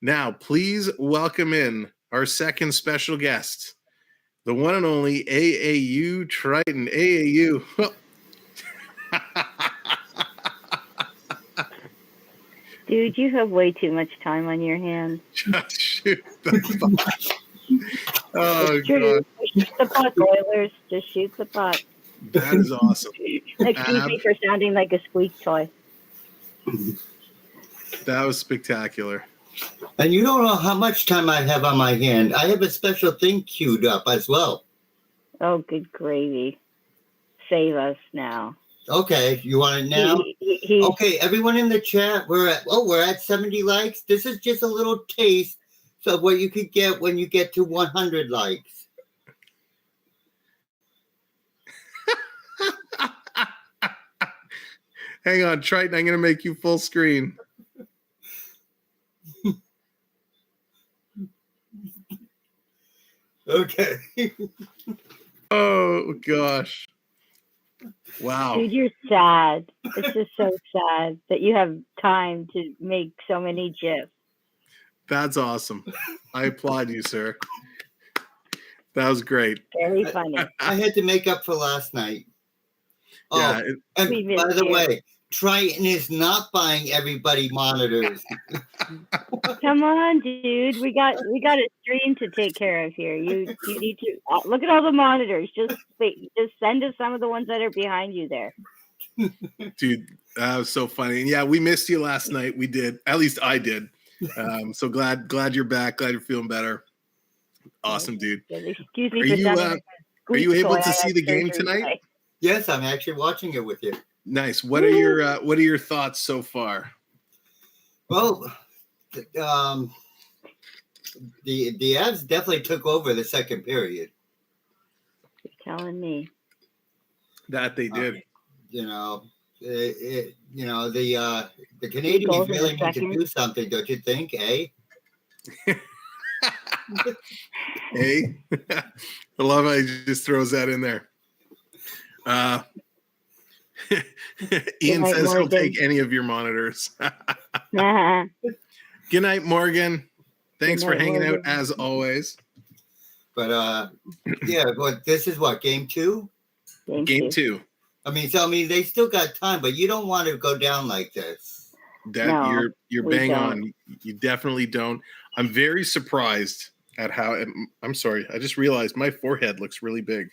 Speaker 1: Now, please welcome in our second special guest, the one and only AAU Triton. AAU.
Speaker 5: Dude, you have way too much time on your hands.
Speaker 1: Just shoot the puck. Oh, God.
Speaker 5: Shoot the puck, Oilers. Just shoot the puck.
Speaker 1: That is awesome.
Speaker 5: Excuse me for sounding like a squeak toy.
Speaker 1: That was spectacular.
Speaker 6: And you don't know how much time I have on my hand. I have a special thing queued up as well.
Speaker 5: Oh, good gravy. Save us now.
Speaker 6: Okay, you want it now? Okay, everyone in the chat, we're at 70 likes. This is just a little taste of what you could get when you get to 100 likes.
Speaker 1: Hang on, Triton, I'm going to make you full screen.
Speaker 6: Okay.
Speaker 1: Oh, gosh. Wow.
Speaker 5: Dude, you're sad. It's just so sad that you have time to make so many GIFs.
Speaker 1: That's awesome. I applaud you, sir. That was great.
Speaker 5: Very funny.
Speaker 6: I had to make up for last night.
Speaker 1: Yeah,
Speaker 6: and by the way, Triton is not buying everybody monitors.
Speaker 5: Come on, dude. We got a stream to take care of here. You need to look at all the monitors. Just send us some of the ones that are behind you there.
Speaker 1: Dude, that was so funny. And yeah, we missed you last night. We did. At least I did. So glad you're back. Glad you're feeling better. Awesome, dude.
Speaker 5: Excuse me
Speaker 1: are you able to see the game tonight?
Speaker 6: Yes, I'm actually watching it with you.
Speaker 1: Nice. What are your thoughts so far?
Speaker 6: Well, the Avs definitely took over the second period.
Speaker 5: You're telling me
Speaker 1: That they did.
Speaker 6: The Canadians really need to do something, don't you think? Eh?
Speaker 1: Hey, I love how he just throws that in there. Ian says Morgan. He'll take any of your monitors. Good night, Morgan. Thanks for hanging out as always.
Speaker 6: But this is what, game two?
Speaker 1: Game two.
Speaker 6: I mean, they still got time, but you don't want to go down like this.
Speaker 1: You're bang on. You definitely don't. I'm very surprised at how. I'm sorry. I just realized my forehead looks really big.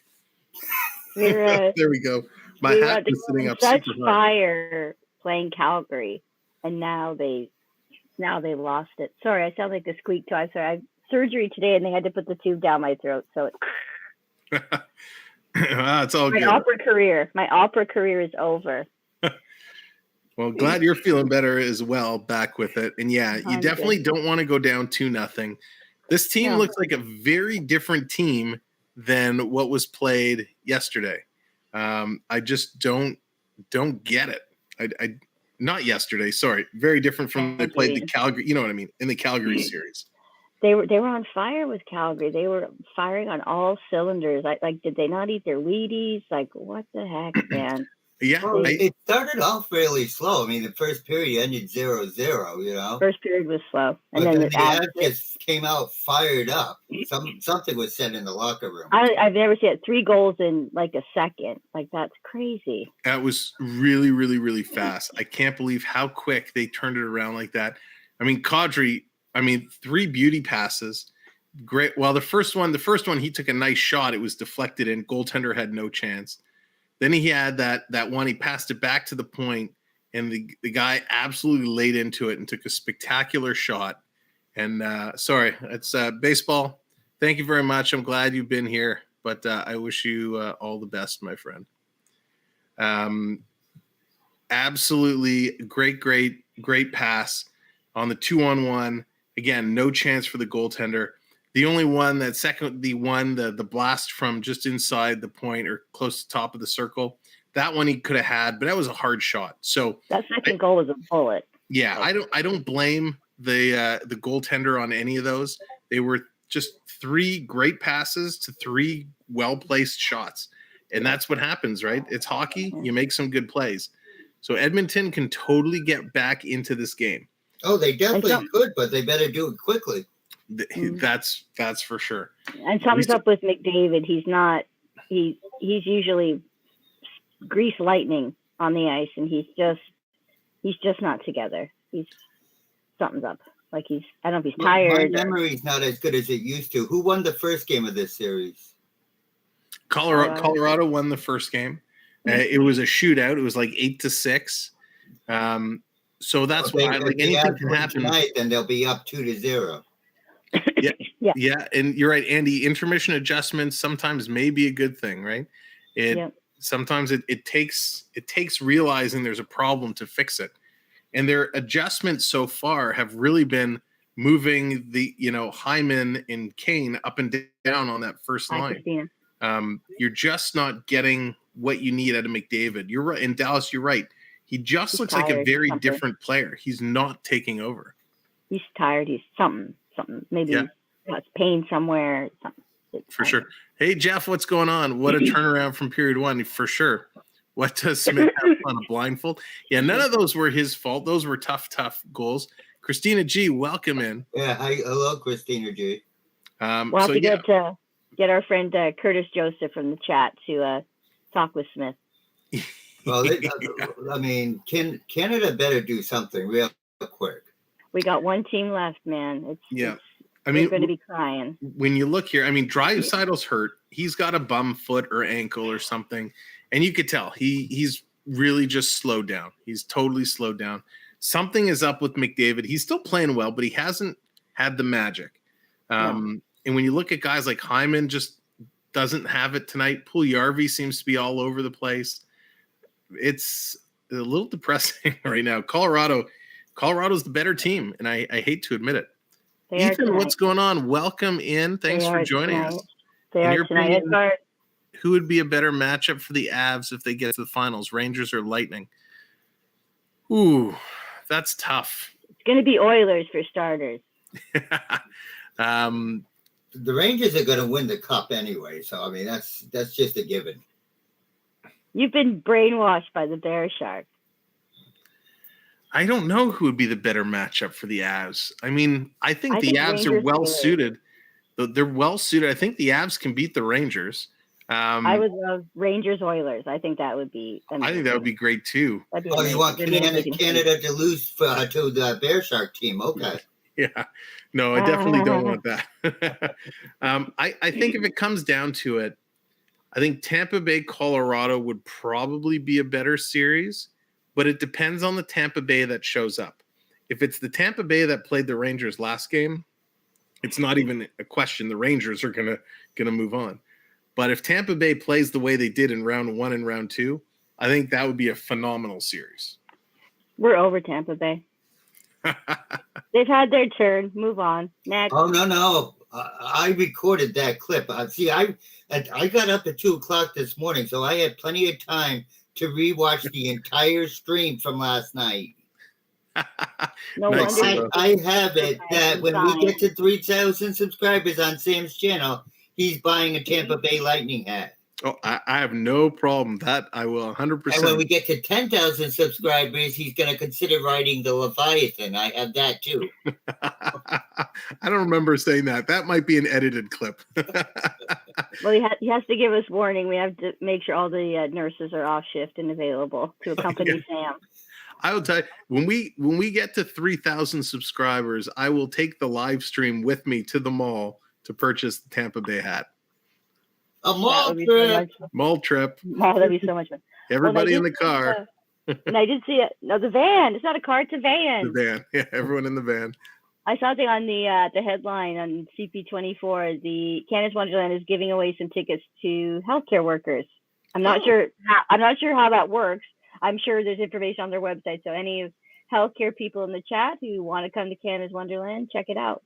Speaker 1: There we go. My hat is sitting up
Speaker 5: such
Speaker 1: super high.
Speaker 5: Fire playing Calgary, and now they lost it. Sorry, I sound like a squeak toy. Sorry, I had surgery today, and they had to put the tube down my throat. So
Speaker 1: it's all good.
Speaker 5: My opera career is over.
Speaker 1: Well, glad you're feeling better as well. Back with it, and yeah, you definitely don't want to go down 2-0. This team looks like a very different team than what was played yesterday. I just don't get it. I not yesterday. Sorry, very different from they played the Calgary. You know what I mean? In the Calgary series,
Speaker 5: they were on fire with Calgary. They were firing on all cylinders. Did they not eat their Wheaties? Like, what the heck, man?
Speaker 1: Yeah,
Speaker 6: it started off really slow. I mean, the first period ended 0-0. You know,
Speaker 5: first period was slow, and
Speaker 6: but
Speaker 5: then
Speaker 6: the Avs just came out fired up. Something was said in the locker room.
Speaker 5: I've never seen it. 3 goals in like a second. Like, that's crazy.
Speaker 1: That was really, really, really fast. I can't believe how quick they turned it around like that. I mean, Kadri. 3 beauty passes. Great. Well, the first one, he took a nice shot. It was deflected in. Goaltender had no chance. Then he had that one. He passed it back to the point, and the guy absolutely laid into it and took a spectacular shot. And sorry, it's baseball. Thank you very much. I'm glad you've been here. but I wish you all the best, my friend. Absolutely great pass on the 2-on-1. Again, no chance for the goaltender. The only one the blast from just inside the point or close to the top of the circle, that one he could have had, but that was a hard shot. So
Speaker 5: that second goal was a bullet.
Speaker 1: Yeah, I don't blame the goaltender on any of those. They were just 3 great passes to 3 well-placed shots. And that's what happens, right? It's hockey. You make some good plays. So Edmonton can totally get back into this game.
Speaker 6: Oh, they definitely could, but they better do it quickly.
Speaker 1: That's for sure.
Speaker 5: And something's up with McDavid. He's usually grease lightning on the ice, and he's just not together. Something's up. Like I don't know if he's tired.
Speaker 6: My memory's not as good as it used to. Who won the first game of this series?
Speaker 1: Colorado won the first game. It was a shootout. It was like 8-6. So that's why anything can happen
Speaker 6: tonight. Then they'll be up 2-0.
Speaker 1: Yeah, and you're right, Andy. Intermission adjustments sometimes may be a good thing, right? Sometimes it takes realizing there's a problem to fix it, and their adjustments so far have really been moving the Hyman and Kane up and down on that first line. You're just not getting what you need out of McDavid. You're right. In Dallas, you're right. He just looks like a very different player. He's not taking over.
Speaker 5: He's tired. He's something. Maybe got pain somewhere.
Speaker 1: For sure. Hey, Jeff, what's going on? What a turnaround from period 1, for sure. What does Smith have on a blindfold? Yeah, none of those were his fault. Those were tough goals. Christina G, welcome in.
Speaker 6: Yeah, hello, Christina G.
Speaker 5: We'll have to get our friend Curtis Joseph from the chat to talk with Smith.
Speaker 6: Well, I mean, Canada better do something real quick.
Speaker 5: We got one team left, man. We're going to be crying.
Speaker 1: When you look here, I mean, Draisaitl's hurt. He's got a bum foot or ankle or something, and you could tell he's really just slowed down. He's totally slowed down. Something is up with McDavid. He's still playing well, but he hasn't had the magic. And when you look at guys like Hyman, just doesn't have it tonight. Puljujarvi seems to be all over the place. It's a little depressing right now. Colorado's the better team, and I hate to admit it. Ethan, what's going on? Welcome in. Thanks for joining us.
Speaker 5: They are tonight.
Speaker 1: Who would be a better matchup for the Avs if they get to the finals, Rangers or Lightning? Ooh, that's tough.
Speaker 5: It's going to be Oilers for starters.
Speaker 6: The Rangers are going to win the cup anyway, so I mean that's just a given.
Speaker 5: You've been brainwashed by the Bear Shark.
Speaker 1: I don't know who would be the better matchup for the Avs. I mean, I think the Avs are well suited. They're well suited. I think the Avs can beat the Rangers.
Speaker 5: I would love Rangers Oilers. I think that would be amazing.
Speaker 1: I think that would be great too.
Speaker 6: You want Canada to lose to the Bear Shark team? Okay.
Speaker 1: Yeah. No, I definitely don't want that. I think if it comes down to it, I think Tampa Bay, Colorado would probably be a better series, but it depends on the Tampa Bay that shows up. If it's the Tampa Bay that played the Rangers last game, it's not even a question. The Rangers are gonna move on. But if Tampa Bay plays the way they did in round 1 and round 2, I think that would be a phenomenal series.
Speaker 5: We're over Tampa Bay. They've had their turn. Move on. Next.
Speaker 6: Oh, no. I recorded that clip. See, I got up at 2:00 this morning, so I had plenty of time to rewatch the entire stream from last night.
Speaker 5: No
Speaker 1: Nice.
Speaker 5: wonder.
Speaker 6: I have it that when we get to 3,000 subscribers on Sam's channel, he's buying a Tampa Bay Lightning hat.
Speaker 1: Oh, I have no problem. That I will 100%.
Speaker 6: And when we get to 10,000 subscribers, he's going to consider riding the Leviathan. I have that too.
Speaker 1: I don't remember saying that. That might be an edited clip.
Speaker 5: Well, he has to give us warning. We have to make sure all the nurses are off shift and available to accompany Sam.
Speaker 1: I will tell you, when we get to 3,000 subscribers, I will take the live stream with me to the mall to purchase the Tampa Bay hat.
Speaker 6: A mall trip.
Speaker 1: Mall trip.
Speaker 5: Oh, that'd be so much fun.
Speaker 1: Everybody in the car.
Speaker 5: And I did see it. No, the van. It's not a car. It's a van.
Speaker 1: The van. Yeah, everyone in the van.
Speaker 5: I saw a thing on the headline on CP24. The Canada's Wonderland is giving away some tickets to healthcare workers. I'm not sure how that works. I'm sure there's information on their website. So any healthcare people in the chat who want to come to Canada's Wonderland, check it out.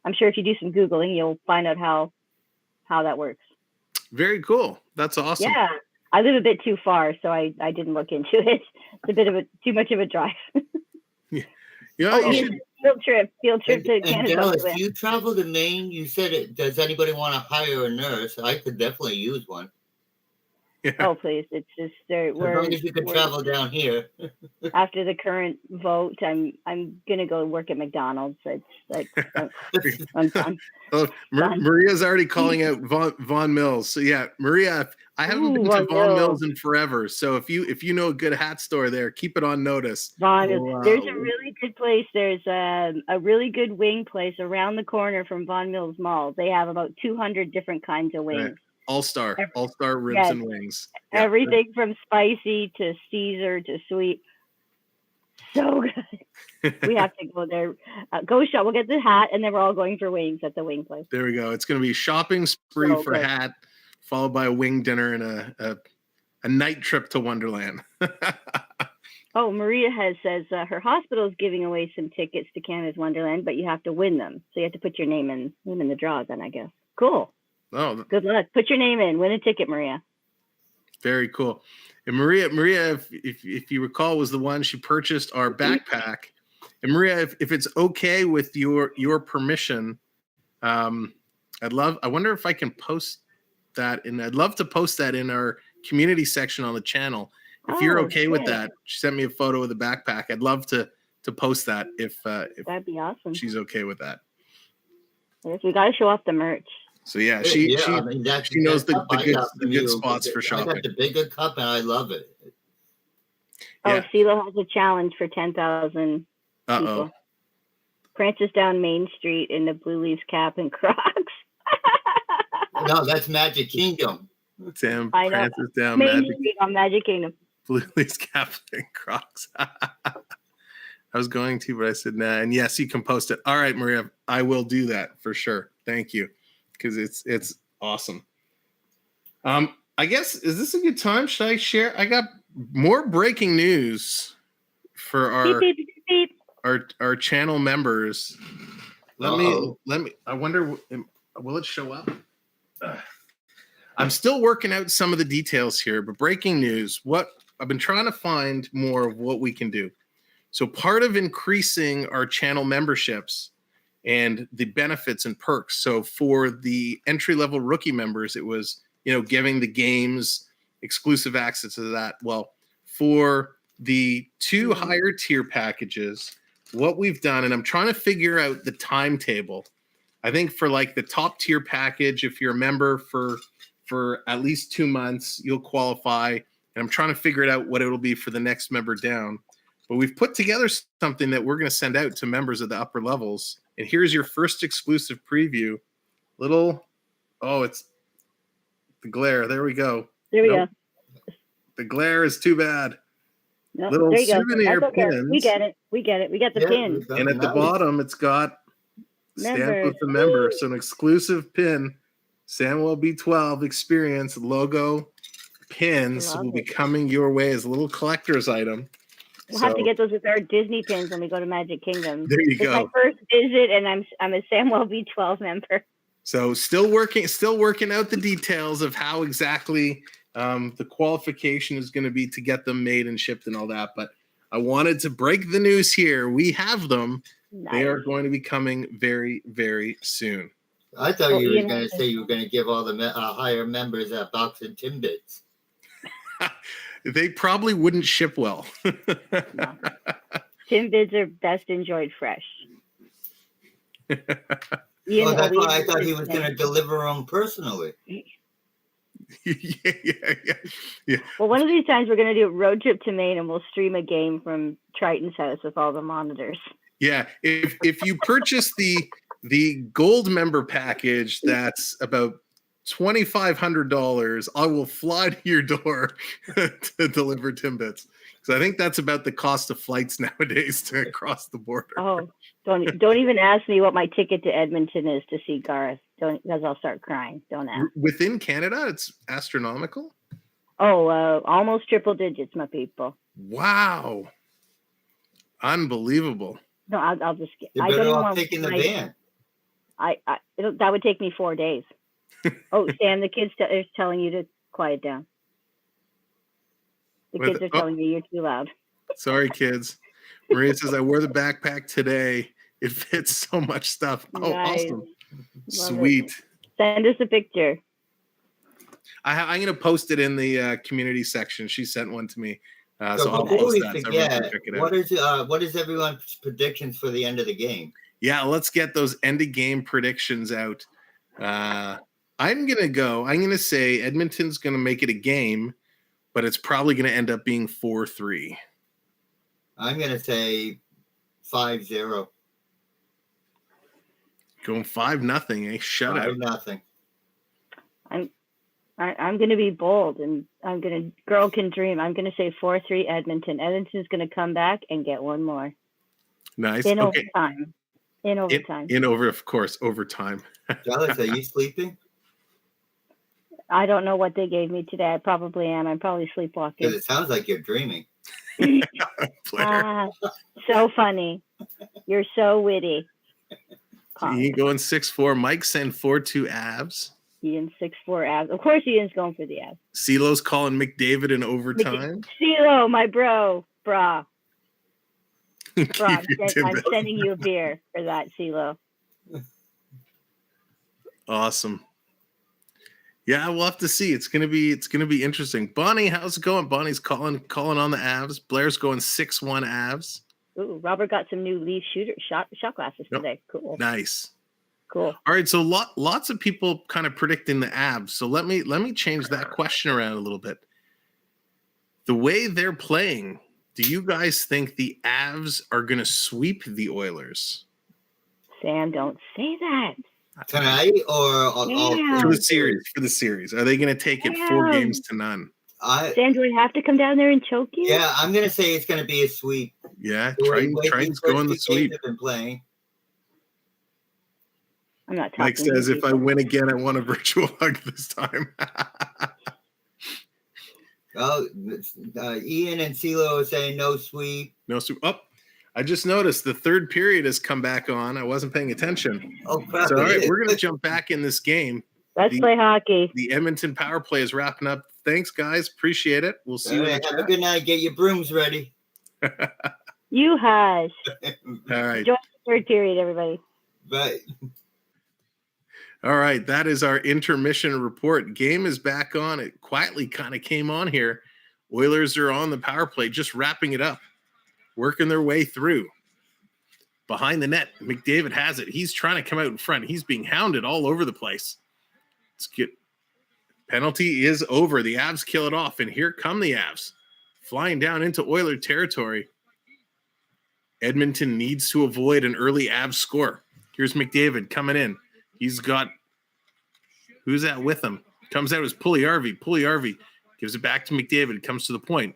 Speaker 5: I'm sure if you do some Googling, you'll find out how that works.
Speaker 1: Very cool. That's awesome.
Speaker 5: Yeah. I live a bit too far, so I didn't look into it. It's a bit of too much of a drive.
Speaker 1: You
Speaker 5: should field trip to Canada.
Speaker 6: And Dallas, you travel to Maine. You said it. Does anybody want to hire a nurse? I could definitely use one.
Speaker 1: Yeah.
Speaker 5: Oh, please! It's just
Speaker 6: as long as you can travel down here.
Speaker 5: After the current vote, I'm gonna go work at McDonald's. It's like I'm done.
Speaker 1: Oh, Maria's already calling out Vaughan Mills. So yeah, Maria, I haven't been to Vaughan Mills in forever. So if you know a good hat store there, keep it on notice.
Speaker 5: Vaughan Mills. There's a really good place. There's a really good wing place around the corner from Vaughan Mills Mall. They have about 200 different kinds of wings.
Speaker 1: Right. All-star ribs and wings. Yeah.
Speaker 5: Everything from spicy to Caesar to sweet. So good. We have to go there. Go shop. We'll get the hat, and then we're all going for wings at the wing place.
Speaker 1: There we go. It's going to be shopping spree for a hat, followed by a wing dinner and a night trip to Wonderland.
Speaker 5: Oh, Maria says her hospital is giving away some tickets to Canada's Wonderland, but you have to win them. So you have to put your name in the draw then, I guess. Cool. Oh, good luck. Put your name in. Win a ticket, Maria.
Speaker 1: Very cool. And Maria, if you recall, was the one she purchased our backpack. And Maria, if it's okay with your permission, I wonder if I can post that, and I'd love to post that in our community section on the channel. If you're okay with that, she sent me a photo of the backpack. I'd love to post that if
Speaker 5: that'd be awesome.
Speaker 1: She's okay with that.
Speaker 5: Yes, we got to show off the merch.
Speaker 1: So yeah, she knows the good spots for shopping.
Speaker 6: I got the bigger cup and I love it.
Speaker 5: Oh, CeeLo has a challenge for 10,000 people. Prances down Main Street in the Blue Leaves cap and Crocs.
Speaker 6: No, that's Magic Kingdom.
Speaker 1: Sam prances down
Speaker 5: Magic Kingdom.
Speaker 1: Blue Leaves cap and Crocs. I was going to, but I said nah. And yes, you can post it. All right, Maria, I will do that for sure. Thank you. Because it's awesome. I guess, is this a good time? Should I share? I got more breaking news for our channel members. Let me. I wonder, will it show up? I'm still working out some of the details here, but breaking news. What I've been trying to find more of what we can do. So part of increasing our channel memberships and the benefits and perks. So for the entry-level rookie members, it was, giving the games exclusive access to that. Well, for the two higher tier packages, what we've done, and I'm trying to figure out the timetable. I think for like the top tier package, if you're a member for at least 2 months, you'll qualify. And I'm trying to figure it out what it'll be for the next member down. But we've put together something that we're going to send out to members of the upper levels. And here's your first exclusive preview. It's the glare. There we go.
Speaker 5: There we go.
Speaker 1: The glare is too bad.
Speaker 5: Nope,
Speaker 1: little souvenir pins.
Speaker 5: We get it. We get the pin.
Speaker 1: And at the bottom, it's got stamped with the member. So an exclusive pin, Samwelb12 Experience logo pins will be coming your way as a little collector's item.
Speaker 5: We'll have to get those with our Disney pins when we go to Magic Kingdom.
Speaker 1: There you go.
Speaker 5: It's my first visit, and I'm a Samwelb12 member.
Speaker 1: So still working out the details of how exactly the qualification is going to be to get them made and shipped and all that. But I wanted to break the news here. We have them. Nice. They are going to be coming very, very soon.
Speaker 6: I thought you were going to say you were going to give all the higher members a box of Timbits.
Speaker 1: They probably wouldn't ship well.
Speaker 5: No. Timbits are best enjoyed fresh.
Speaker 6: That's why I thought he was going to deliver them personally.
Speaker 1: Yeah.
Speaker 5: Well, one of these times we're going to do a road trip to Maine, and we'll stream a game from Triton's house with all the monitors.
Speaker 1: Yeah, if you purchase the gold member package, that's about $2,500. I will fly to your door to deliver Timbits. So I think that's about the cost of flights nowadays to cross the border.
Speaker 5: Oh, don't even ask me what my ticket to Edmonton is to see Gareth. Don't, because I'll start crying. Don't ask.
Speaker 1: Within Canada, it's astronomical.
Speaker 5: Oh, almost triple digits, my people.
Speaker 1: Wow, unbelievable.
Speaker 5: No, I'll just get.
Speaker 6: You're
Speaker 5: I
Speaker 6: better
Speaker 5: don't even
Speaker 6: off
Speaker 5: want
Speaker 6: taking the van.
Speaker 5: That would take me 4 days. Oh, Sam, the kids are telling you to quiet down. The kids are telling you you're too loud.
Speaker 1: Sorry, kids. Maria says, I wore the backpack today. It fits so much stuff. Oh,
Speaker 5: Nice.
Speaker 1: awesome.
Speaker 5: Love
Speaker 1: Sweet.
Speaker 5: it. Send us a picture.
Speaker 1: I'm going to post it in the community section. She sent one to me. So I'll
Speaker 6: before
Speaker 1: post
Speaker 6: we
Speaker 1: that. So
Speaker 6: forget,
Speaker 1: everyone can check it out.
Speaker 6: what is everyone's predictions for the end of the game?
Speaker 1: Yeah, let's get those end of game predictions out. I'm going to say Edmonton's going to make it a game, but it's probably going to end up being 4-3.
Speaker 6: I'm going to say 5-0.
Speaker 1: Going 5-0, a shutout.
Speaker 6: 5-0.
Speaker 5: I'm going to be bold, and girl can dream. I'm going to say 4-3 Edmonton. Edmonton's going to come back and get one more.
Speaker 1: Nice.
Speaker 5: In
Speaker 1: Okay.
Speaker 5: overtime. In overtime.
Speaker 1: Of course, overtime.
Speaker 6: Dallas, are you sleeping?
Speaker 5: I don't know what they gave me today. I probably am. I'm probably sleepwalking.
Speaker 6: Because it sounds like you're dreaming.
Speaker 5: So funny. You're so witty.
Speaker 1: Ian going 6-4. Mike saying 4-2 Avs.
Speaker 5: Ian 6-4 Avs. Of course, Ian's going for the Avs.
Speaker 1: CeeLo's calling McDavid in overtime.
Speaker 5: CeeLo, my bro, brah. I'm sending you a beer for that, CeeLo.
Speaker 1: Awesome. Yeah, we'll have to see. It's gonna be interesting. Bonnie, how's it going? Bonnie's calling on the Avs. Blair's going 6-1 Avs.
Speaker 5: Ooh, Robert got some new Leaf shot glasses today. Cool.
Speaker 1: Nice.
Speaker 5: Cool.
Speaker 1: All right, so lots of people kind of predicting the Avs. So let me change that question around a little bit. The way they're playing, do you guys think the Avs are going to sweep the Oilers?
Speaker 5: Sam, don't say that.
Speaker 6: Tonight or
Speaker 1: for the series? Are they going to take it 4-0?
Speaker 5: Sam, do I have to come down there and choke you?
Speaker 6: Yeah, I'm going to say it's going to be a sweep.
Speaker 1: Yeah, Triton's going the sweep.
Speaker 6: Been playing.
Speaker 5: I'm not talking.
Speaker 1: Mike says, if I win again, I want a virtual hug this time.
Speaker 6: Ian and CeeLo are saying no sweep.
Speaker 1: No sweep. Oh, I just noticed the third period has come back on. I wasn't paying attention.
Speaker 6: Oh, crap.
Speaker 1: So, all right, we're going to jump back in this game.
Speaker 5: Let's play hockey.
Speaker 1: The Edmonton power play is wrapping up. Thanks, guys. Appreciate it. We'll see you in the chat.
Speaker 6: Have a good night. Get your brooms ready.
Speaker 5: You hush.
Speaker 1: All right.
Speaker 5: Enjoy the third period, everybody.
Speaker 6: Bye.
Speaker 1: All right, that is our intermission report. Game is back on. It quietly kind of came on here. Oilers are on the power play, just wrapping it up, working their way through. Behind the net, McDavid has it. He's trying to come out in front. He's being hounded all over the place. Let's get penalty is over. The Avs kill it off, and here come the Avs flying down into Oiler territory. Edmonton needs to avoid an early Avs score. Here's McDavid coming in. He's got who's that with him? Comes out as Puljujärvi. Puljujärvi gives it back to McDavid. Comes to the point.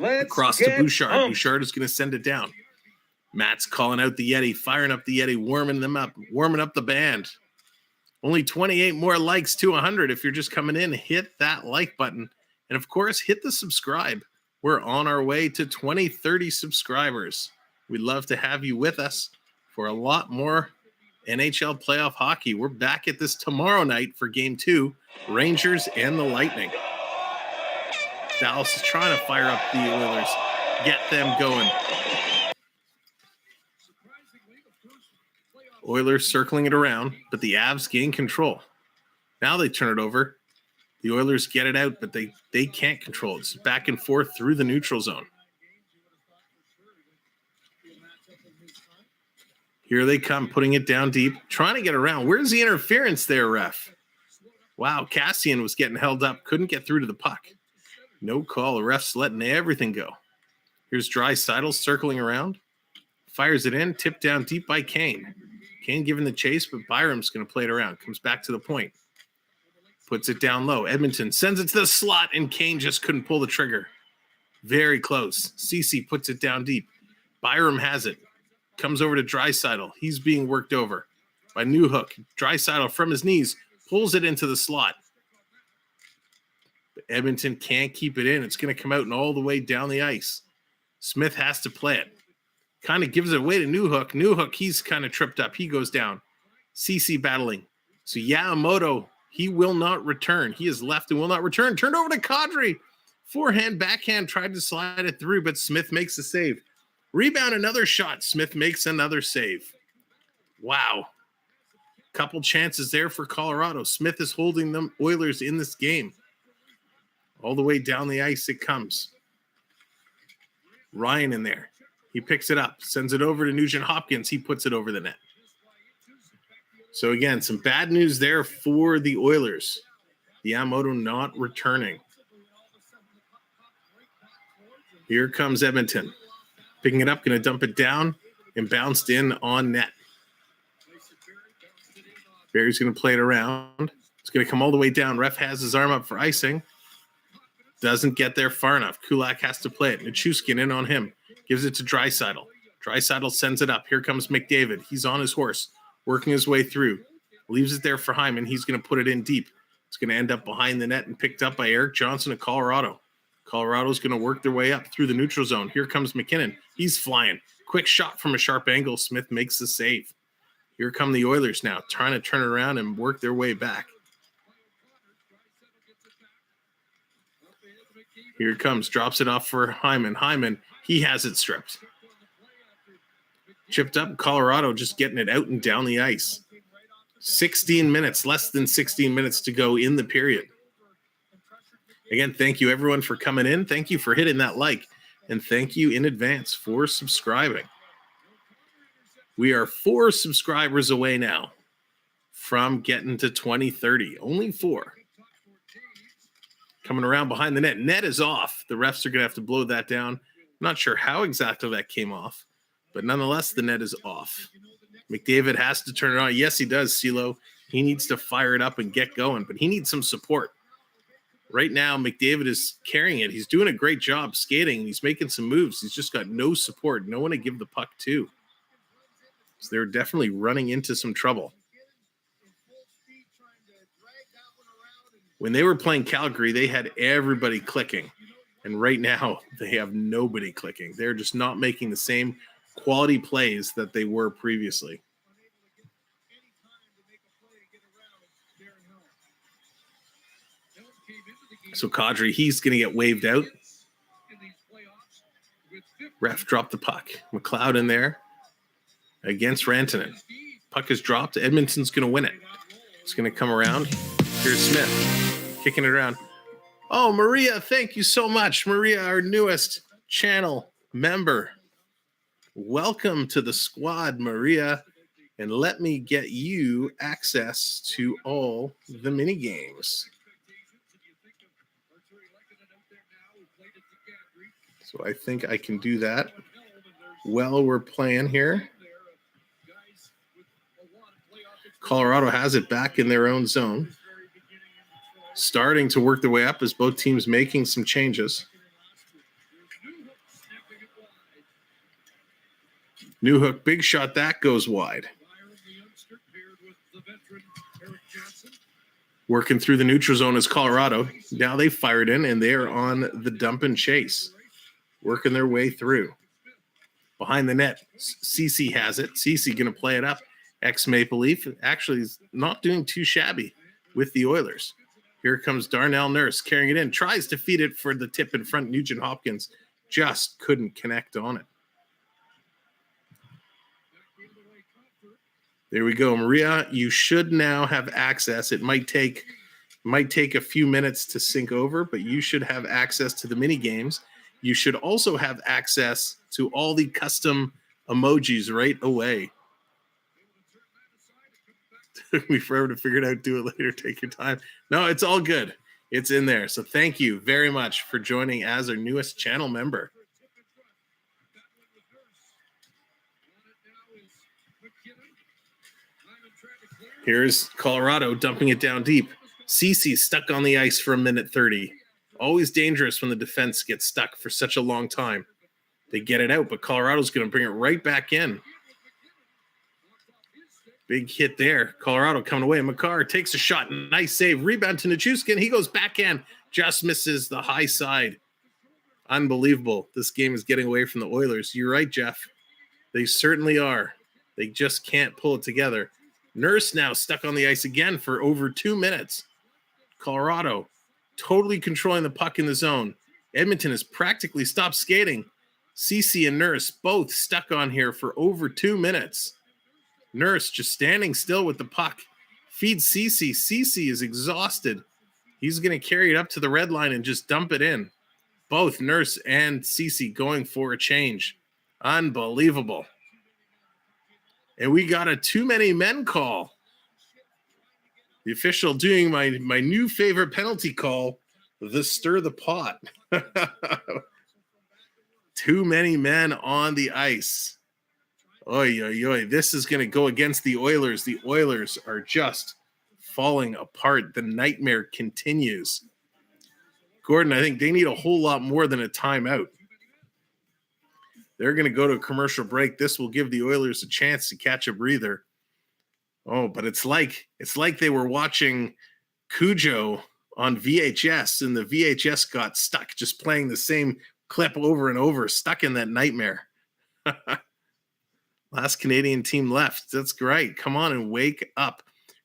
Speaker 1: Across to Bouchard. Bouchard is going to send it down. Matt's calling out the Yeti, firing up the Yeti, warming up the band. Only 28 more likes to 100. If you're just coming in, hit that like button. And of course, hit the subscribe. We're on our way to 30 subscribers. We'd love to have you with us for a lot more NHL Playoff Hockey. We're back at this tomorrow night for Game 2, Rangers and the Lightning. Dallas is trying to fire up the Oilers, get them going. Oilers circling it around, but the Avs gain control. Now they turn it over. The Oilers get it out, but they can't control it. It's back and forth through the neutral zone. Here they come, putting it down deep, trying to get around. Where's the interference there, ref? Wow, Cassian was getting held up, couldn't get through to the puck. No call. The ref's letting everything go. Here's Draisaitl circling around. Fires it in, tipped down deep by Kane. Kane giving the chase, but Byram's going to play it around. Comes back to the point. puts it down low. Edmonton sends it to the slot, and Kane just couldn't pull the trigger. Very close. Ceci puts it down deep. Byram has it. Comes over to Draisaitl. He's being worked over by Newhook. Draisaitl from his knees pulls it into the slot. But Edmonton can't keep it in. It's going to come out and all the way down the ice. Smith has to play it. Kind of gives it away to Newhook. Newhook, he's kind of tripped up. He goes down. Ceci battling. So Yamamoto, he will not return. He is left and will not return. Turned over to Kadri. Forehand, backhand, tried to slide it through, but Smith makes the save. Rebound, another shot. Smith makes another save. Wow. Couple chances there for Colorado. Smith is holding them Oilers in this game. All the way down the ice it comes. Ryan in there. He picks it up, sends it over to Nugent Hopkins. He puts it over the net. So again, some bad news there for the Oilers. Yamamoto not returning. Here comes Edmonton. Picking it up, going to dump it down, and bounced in on net. Barry's going to play it around. It's going to come all the way down. Ref has his arm up for icing. Doesn't get there far enough. Kulak has to play it. Nichushkin in on him. Gives it to Draisaitl. Draisaitl sends it up. Here comes McDavid. He's on his horse, working his way through. Leaves it there for Hyman. He's going to put it in deep. It's going to end up behind the net and picked up by Eric Johnson of Colorado. Colorado's going to work their way up through the neutral zone. Here comes MacKinnon. He's flying. Quick shot from a sharp angle. Smith makes the save. Here come the Oilers now, trying to turn it around and work their way back. Here it comes. Drops it off for Hyman. Hyman, he has it stripped. Chipped up. Colorado just getting it out and down the ice. 16 minutes, less than 16 minutes to go in the period. Again, thank you everyone for coming in. Thank you for hitting that like. And thank you in advance for subscribing. We are 4 subscribers away now from getting to 2030. Only 4. Coming around behind the net. Net is off. The refs are going to have to blow that down. Not sure how exactly that came off, but nonetheless, the net is off. McDavid has to turn it on. Yes, he does, CeeLo. He needs to fire it up and get going, but he needs some support. Right now, McDavid is carrying it. He's doing a great job skating. He's making some moves. He's just got no support, no one to give the puck to. So they're definitely running into some trouble. When they were playing Calgary, they had everybody clicking. And right now, they have nobody clicking. They're just not making the same quality plays that they were previously. So Kadri, he's going to get waved out. Ref dropped the puck. McLeod in there against Rantanen. Puck is dropped. Edmonton's going to win it. It's going to come around. Here's Smith kicking it around. Oh, Maria, thank you so much. Maria, our newest channel member. Welcome to the squad, Maria. And let me get you access to all the mini games. So I think I can do that while we're playing here. Colorado has it back in their own zone. Starting to work their way up as both teams making some changes. Newhook, big shot, that goes wide. Working through the neutral zone is Colorado. Now they fired in and they are on the dump and chase. Working their way through. Behind the net, Ceci has it. Ceci going to play it up. Ex-Maple Leaf actually is not doing too shabby with the Oilers. Here comes Darnell Nurse carrying it in. Tries to feed it for the tip in front. Nugent Hopkins just couldn't connect on it. There we go. Maria, you should now have access. It might take a few minutes to sync over, but you should have access to the mini games. You should also have access to all the custom emojis right away. Took me forever to figure it out. Do it later. Take your time. No, it's all good. It's in there. So thank you very much for joining as our newest channel member. Here's Colorado dumping it down deep. Cece stuck on the ice for 1:30. Always dangerous when the defense gets stuck for such a long time. They get it out, but Colorado's going to bring it right back in. Big hit there. Colorado coming away. Makar takes a shot. Nice save. Rebound to Nichushkin. He goes backhand. Just misses the high side. Unbelievable. This game is getting away from the Oilers. You're right, Jeff. They certainly are. They just can't pull it together. Nurse now stuck on the ice again for over 2 minutes. Colorado totally controlling the puck in the zone. Edmonton has practically stopped skating. Cece and Nurse both stuck on here for over 2 minutes. Nurse just standing still with the puck. Feeds Cece. Cece is exhausted. He's going to carry it up to the red line and just dump it in. Both Nurse and Cece going for a change. Unbelievable. And we got a too many men call. The official doing my new favorite penalty call, the stir the pot. Too many men on the ice. Oy, oy, oy. This is going to go against the Oilers. The Oilers are just falling apart. The nightmare continues. Gordon, I think they need a whole lot more than a timeout. They're going to go to a commercial break. This will give the Oilers a chance to catch a breather. Oh, but it's like they were watching Cujo on VHS, and the VHS got stuck just playing the same clip over and over, stuck in that nightmare. Last Canadian team left. That's great. Come on and wake up.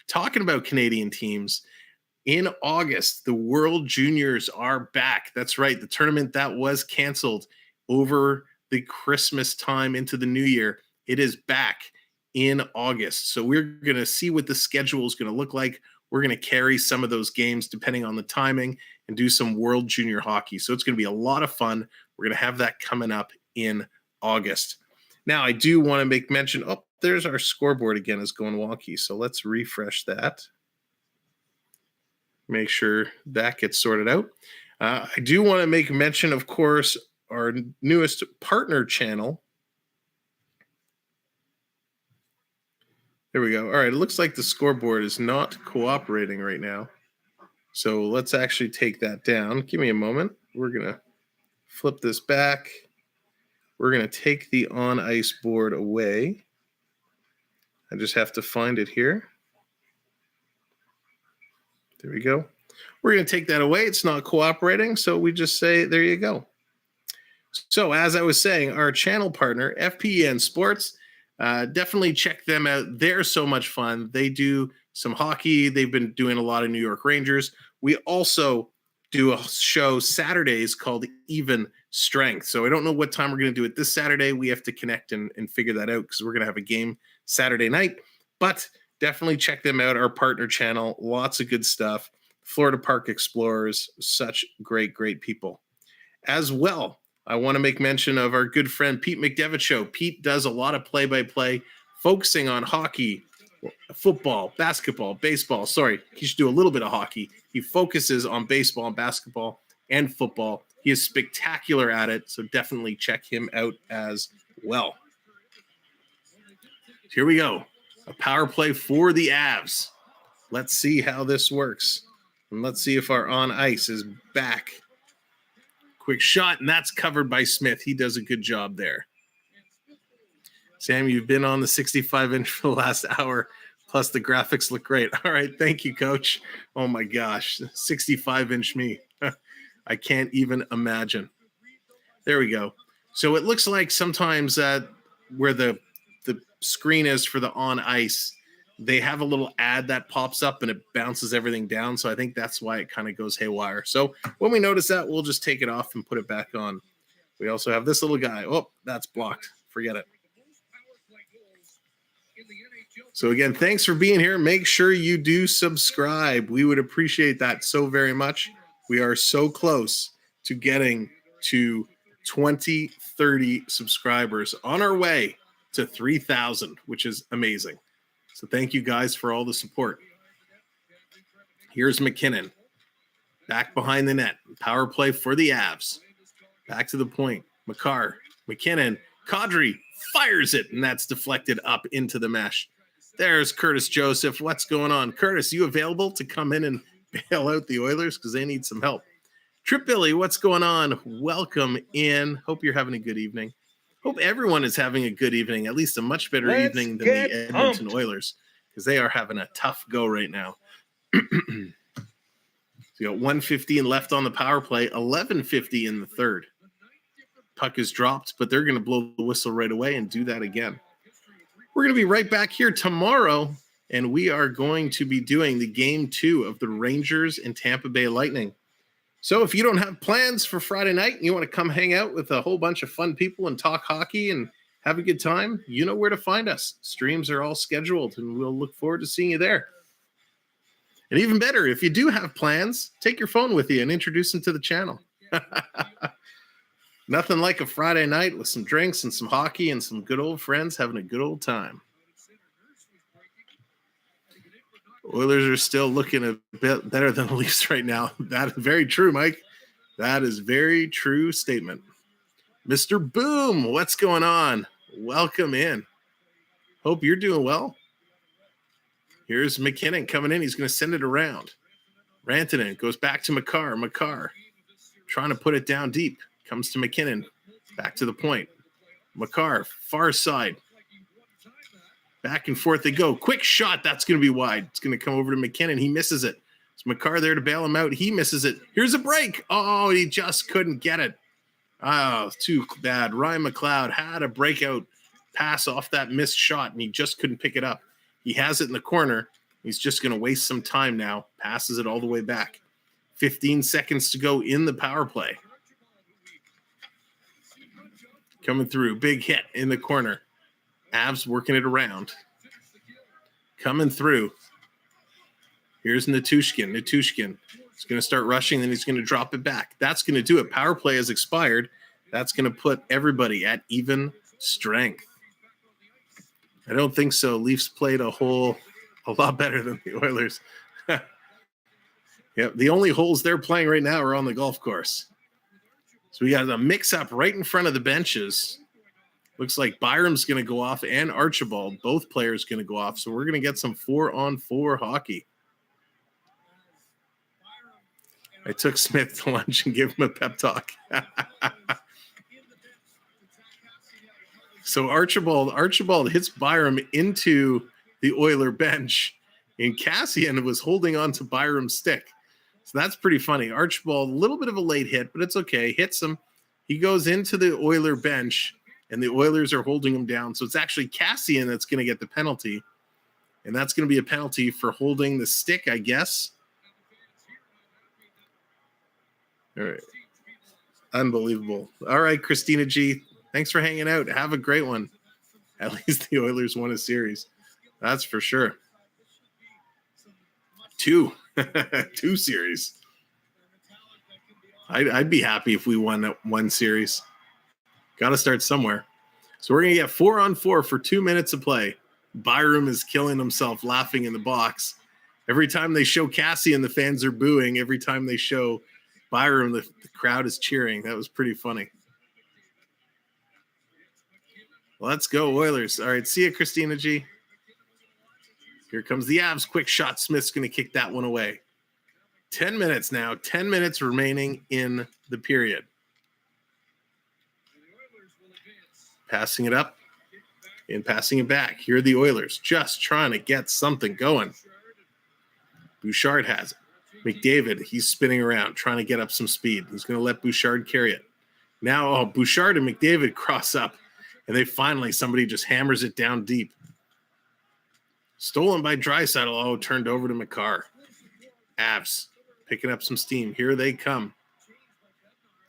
Speaker 1: Talking about Canadian teams, in August, the World Juniors are back. That's right. The tournament that was canceled over the Christmas time into the new year, it is back in August. So we're going to see what the schedule is going to look like. We're going to carry some of those games depending on the timing and do some World Junior Hockey. So it's going to be a lot of fun. We're going to have that coming up in August. Now, I do want to make mention, oh, there's our scoreboard again is going wonky. So let's refresh that. Make sure that gets sorted out. I do want to make mention, of course, our newest partner channel. There we go. All right, it looks like the scoreboard is not cooperating right now. So let's actually take that down. Give me a moment. We're going to flip this back. We're going to take the on-ice board away. I just have to find it here. There we go. We're going to take that away. It's not cooperating, so we just say, there you go. So as I was saying, our channel partner, FPN Sports, definitely check them out. They're so much fun. They do some hockey. They've been doing a lot of New York Rangers. We also do a show Saturdays called Even Strength. So I don't know what time we're going to do it this Saturday. We have to connect and figure that out because we're going to have a game Saturday night. But definitely check them out, our partner channel. Lots of good stuff. Florida Park Explorers, such great, great people. As well, I want to make mention of our good friend Pete McDavid Show. Pete does a lot of play-by-play, focusing on hockey, football, basketball, baseball. Sorry, he should do a little bit of hockey. He focuses on baseball and basketball and football. He is spectacular at it, so definitely check him out as well. Here we go. A power play for the Avs. Let's see how this works. And let's see if our on ice is back. Quick shot, and that's covered by Smith. He does a good job there. Sam, you've been on the 65-inch for the last hour, plus the graphics look great. All right, thank you, Coach. Oh, my gosh, 65-inch me. I can't even imagine. There we go. So it looks like sometimes where the screen is for the on ice, they have a little ad that pops up and it bounces everything down. So I think that's why it kind of goes haywire. So when we notice that, we'll just take it off and put it back on. We also have this little guy. Oh, that's blocked. Forget it. So again, thanks for being here. Make sure you do subscribe. We would appreciate that so very much. We are so close to getting to 30 subscribers, on our way to 3,000, which is amazing. So thank you guys for all the support. Here's MacKinnon. Back behind the net. Power play for the Avs. Back to the point. Makar. MacKinnon. Kadri fires it, and that's deflected up into the mesh. There's Curtis Joseph. What's going on? Curtis, you available to come in and bail out the Oilers because they need some help. Trip Billy, what's going on? Welcome in. Hope you're having a good evening. Hope everyone is having a good evening, at least a much better evening than the Edmonton Oilers, because they are having a tough go right now. So you got 1:15 left on the power play, 11:50 in the third. Puck is dropped, but they're going to blow the whistle right away and do that again. We're going to be right back here tomorrow, and we are going to be doing the game 2 of the Rangers and Tampa Bay Lightning. So if you don't have plans for Friday night and you want to come hang out with a whole bunch of fun people and talk hockey and have a good time, you know where to find us. Streams are all scheduled, and we'll look forward to seeing you there. And even better, if you do have plans, take your phone with you and introduce them to the channel. Nothing like a Friday night with some drinks and some hockey and some good old friends having a good old time. Oilers are still looking a bit better than the Leafs right now. That is very true, Mike. That is very true statement. Mr. Boom, what's going on? Welcome in. Hope you're doing well. Here's MacKinnon coming in. He's going to send it around. Rantanen goes back to Makar. Makar trying to put it down deep. Comes to MacKinnon. Back to the point. Makar, far side. Back and forth they go. Quick shot. That's going to be wide. It's going to come over to MacKinnon. He misses it. It's Makar there to bail him out. He misses it. Here's a break. Oh, he just couldn't get it. Oh, too bad. Ryan McLeod had a breakout pass off that missed shot, and he just couldn't pick it up. He has it in the corner. He's just going to waste some time now. Passes it all the way back. 15 seconds to go in the power play. Coming through. Big hit in the corner. Avs working it around. Coming through. Here's Natushkin. Natushkin is going to start rushing, then he's going to drop it back. That's going to do it. Power play has expired. That's going to put everybody at even strength. I don't think so. Leafs played a lot better than the Oilers. Yeah, the only holes they're playing right now are on the golf course. So we got a mix-up right in front of the benches. Looks like Byram's going to go off and Archibald. Both players going to go off. So we're going to get some 4-on-4 hockey. I took Smith to lunch and gave him a pep talk. So Archibald hits Byram into the Oiler bench, and Cassian was holding on to Byram's stick. So that's pretty funny. Archibald, a little bit of a late hit, but it's okay. Hits him. He goes into the Oiler bench, and the Oilers are holding him down. So it's actually Cassian that's going to get the penalty, and that's going to be a penalty for holding the stick, I guess. All right. Unbelievable. All right, Christina G. Thanks for hanging out. Have a great one. At least the Oilers won a series. That's for sure. Two series. I'd be happy if we won one series. Got to start somewhere. So we're going to get 4-on-4 for 2 minutes of play. Byram is killing himself laughing in the box. Every time they show Cassian, the fans are booing. Every time they show Byram, the crowd is cheering. That was pretty funny. Let's go, Oilers. All right, see you, Christina G. Here comes the Avs. Quick shot. Smith's going to kick that one away. 10 minutes now. 10 minutes remaining in the period. Passing it up and passing it back. Here are the Oilers just trying to get something going. Bouchard has it. McDavid, he's spinning around, trying to get up some speed. He's going to let Bouchard carry it. Now, Bouchard and McDavid cross up, and somebody just hammers it down deep. Stolen by Draisaitl. Turned over to Makar. Avs picking up some steam. Here they come.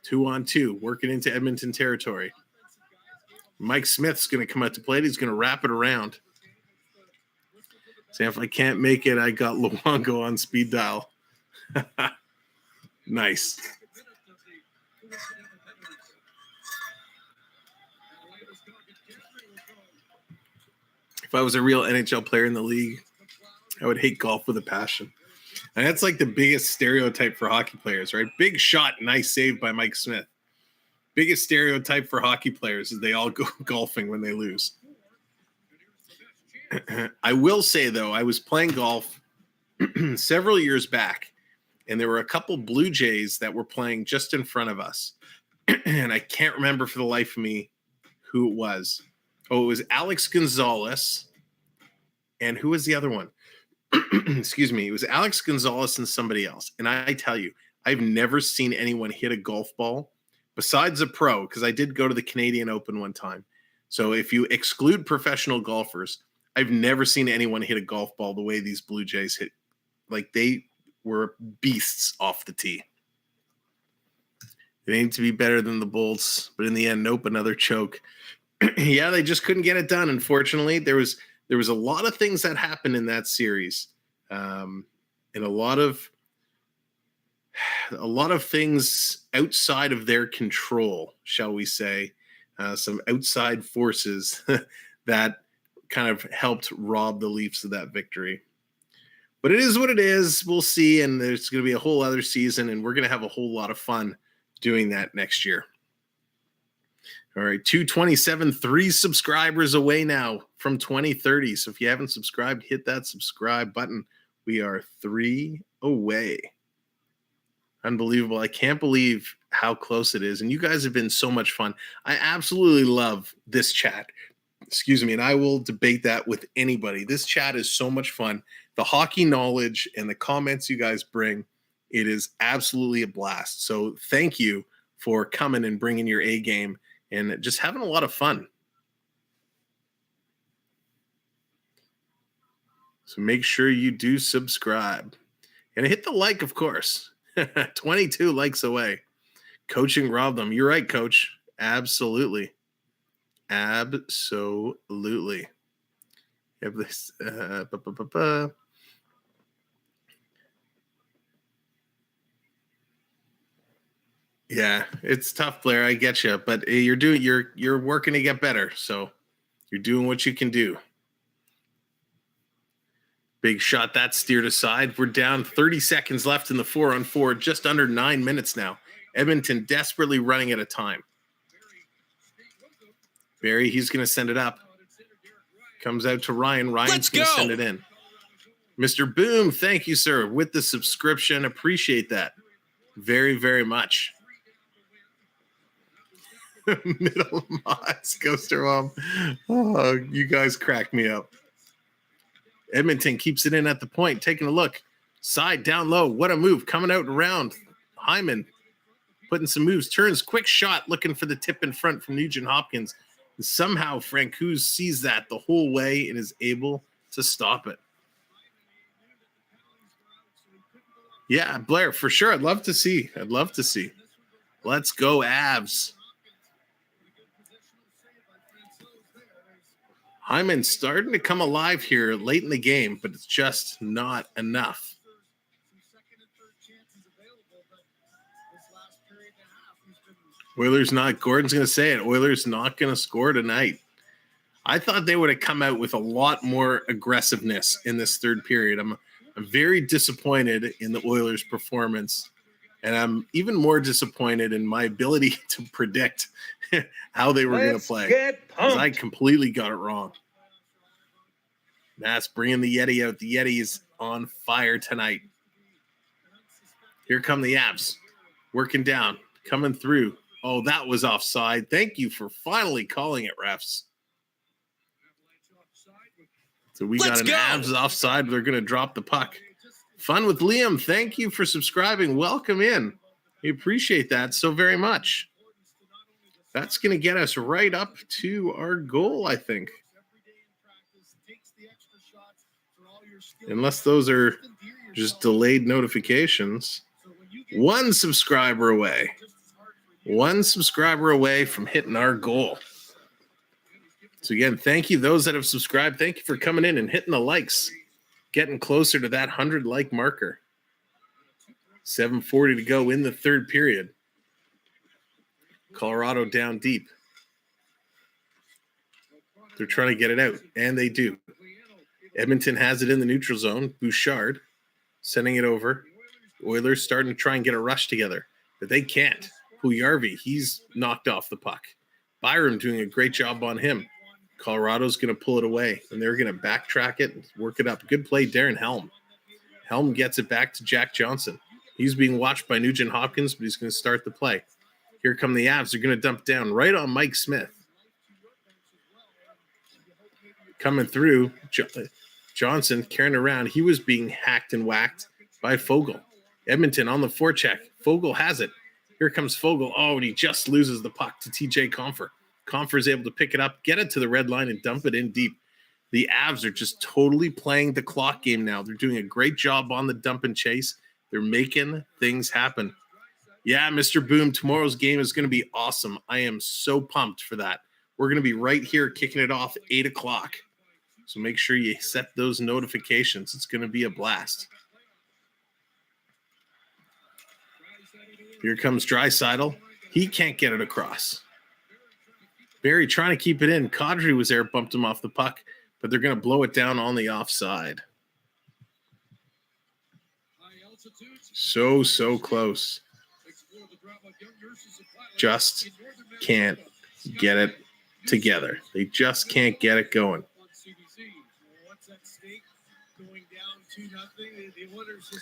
Speaker 1: 2-on-2, working into Edmonton territory. Mike Smith's going to come out to play. He's going to wrap it around. Say, if I can't make it, I got Luongo on speed dial. Nice. If I was a real NHL player in the league, I would hate golf with a passion. And that's like the biggest stereotype for hockey players, right? Big shot, nice save by Mike Smith. Biggest stereotype for hockey players is they all go golfing when they lose. I will say, though, I was playing golf several years back and there were a couple Blue Jays that were playing just in front of us. And I can't remember for the life of me who it was. Oh, it was Alex Gonzalez. And who was the other one? Excuse me. It was Alex Gonzalez and somebody else. And I tell you, I've never seen anyone hit a golf ball besides a pro, because I did go to the Canadian Open one time. So if you exclude professional golfers, I've never seen anyone hit a golf ball the way these Blue Jays hit. Like, they were beasts off the tee. They need to be better than the Bolts, but in the end, nope, another choke. Yeah, they just couldn't get it done. Unfortunately, there was a lot of things that happened in that series, and a lot of things outside of their control, shall we say, some outside forces that kind of helped rob the Leafs of that victory. But it is what it is. We'll see, and there's going to be a whole other season, and we're going to have a whole lot of fun doing that next year. All right, 227, 3 subscribers away now from 2030. So if you haven't subscribed, hit that subscribe button. We are 3 away. Unbelievable. I can't believe how close it is. And you guys have been so much fun. I absolutely love this chat. Excuse me. And I will debate that with anybody. This chat is so much fun. The hockey knowledge and the comments you guys bring, it is absolutely a blast. So thank you for coming and bringing your A game and just having a lot of fun. So make sure you do subscribe. And hit the like, of course. 22 likes away. Coaching robbed them. You're right, Coach. Absolutely. Absolutely. Have this, Yeah, it's tough, Blair. I get you, but you're working to get better, so you're doing what you can do. Big shot that steered aside. We're down 30 seconds left in the 4-on-4, just under 9 minutes now. Edmonton desperately running out of time. Barry, he's going to send it up. Comes out to Ryan. Ryan's going to send it in. Mr. Boom, thank you, sir, with the subscription. Appreciate that very, very much. Middle mods, Ghoster Mom. Oh, you guys crack me up. Edmonton keeps it in at the point, taking a look. Side, down low. What a move. Coming out around. Hyman putting some moves. Turns, quick shot, looking for the tip in front from Nugent Hopkins. And somehow Francouz sees that the whole way and is able to stop it. Yeah, Blair, for sure. I'd love to see. Let's go, Avs. Hyman starting to come alive here late in the game, but it's just not enough. Gordon's going to say it. Oilers not going to score tonight. I thought they would have come out with a lot more aggressiveness in this third period. I'm very disappointed in the Oilers' performance, and I'm even more disappointed in my ability to predict how they were going to play. Because I completely got it wrong. That's bringing the Yeti out. The Yeti is on fire tonight. Here come the Avs. Working down. Coming through. Oh, that was offside. Thank you for finally calling it, refs. So we got an Avs offside. They're going to drop the puck. Fun with Liam. Thank you for subscribing. Welcome in. We appreciate that so very much. That's going to get us right up to our goal, I think. Unless those are just delayed notifications. One subscriber away from hitting our goal. So again, thank you those that have subscribed. Thank you for coming in and hitting the likes. Getting closer to that 100 like marker. 7:40 to go in the third period. Colorado down deep. They're trying to get it out, and they do. Edmonton has it in the neutral zone. Bouchard sending it over. Oilers starting to try and get a rush together, but they can't. Puljujarvi, he's knocked off the puck. Byram doing a great job on him. Colorado's going to pull it away, and they're going to backtrack it and work it up. Good play, Darren Helm. Helm gets it back to Jack Johnson. He's being watched by Nugent Hopkins, but he's going to start the play. Here come the Avs. They're going to dump down right on Mike Smith. Coming through, Johnson carrying around. He was being hacked and whacked by Fogle. Edmonton on the forecheck. Fogle has it. Here comes Fogle. Oh, and he just loses the puck to TJ Compher. Compher is able to pick it up, get it to the red line, and dump it in deep. The Avs are just totally playing the clock game now. They're doing a great job on the dump and chase. They're making things happen. Yeah, Mr. Boom, tomorrow's game is going to be awesome. I am so pumped for that. We're going to be right here kicking it off 8 o'clock. So make sure you set those notifications. It's going to be a blast. Here comes Draisaitl. He can't get it across. Barry trying to keep it in. Kadri was there, bumped him off the puck, but they're going to blow it down on the offside. So close. Just can't get it together. They just can't get it going.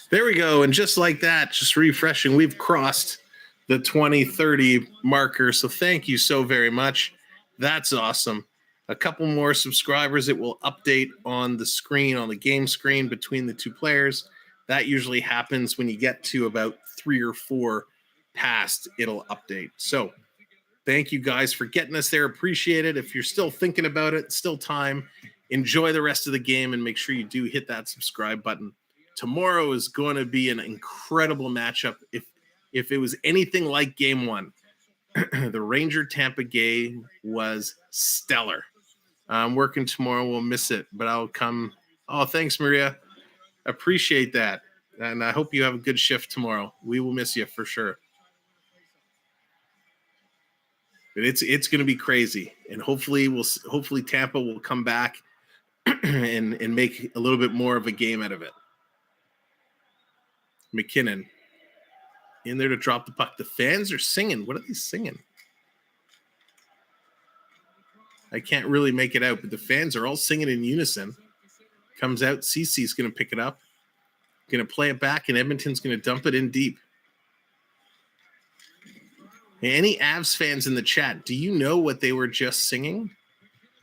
Speaker 1: There we go. And just like that, just refreshing, we've crossed the 2030 marker. So thank you so very much. That's awesome. A couple more subscribers. It will update on the screen, on the game screen between the two players. That usually happens when you get to about 3 or 4 past, it'll update. So thank you guys for getting us there. Appreciate it. If you're still thinking about it, still time. Enjoy the rest of the game and make sure you do hit that subscribe button. Tomorrow is going to be an incredible matchup. If it was anything like game 1, the Ranger-Tampa game was stellar. I'm working tomorrow. We'll miss it, but I'll come. Oh, thanks, Maria. Appreciate that. And I hope you have a good shift tomorrow. We will miss you for sure. But it's going to be crazy. And hopefully Tampa will come back and make a little bit more of a game out of it. MacKinnon in there to drop the puck. The fans are singing. What are they singing? I can't really make it out, but the fans are all singing in unison. Comes out. CC's going to pick it up. Going to play it back, and Edmonton's going to dump it in deep. Hey, any Avs fans in the chat, do you know what they were just singing?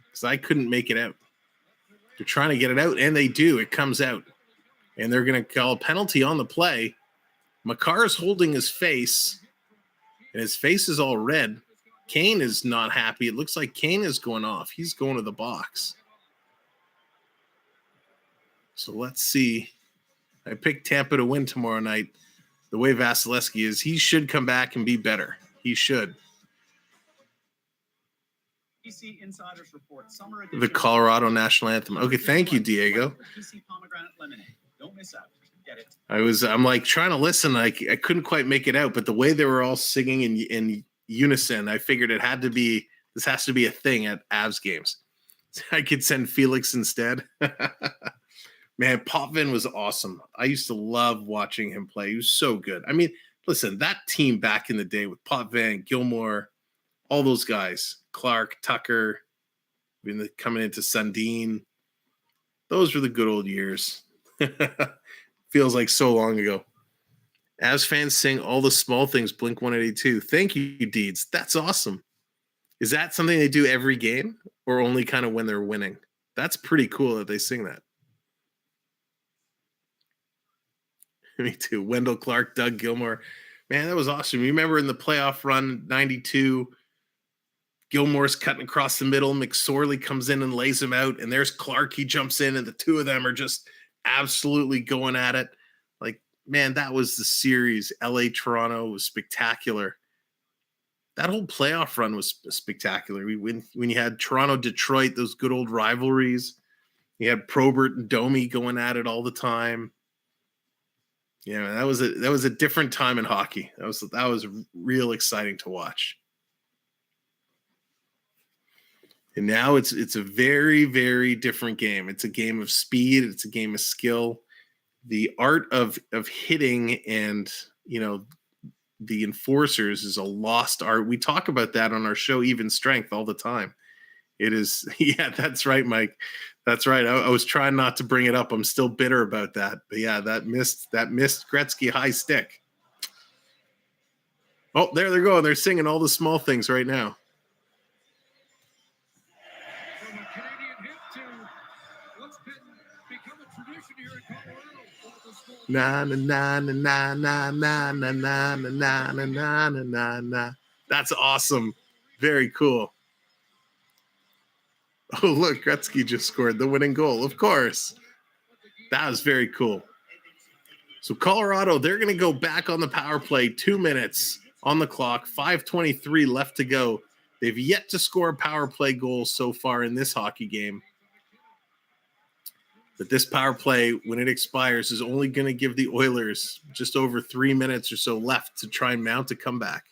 Speaker 1: Because I couldn't make it out. They're trying to get it out, and they do. It comes out. And they're going to call a penalty on the play. Makar is holding his face, and his face is all red. Kane is not happy. It looks like Kane is going off. He's going to the box. So let's see. I picked Tampa to win tomorrow night. The way Vasilevsky is, he should come back and be better. He should. The Colorado national anthem. Okay, thank you, Diego. Don't miss out. Get it. I'm like trying to listen. I couldn't quite make it out, but the way they were all singing in unison, I figured this has to be a thing at Avs games. I could send Felix instead. Man, Potvin was awesome. I used to love watching him play. He was so good. I mean, listen, that team back in the day with Potvin, Gilmore, all those guys, Clark, Tucker, coming into Sundin, those were the good old years. Feels like so long ago. Avs fans sing all the small things, Blink 182. Thank you, Deeds. That's awesome. Is that something they do every game or only kind of when they're winning? That's pretty cool that they sing that. Me too. Wendell Clark, Doug Gilmore. Man, that was awesome. You remember in the playoff run, 92, Gilmore's cutting across the middle. McSorley comes in and lays him out. And there's Clark. He jumps in, and the two of them are just absolutely going at it. Like, man, that was the series. LA, Toronto was spectacular. That whole playoff run was spectacular. When you had Toronto, Detroit, those good old rivalries. You had Probert and Domi going at it all the time. Yeah, that was a different time in hockey. That was real exciting to watch. And now it's a very, very different game. It's a game of speed. It's a game of skill. The art of hitting and, the enforcers is a lost art. We talk about that on our show, Even Strength, all the time. It is, yeah, that's right, Mike. That's right. I was trying not to bring it up. I'm still bitter about that. But yeah, that missed Gretzky high stick. Oh, there they're going. They're singing all the small things right now.
Speaker 3: From a Canadian hit to what's become a tradition here in Colorado.
Speaker 1: Na na na na na na na na na na na na na na. That's awesome. Very cool. Oh, look, Gretzky just scored the winning goal. Of course. That was very cool. So Colorado, they're going to go back on the power play. 2 minutes on the clock. 5:23 left to go. They've yet to score a power play goal so far in this hockey game. But this power play, when it expires, is only going to give the Oilers just over 3 minutes or so left to try and mount a comeback.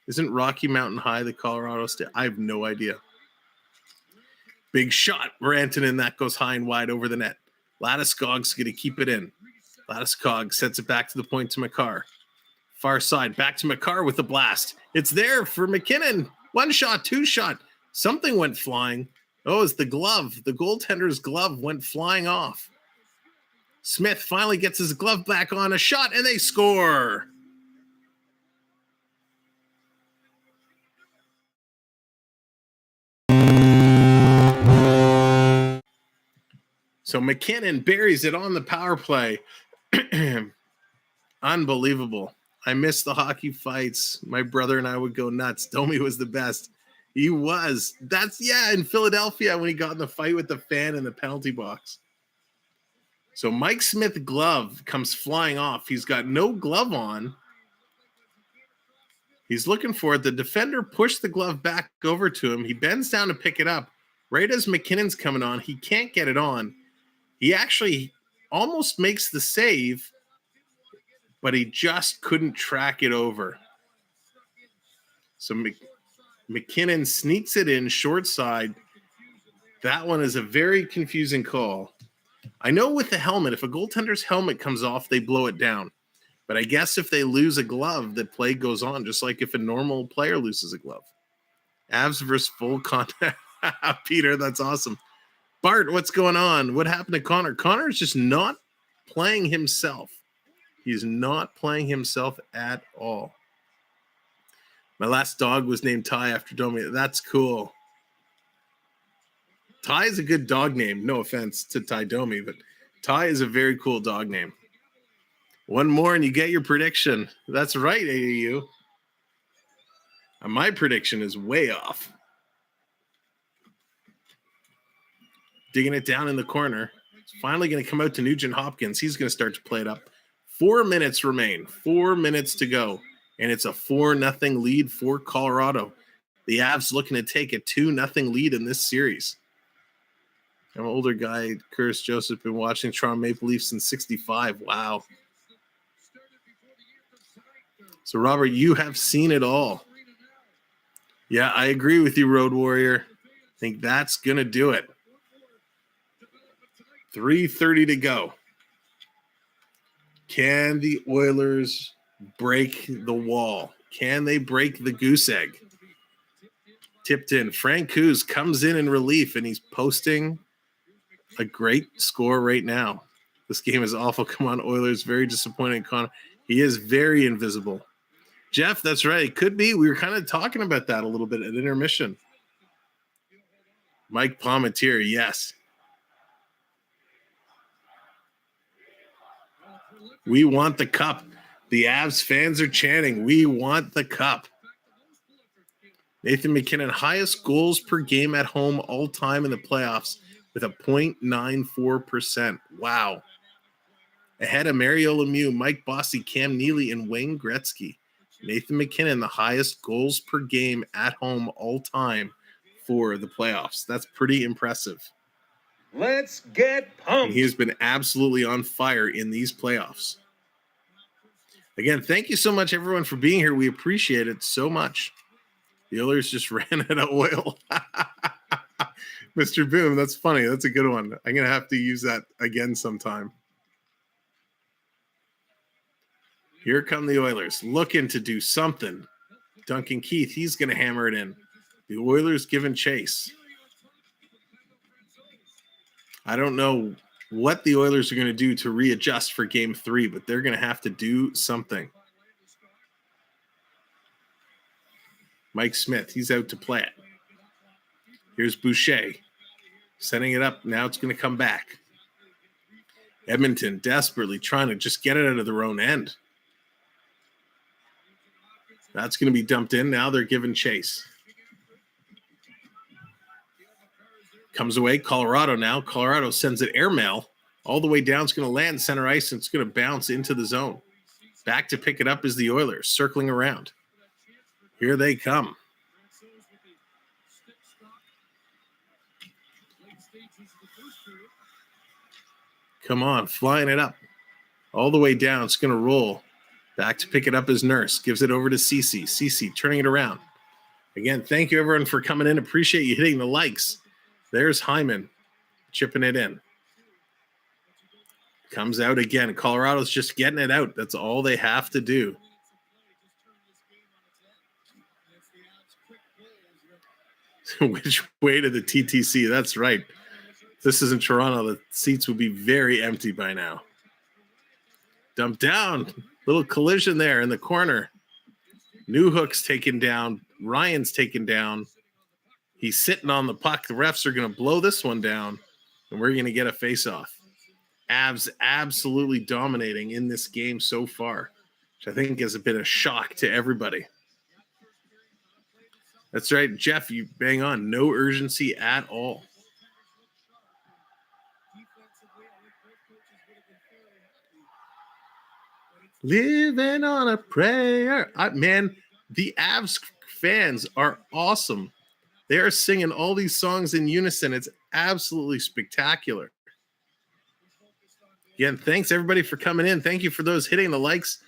Speaker 1: Isn't Rocky Mountain High the Colorado State? I have no idea. Big shot. Rantanen, that goes high and wide over the net. Landeskog's going to keep it in. Landeskog sets it back to the point to Makar. Far side, back to Makar with a blast. It's there for MacKinnon. 1 shot, 2 shot. Something went flying. Oh, it's the glove. The goaltender's glove went flying off. Smith finally gets his glove back on. A shot, and they score. So MacKinnon buries it on the power play. Unbelievable. I miss the hockey fights. My brother and I would go nuts. Domi was the best. He was. In Philadelphia when he got in the fight with the fan in the penalty box. So Mike Smith's glove comes flying off. He's got no glove on. He's looking for it. The defender pushed the glove back over to him. He bends down to pick it up. Right as MacKinnon's coming on, he can't get it on. He actually almost makes the save, but he just couldn't track it over. So MacKinnon sneaks it in short side. That one is a very confusing call. I know with the helmet, if a goaltender's helmet comes off, they blow it down. But I guess if they lose a glove, the play goes on, just like if a normal player loses a glove. Avs versus full contact. Peter, that's awesome. Bart, what's going on? What happened to Connor? Connor's just not playing himself. He's not playing himself at all. My last dog was named Ty after Domi. That's cool. Ty is a good dog name. No offense to Ty Domi, but Ty is a very cool dog name. One more and you get your prediction. That's right, AAU. And my prediction is way off. Digging it down in the corner. It's finally going to come out to Nugent Hopkins. He's going to start to play it up. 4 minutes remain. 4 minutes to go. And it's a 4-0 lead for Colorado. The Avs looking to take a 2-0 lead in this series. I'm an older guy, Curtis Joseph, been watching Toronto Maple Leafs since '65. Wow. So, Robert, you have seen it all. Yeah, I agree with you, Road Warrior. I think that's going to do it. 3:30 to go. Can the Oilers break the wall? Can they break the goose egg? Tipped in. Frank Coos comes in relief, and he's posting a great score right now. This game is awful. Come on, Oilers. Very disappointing. Connor. He is very invisible. Jeff, that's right. It could be. We were kind of talking about that a little bit at intermission. Mike Palmetier, yes. We want the cup. The Avs fans are chanting, we want the cup. Nathan MacKinnon, highest goals per game at home all time in the playoffs with a .94%. Wow. Ahead of Mario Lemieux, Mike Bossy, Cam Neely, and Wayne Gretzky. Nathan MacKinnon, the highest goals per game at home all time for the playoffs. That's pretty impressive.
Speaker 2: Let's get pumped.
Speaker 1: And he has been absolutely on fire in these playoffs. Again, thank you so much, everyone, for being here. We appreciate it so much. The Oilers just ran out of oil. Mr. Boom, that's funny. That's a good one. I'm going to have to use that again sometime. Here come the Oilers, looking to do something. Duncan Keith, he's going to hammer it in. The Oilers giving chase. I don't know what the Oilers are going to do to readjust for Game 3, but they're going to have to do something. Mike Smith, he's out to play it. Here's Boucher sending it up. Now it's going to come back. Edmonton desperately trying to just get it out of their own end. That's going to be dumped in. Now they're giving chase. Comes away. Colorado now. Colorado sends it airmail all the way down. It's going to land center ice, and it's going to bounce into the zone. Back to pick it up is the Oilers, circling around. Here they come. Come on, flying it up. All the way down. It's going to roll. Back to pick it up is Nurse. Gives it over to Cece. Cece turning it around. Again, thank you, everyone, for coming in. Appreciate you hitting the likes. There's Hyman chipping it in. Comes out again. Colorado's just getting it out. That's all they have to do. Which way to the TTC? That's right. If this isn't Toronto, the seats would be very empty by now. Dumped down. Little collision there in the corner. Newhook's taken down. Ryan's taken down. He's sitting on the puck. The refs are going to blow this one down, and we're going to get a face-off. Avs absolutely dominating in this game so far, which I think has been a shock to everybody. That's right, Jeff, you bang on. No urgency at all. Living on a prayer. Man, the Avs fans are awesome. They are singing all these songs in unison. It's absolutely spectacular. Again, thanks everybody for coming in. Thank you for those hitting the likes.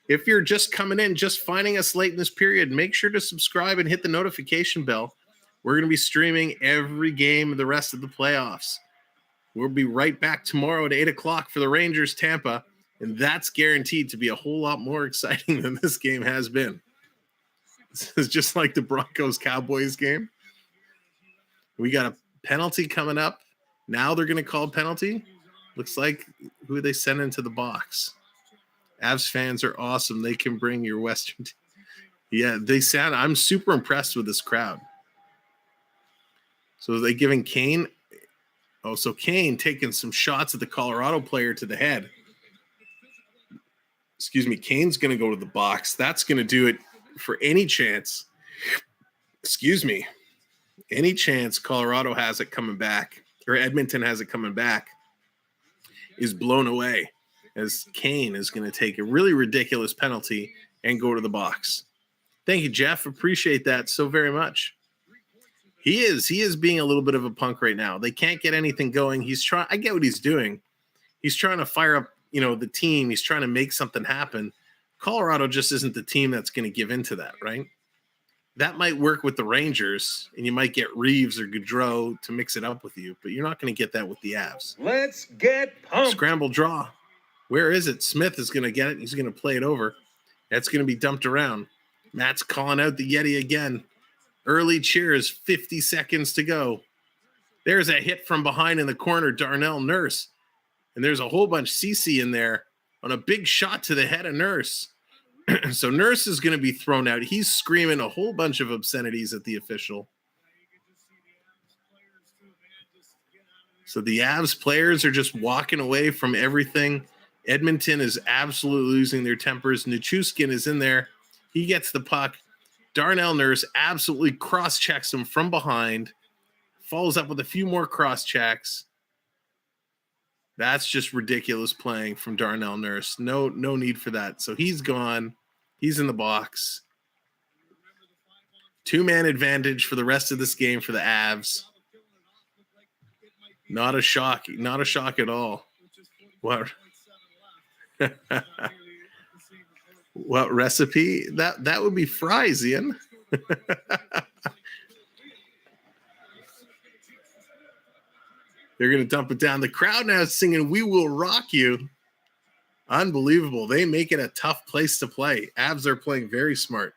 Speaker 1: If you're just coming in, just finding us late in this period, make sure to subscribe and hit the notification bell. We're going to be streaming every game of the rest of the playoffs. We'll be right back tomorrow at 8 o'clock for the Rangers Tampa, and that's guaranteed to be a whole lot more exciting than this game has been. This is just like the Broncos-Cowboys game. We got a penalty coming up. Now they're going to call a penalty. Looks like who they send into the box. Avs fans are awesome. They can bring your Western. Yeah, they sound. I'm super impressed with this crowd. So are they giving Kane? Oh, so Kane taking some shots at the Colorado player to the head. Excuse me. Kane's going to go to the box. That's going to do it for any chance. Excuse me. Any chance Colorado has it coming back, or Edmonton has it coming back, is blown away, as Kane is going to take a really ridiculous penalty and go to the box. Thank you, Jeff. Appreciate that so very much. He is being a little bit of a punk right now. They can't get anything going. I get what he's doing. He's trying to fire up, the team. He's trying to make something happen. Colorado just isn't the team that's going to give into that, right? That might work with the Rangers, and you might get Reeves or Gaudreau to mix it up with you, but you're not going to get that with the Avs.
Speaker 2: Let's get pumped.
Speaker 1: Scramble draw. Where is it? Smith is going to get it. He's going to play it over. That's going to be dumped around. Matt's calling out the Yeti again. Early cheers, 50 seconds to go. There's a hit from behind in the corner, Darnell Nurse. And there's a whole bunch CC in there on a big shot to the head of Nurse. So Nurse is going to be thrown out. He's screaming a whole bunch of obscenities at the official. So the Avs players are just walking away from everything. Edmonton is absolutely losing their tempers. Nichushkin is in there. He gets the puck. Darnell Nurse absolutely cross-checks him from behind. Follows up with a few more cross-checks. That's just ridiculous playing from Darnell Nurse. No need for that. So he's gone. He's in the box. 2-man advantage for the rest of this game for the Avs. Not a shock. Not a shock at all. What? What recipe? That would be fries, Ian. They're going to dump it down. The crowd now is singing, "We Will Rock You." Unbelievable. They make it a tough place to play. Avs are playing very smart.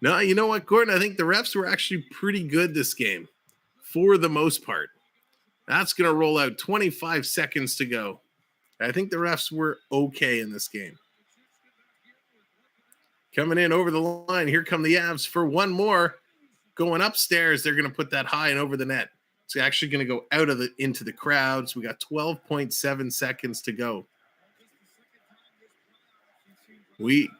Speaker 1: No, you know what, Gordon? I think the refs were actually pretty good this game for the most part. That's going to roll out 25 seconds to go. I think the refs were okay in this game. Coming in over the line. Here come the Avs for one more. Going upstairs. They're going to put that high and over the net. It's actually going to go out of into the crowd. So we got 12.7 seconds to go.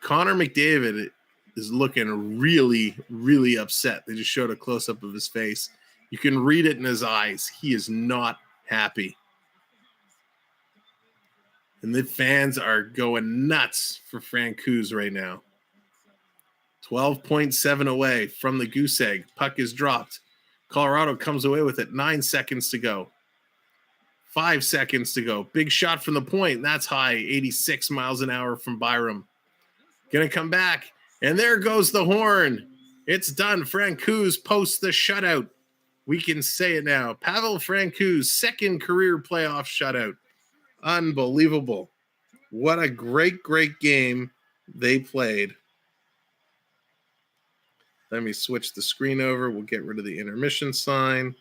Speaker 1: Conor McDavid is looking really, really upset. They just showed a close-up of his face. You can read it in his eyes. He is not happy. And the fans are going nuts for Francouz right now. 12.7 away from the goose egg. Puck is dropped. Colorado comes away with it. 9 seconds to go. 5 seconds to go. Big shot from the point. That's high. 86 miles an hour from Byram. Going to come back. And there goes the horn. It's done. Francouz posts the shutout. We can say it now. Pavel Francouz, second career playoff shutout. Unbelievable. What a great, great game they played. Let me switch the screen over. We'll get rid of the intermission sign.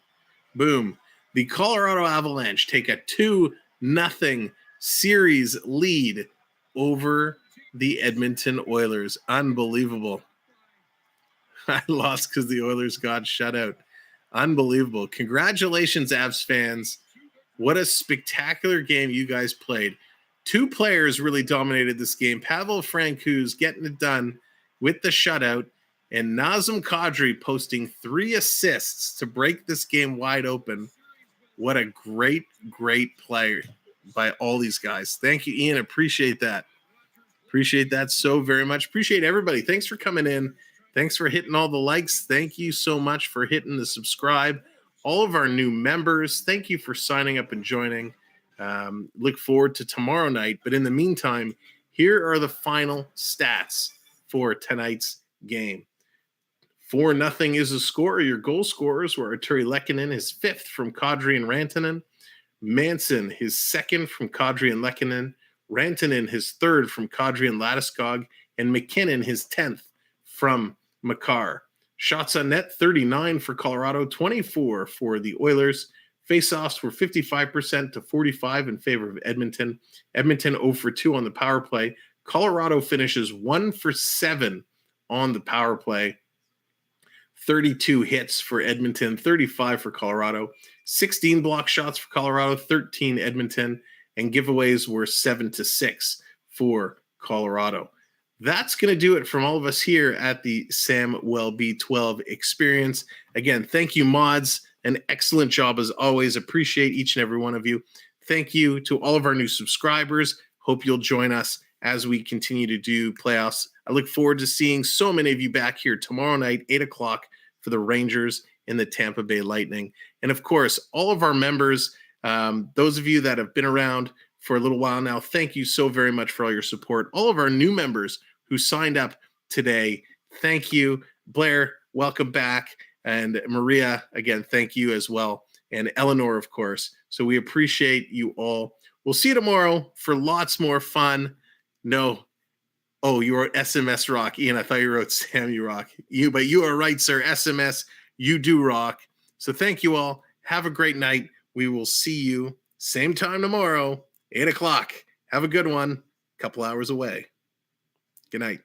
Speaker 1: Boom. The Colorado Avalanche take a 2-0 series lead over the Edmonton Oilers. Unbelievable. I lost because the Oilers got shut out. Unbelievable. Congratulations, Avs fans. What a spectacular game you guys played. 2 players really dominated this game. Pavel Francouz getting it done with the shutout, and Nazem Kadri posting 3 assists to break this game wide open. What a great, great player by all these guys. Thank you, Ian. Appreciate that. Appreciate that so very much. Appreciate everybody. Thanks for coming in. Thanks for hitting all the likes. Thank you so much for hitting the subscribe. All of our new members, thank you for signing up and joining. Look forward to tomorrow night. But in the meantime, here are the final stats for tonight's game. 4-0 is the score. Your goal scorers were Arturi Lehkonen, his 5th from Kadri and Rantanen. Manson, his 2nd from Kadri and Lehkonen. Rantanen, his 3rd from Kadri and Landeskog. And MacKinnon, his 10th from Makar. Shots on net, 39 for Colorado, 24 for the Oilers. Faceoffs were 55% to 45 in favor of Edmonton. Edmonton 0 for 2 on the power play. Colorado finishes 1 for 7 on the power play. 32 hits for Edmonton, 35 for Colorado. 16 block shots for Colorado, 13 Edmonton. And giveaways were 7-6 for Colorado. That's going to do it from all of us here at the Samwelb12 Experience. Again, thank you, mods. An excellent job as always. Appreciate each and every one of you. Thank you to all of our new subscribers. Hope you'll join us as we continue to do playoffs. I look forward to seeing so many of you back here tomorrow night, 8 o'clock, for the Rangers and the Tampa Bay Lightning. And of course, all of our members, those of you that have been around for a little while now, thank you so very much for all your support. All of our new members who signed up today, thank you. Blair, welcome back. And Maria, again, thank you as well. And Eleanor, of course. So we appreciate you all. We'll see you tomorrow for lots more fun. No. Oh, you wrote SMS rock. Ian, I thought you wrote Sam, you rock. But you are right, sir. SMS, you do rock. So thank you all. Have a great night. We will see you same time tomorrow, 8 o'clock. Have a good one. Couple hours away. Good night.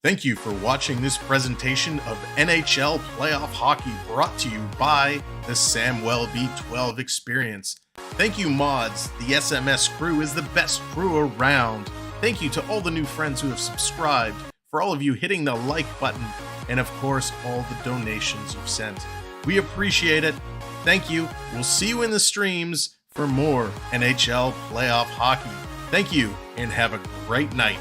Speaker 4: Thank you for watching this presentation of NHL Playoff Hockey brought to you by the Samwelb12 Experience. Thank you, mods. The SMS crew is the best crew around. Thank you to all the new friends who have subscribed, for all of you hitting the like button, and of course, all the donations you've sent. We appreciate it. Thank you. We'll see you in the streams for more NHL Playoff Hockey. Thank you, and have a great night.